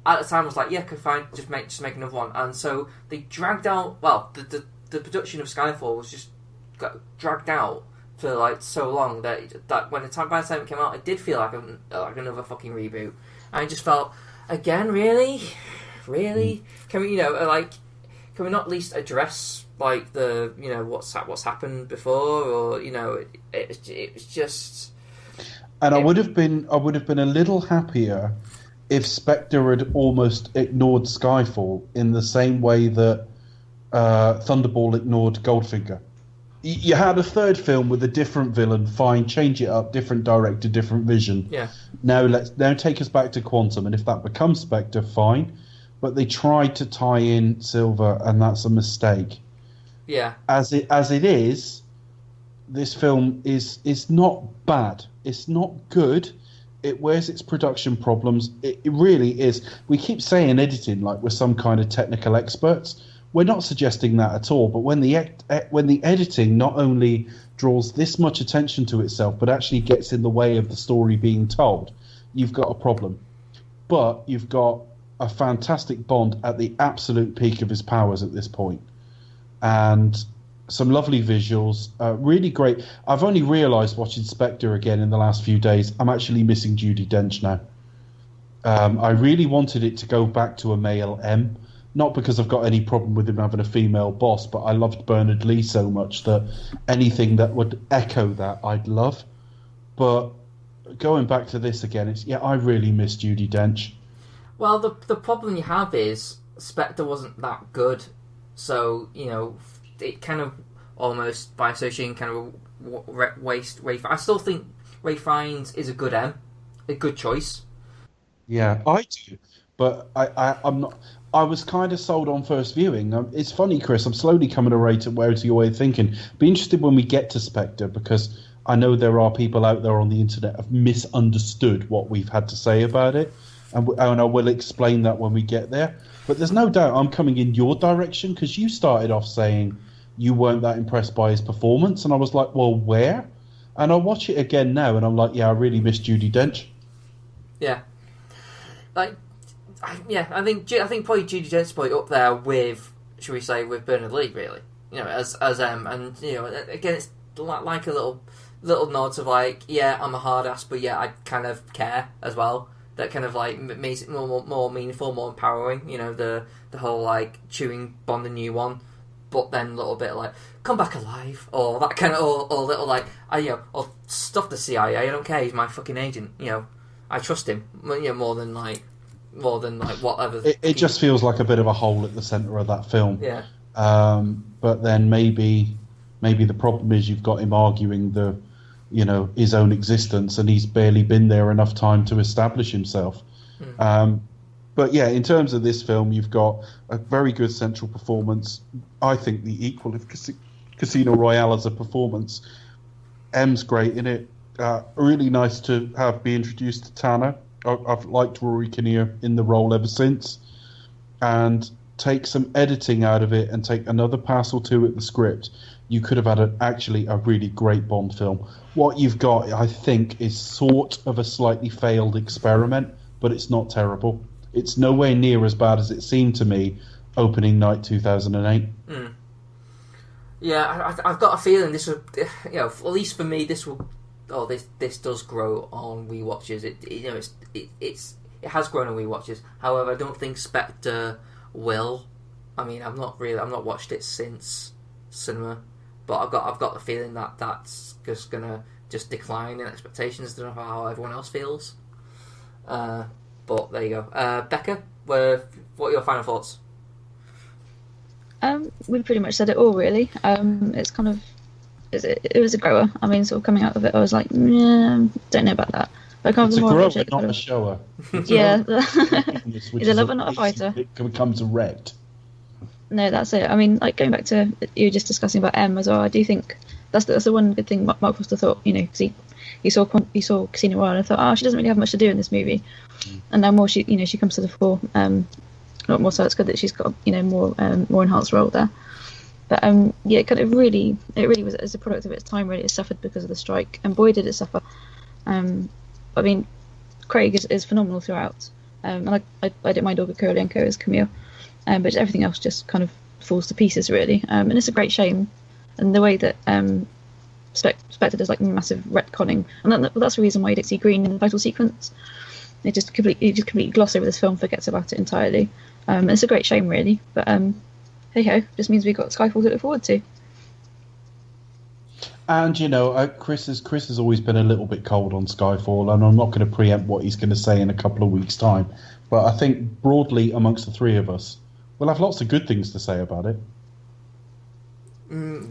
at the time I was like, yeah, okay, fine, just make another one. And so they dragged out, well, the production of Skyfall was just got dragged out for like so long that by the time it came out, it did feel like another fucking reboot. I just felt, again, really, can we can we not at least address like the what's happened before, or it was just. And I would have been a little happier if Spectre had almost ignored Skyfall in the same way that Thunderball ignored Goldfinger. You had a third film with a different villain, fine, change it up, different director, different vision. Yeah. Now take us back to Quantum, and if that becomes Spectre, fine. But they tried to tie in Silver, and that's a mistake. Yeah. As it is, this film is not bad. It's not good. It wears its production problems. It really is. We keep saying editing like we're some kind of technical experts. we're not suggesting that at all. But when the editing not only draws this much attention to itself, but actually gets in the way of the story being told, you've got a problem. But you've got a fantastic Bond at the absolute peak of his powers at this point, and some lovely visuals, really great. I've only realised watching Spectre again in the last few days, I'm actually missing Judi Dench now. I really wanted it to go back to a male M, not because I've got any problem with him having a female boss, but I loved Bernard Lee so much that anything that would echo that I'd love. But going back to this again, I really miss Judi Dench. Well, the problem you have is Spectre wasn't that good, so it kind of almost by association kind of waste Ray. I still think Ray Fiennes is a good M, a good choice. Yeah, I do, but I'm not. I was kind of sold on first viewing. It's funny, Chris. I'm slowly coming to rate where to your way of thinking. Be interested when we get to Spectre, because I know there are people out there on the internet have misunderstood what we've had to say about it, and I will explain that when we get there. But there's no doubt I'm coming in your direction, because you started off saying you weren't that impressed by his performance, and I was like, well, where? And I'll watch it again now, and I'm like, yeah, I really miss Judi Dench. Yeah, I think probably Judi Dench is probably up there with, should we say, with Bernard Lee, really. As and again, it's like a little nods of like, yeah, I'm a hard ass, but yeah, I kind of care as well. That kind of like makes it more meaningful, more empowering. The whole like chewing Bond a new one, but then a little bit like come back alive, or that kind of, or little like or stuff the CIA. I don't care. He's my fucking agent. I trust him. More than whatever. It just feels like a bit of a hole at the centre of that film. Yeah. But then maybe the problem is you've got him arguing his own existence, and he's barely been there enough time to establish himself. But yeah, in terms of this film, you've got a very good central performance. I think the equal of Casino Royale as a performance. M's great in it. Really nice to be introduced to Tanner. I've liked Rory Kinnear in the role ever since. And take some editing out of it and take another pass or two at the script, you could have had actually a really great Bond film. What you've got, I think, is sort of a slightly failed experiment, but it's not terrible. It's nowhere near as bad as it seemed to me opening night 2008. Yeah, I've got a feeling this will, at least for me, this will. Oh, this does grow on rewatches. It has grown on rewatches. However, I don't think Spectre will. I mean, I've not watched it since cinema, but I've got the feeling that that's just gonna decline in expectations. I don't know how everyone else feels. But there you go. Becca, what are your final thoughts? We pretty much said it all, really. It's kind of. It was a grower. I mean, sort of coming out of it, I was like, don't know about that. But it's a grower, not a shower. Yeah. He's a lover, not a fighter. It becomes erect. No, that's it. I mean, like going back to you were just discussing about M as well. I do think that's the one good thing Mark Foster thought. Because he saw Casino Royale and thought, oh, she doesn't really have much to do in this movie. And now more she comes to the fore. Not more so. It's good that she's got more enhanced role there. But it really was, as a product of its time, really it suffered because of the strike, and boy did it suffer. I mean, Craig is phenomenal throughout, and I don't mind Olga Kurylenko as Camille, but everything else just kind of falls to pieces, really. And it's a great shame, and the way that Spectre does like massive retconning, and that's the reason why you don't see Green in the title sequence. It just completely gloss over this film, forgets about it entirely. It's a great shame, really, but hey ho, just means we've got Skyfall to look forward to. And Chris has always been a little bit cold on Skyfall, and I'm not going to preempt what he's going to say in a couple of weeks' time. But I think broadly amongst the three of us, we'll have lots of good things to say about it. I'll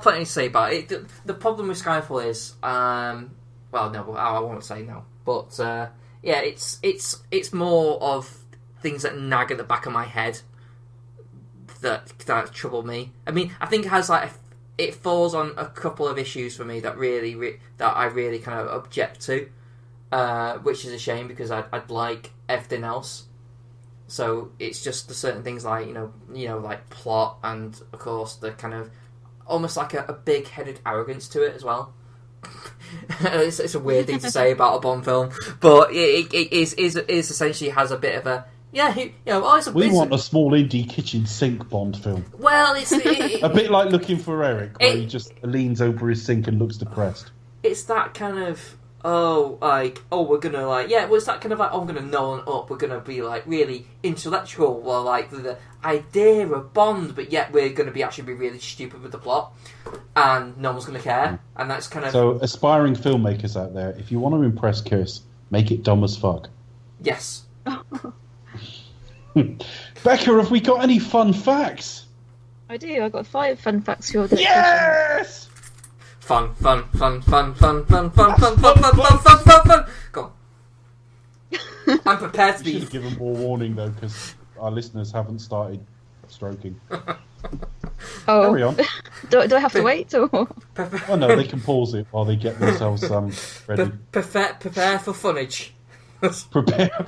plenty to say about it. The problem with Skyfall is, I won't say no, but it's more of things that nag at the back of my head that trouble me. I mean, I think it has it falls on a couple of issues for me that I really kind of object to, which is a shame because I'd like everything else. So it's just the certain things like like plot and of course the kind of almost like a big-headed arrogance to it as well. It's a weird thing to say about a Bond film, but it is essentially has a bit of a we want a small indie kitchen sink Bond film. Well, it's a bit like Looking for Eric, where he just leans over his sink and looks depressed. It's that kind of we're gonna it's that kind of like I'm gonna know on up. We're gonna be like really intellectual, or like the idea of Bond, but yet we're gonna be really stupid with the plot, and no one's gonna care. And that's kind of so aspiring filmmakers out there. If you want to impress Chris, make it dumb as fuck. Yes. Becca, have we got any fun facts? I do. I got 5 fun facts for your Yes! Fun. Go on. I'm prepared to We be. should have given more warning though, because our listeners haven't started stroking. Oh, Carry on. do I have to wait or? Oh no, they can pause it while they get themselves ready. Prepare for funnage. Prepare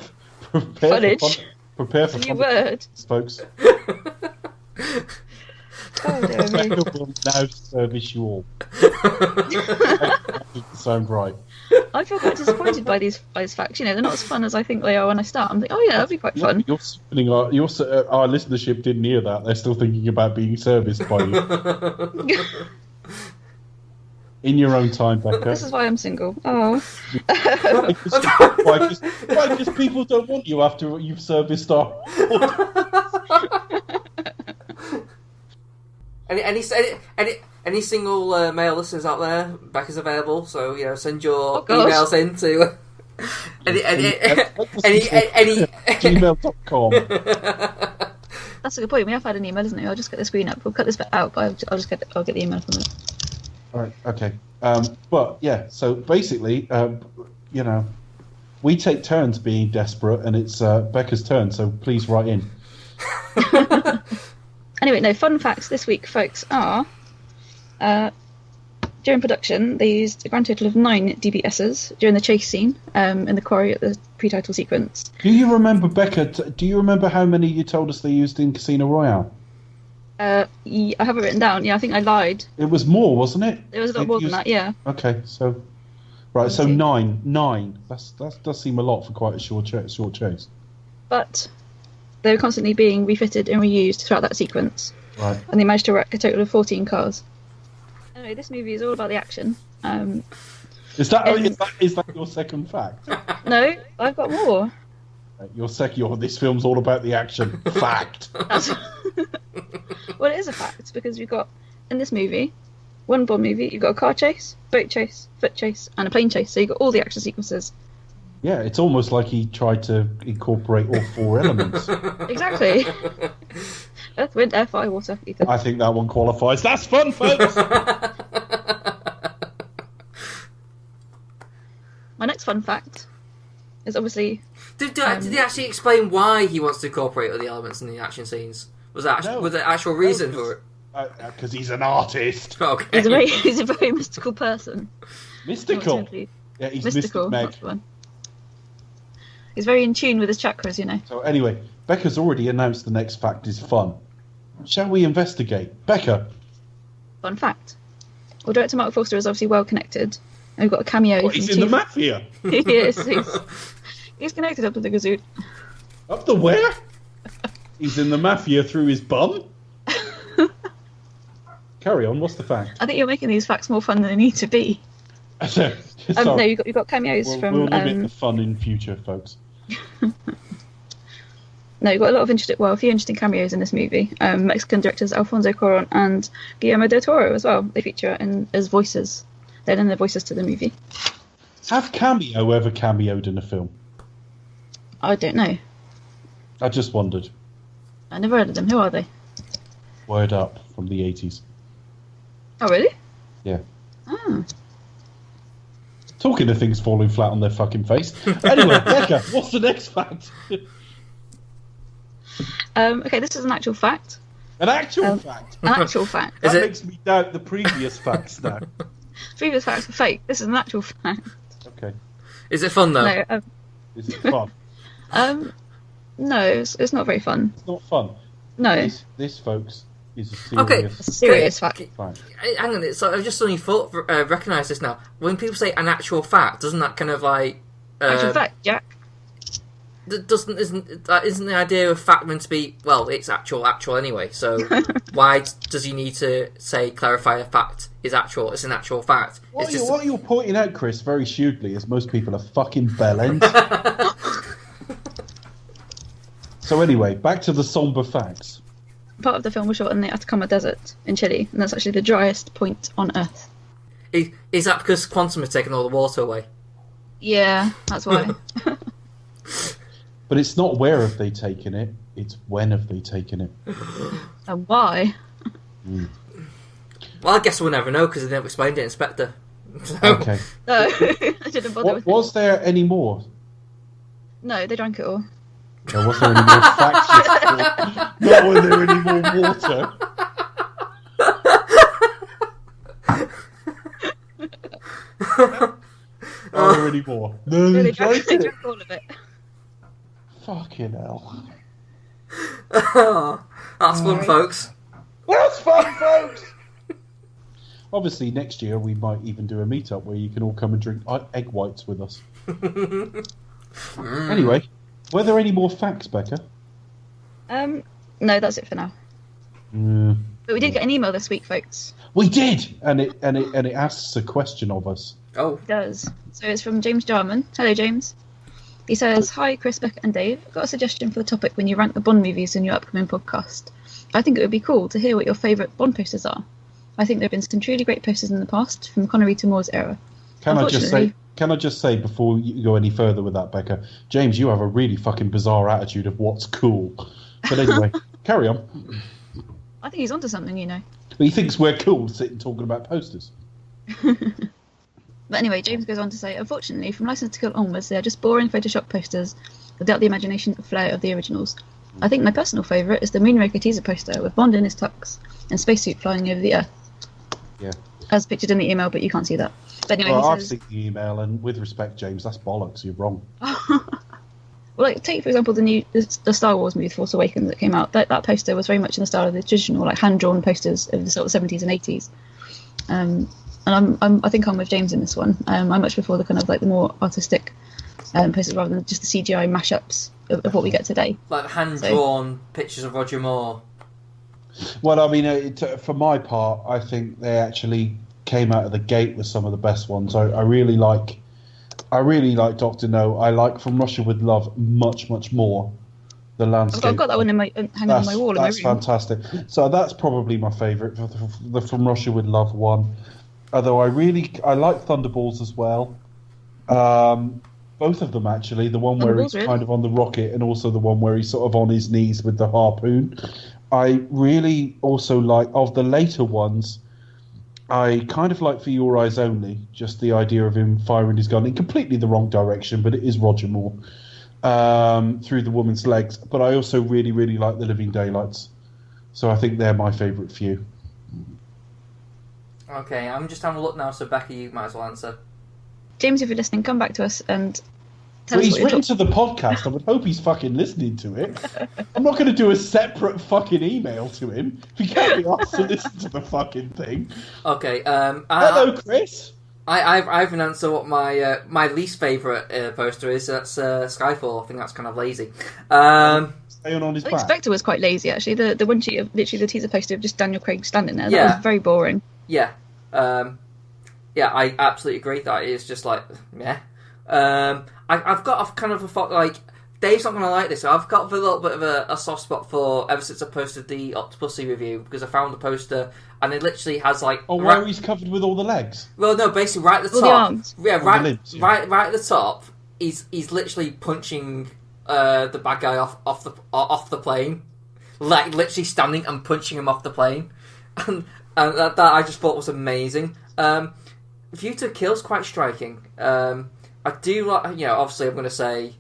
Funnage. Prepare for New funnage, word. folks. Oh dear me. Becca will now service you all. That doesn't sound right. I feel quite disappointed by these facts. They're not as fun as I think they are when I start. I'm thinking, oh yeah, that'd be quite fun. Our listenership didn't hear that. They're still thinking about being serviced by you. In your own time, Becca. This is why I'm single. Oh. Why? Because people don't want you after you've serviced our. Any single male listeners out there? Becca's available, so send your emails in to any gmail.com. That's a good point. We have had an email, isn't it? I'll just get the screen up. We'll cut this bit out, but I'll get the email from it. All right. Okay. But yeah. So basically, we take turns being desperate, and it's Becca's turn. So please write in. Anyway, no fun facts this week, folks, are during production they used a grand total of 9 DBSs during the chase scene in the quarry at the pre-title sequence. Do you remember, Becca? Do you remember how many you told us they used in Casino Royale? I have it written down. Yeah, I think I lied. It was more, wasn't it? It was a lot more than that. Yeah. Okay, so right, so 9. That does seem a lot for quite a short chase. But they were constantly being refitted and reused throughout that sequence. Right. And they managed to wreck a total of 14 cars. Anyway, this movie is all about the action. Is that your second fact? No, I've got more. This film's all about the action. Fact. Well, it is a fact because you've got in this movie, one Bond movie, you've got a car chase, boat chase, foot chase, and a plane chase. So you've got all the action sequences. Yeah, it's almost like he tried to incorporate all 4 elements. Exactly. Earth, wind, air, fire, water, ether. I think that one qualifies. That's fun, folks! My next fun fact is obviously... Did he actually explain why he wants to incorporate all the elements in the action scenes? Was there actual reason for it? Because he's an artist. Okay. He's a very mystical person. Mystical? Yeah, he's mystical. That's the one. He's very in tune with his chakras, So anyway, Becca's already announced the next fact is fun. Shall we investigate? Becca. Fun fact. Well, director Mark Forster is obviously well connected. And we've got a cameo. He's in the mafia? Yes, he's connected up to the gazoot. Up the where? He's in the mafia through his bum? Carry on, what's the fact? I think you're making these facts more fun than they need to be. No, you've got cameos from... We'll limit the fun in future, folks. No, you've got a lot of a few interesting cameos in this movie. Mexican directors Alfonso Cuarón and Guillermo del Toro as well. They feature as voices. They're in their voices to the movie. Have Cameo ever cameoed in a film? I don't know. I just wondered. I never heard of them. Who are they? Word Up from the 80s. Oh, really? Yeah. Oh. Talking of things falling flat on their fucking face. Anyway, Becca, what's the next fact? Okay, this is an actual fact. An actual fact? An actual fact. That makes me doubt the previous facts now. Previous facts were fake. This is an actual fact. Okay. Is it fun, though? No, is it fun? No, it's not very fun. It's not fun. No. This folks, is a Okay. serious, Serious fact. fact. Hang on, so I've just suddenly recognised this now. When people say an actual fact, doesn't that kind of like... Actual fact, Jack. Isn't the idea of fact meant to be, well, it's actual anyway, so why does he need to clarify a fact is actual, it's an actual fact? What you're pointing out, Chris, very shrewdly, is most people are fucking bellends. So anyway, back to the somber facts. Part of the film was shot in the Atacama Desert in Chile, and that's actually the driest point on Earth. Is that because Quantum has taken all the water away? Yeah, that's why. But it's not where have they taken it, it's when have they taken it. And why? Well, I guess we'll never know because they never explained it in Spectre. So. Okay. No, I didn't bother with it. Was there any more? No, they drank it all. Was there any more facts? Not were there any more water? Are there any more? No, They they drank drank it. all of it. Fucking hell. That's fun, folks. That's fun, folks! Obviously, next year we might even do a meetup where you can all come and drink egg whites with us. Anyway, were there any more facts, Becca? No, that's it for now. But we did get an email this week, folks. We did, and it asks a question of us. Oh, It does. So it's from James Jarman. Hello, James. He says, "Hi, Chris, Becca, and Dave. I've got a suggestion for the topic when you rank the Bond movies in your upcoming podcast. I think it would be cool to hear what your favourite Bond posters are. I think there have been some truly great posters in the past, from Connery to Moore's era. Can I just say before you go any further with that, Becca, James, you have a really fucking bizarre attitude of what's cool. But anyway, carry on. I think he's onto something, you know. But he thinks we're cool sitting talking about posters. But anyway, James goes on to say, unfortunately, from License to Kill onwards, they are just boring Photoshop posters without the imagination and flair of the originals. I think my personal favourite is the Moonraker teaser poster with Bond in his tux and spacesuit flying over the Earth. Yeah. As pictured in the email, but you can't see that. But anyway, Well, he I've says, seen the email, and with respect, James, that's bollocks. You're wrong. well, like, take for example the Star Wars movie Force Awakens that came out. That poster was very much in the style of the traditional, like, hand-drawn posters of the sort of 70s and 80s. And I think I'm with James in this one. I much prefer the kind of like the more artistic posters rather than just the CGI mashups of what we get today. like hand-drawn pictures of Roger Moore. Well, I mean, for my part, I think they actually came out of the gate with some of the best ones. I really like Dr. No. I like From Russia with Love much more. The landscape. I've got that one hanging on my wall in my room. That's fantastic. So that's probably my favourite, the From Russia with Love one. Although I like Thunderballs as well. Both of them actually. The one where he's kind of on the rocket, and also the one where he's sort of on his knees with the harpoon. I really also like, of the later ones, I kind of like For Your Eyes Only. Just the idea of him firing his gun in completely the wrong direction, but it is Roger Moore. Through the woman's legs. But I also really like The Living Daylights. So I think they're my favourite few. Okay, I'm just having a look now, so Becky, you might as well answer. James, if you're listening, come back to us and tell Well, us he's what you're written to the podcast. I would hope he's fucking listening to it. I'm not going to do a separate fucking email to him. He can't be asked to listen to the fucking thing. Okay, Hello, Chris. I have an answer what my my least favourite poster is. That's Skyfall. I think that's kind of lazy. Staying on his I think back. Spectre was quite lazy, actually. The one sheet of literally the teaser poster of just Daniel Craig standing there. That Yeah. was very boring. Yeah, yeah, I absolutely agree. That is just like, yeah. I've got kind of a thought, like, Dave's not going to like this. So I've got a little bit of a soft spot for, ever since I posted the Octopussy review, because I found the poster and it literally has like. Oh, where he's covered with all the legs. Well, no, basically right at the All top. the arms. Yeah, the right, limbs, yeah. right at the top. He's literally punching the bad guy off the plane, like literally standing and punching him off the plane, and that I just thought was amazing. View to Kill's quite striking. I do like, obviously I'm going to say,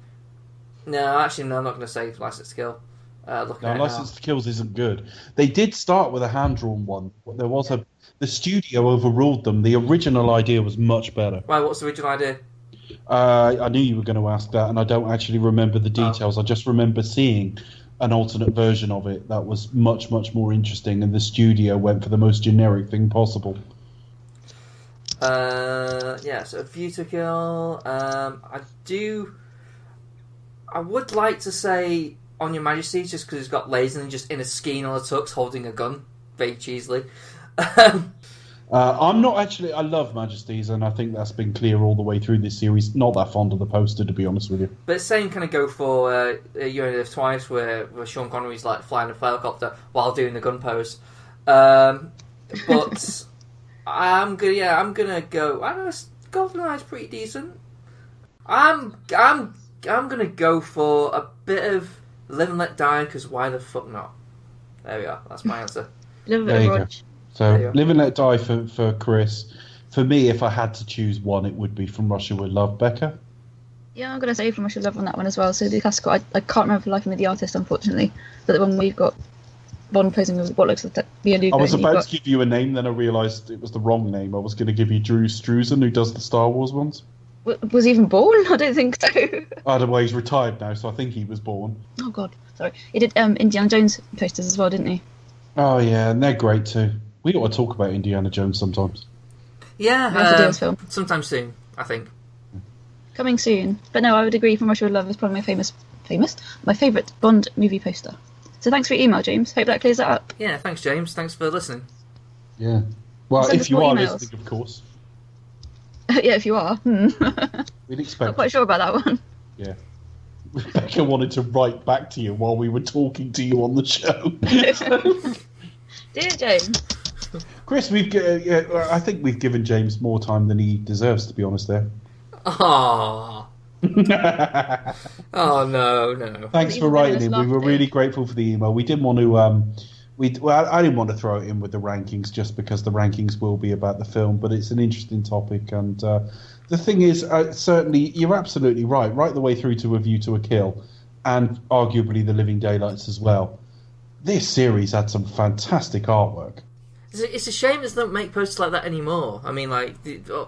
no, actually no, I'm not going to say License to Kill. License to Kills isn't good. They did start with a hand-drawn one. There was the studio overruled them. The original idea was much better. Right, what's the original idea? I knew you were going to ask that, and I don't actually remember the details. I just remember seeing an alternate version of it that was much, much more interesting, and the studio went for the most generic thing possible. So View to Kill. I would like to say On Your Majesty, just because he's got lasers and just in a skiing on a tux holding a gun, very cheesily. I'm not actually. I love Majesties, and I think that's been clear all the way through this series. Not that fond of the poster, to be honest with you. But same kind of go for You Only Live Twice, where Sean Connery's like flying a helicopter while doing the gun pose. But I'm gonna go. I don't know. GoldenEye's pretty decent. I'm gonna go for a bit of Live and Let Die, because why the fuck not? There we are. That's my answer. There you go. So, Live and Let Die for Chris. For me, if I had to choose one, it would be From Russia with Love. Becca? Yeah, I'm going to say From Russia with Love on that one as well. So the classical, I can't remember for the life of me the artist, unfortunately. But the one we've got Bond posing with what looks like the Lugo. I was about to give you a name, then I realised it was the wrong name. I was going to give you Drew Struzan, who does the Star Wars ones. Was he even born? I don't think so. Either way, he's retired now, so I think he was born. Oh, God. Sorry. He did Indiana Jones posters as well, didn't he? Oh, yeah, and they're great too. We ought to talk about Indiana Jones sometimes. Yeah, sometime soon, I think. Coming soon. But no, I would agree From Russia with Love is probably my favourite Bond movie poster. So thanks for your email, James. Hope that clears that up. Yeah, thanks, James. Thanks for listening. Yeah. Well, Send if you are emails. listening, of course. Yeah, if you are. We'd expect. Not quite sure about that one. Yeah. Rebecca wanted to write back to you while we were talking to you on the show. Dear James. Chris, I think we've given James more time than he deserves, to be honest there. Oh. Oh, no. Thanks for writing in. We were really grateful for the email. We didn't want to... I didn't want to throw it in with the rankings just because the rankings will be about the film, but it's an interesting topic. And the thing is, certainly, you're absolutely right the way through to A View to a Kill, and arguably The Living Daylights as well. This series had some fantastic artwork. It's a shame they don't make posters like that anymore. I mean, like,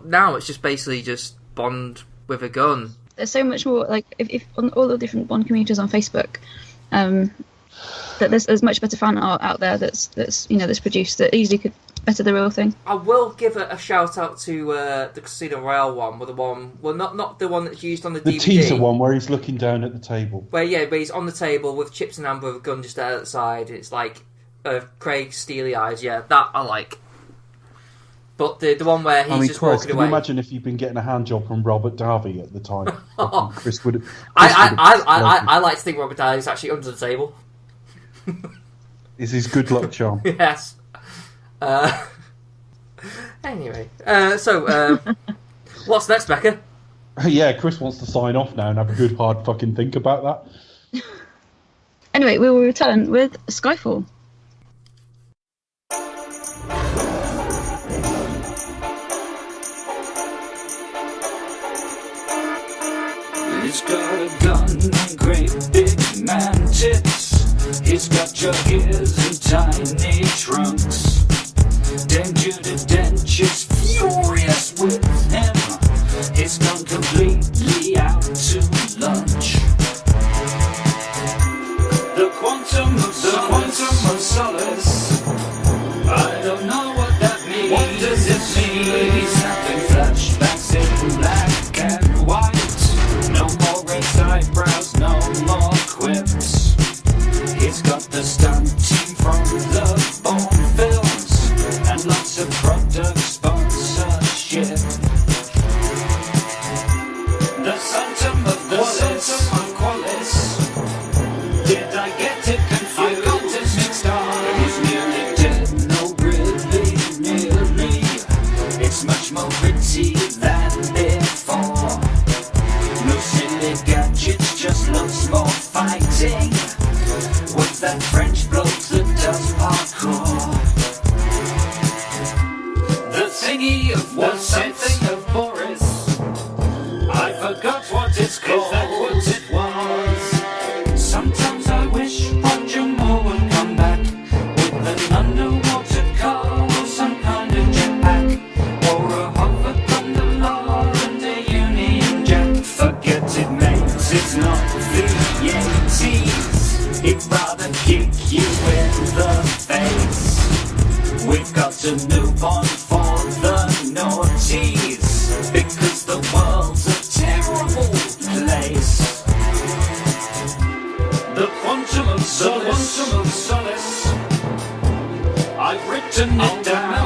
now it's just basically just Bond with a gun. There's so much more, like, if on all the different Bond communities on Facebook, that there's much better fan art out there that's produced that easily could better the real thing. I will give a shout out to the Casino Royale one, not the one that's used on the DVD. The teaser one where he's looking down at the table. Where he's on the table with chips and amber with a gun just there at the side. It's like Craig's steely eyes. Yeah, that I like. But the one where he's just walking away. Can you imagine if you'd been getting a hand job from Robert Davi at the time? Chris would have. I like to think Robert Davi's actually under the table. Is his good luck charm? Yes. Anyway, what's next, Becca? Yeah, Chris wants to sign off now and have a good hard fucking think about that. Anyway, we will return with Skyfall. He's got a gun and great big man tits. He's got your ears in tiny trunks. Dame Judi Dench is furious with him. He's gone completely out to lunch. The Quantum of Solace. I don't know what that means. What does it mean? He's having flashbacks in black and white. No more raised eyebrows, no more quips. He's got the stunt team from the Bond films and lots of product sponsorship. The Phantom of the Qualis. Did I get it confused? I got it mixed up. a new bond for the naughties, because the world's a terrible place. The Quantum of Solace, I've written it down.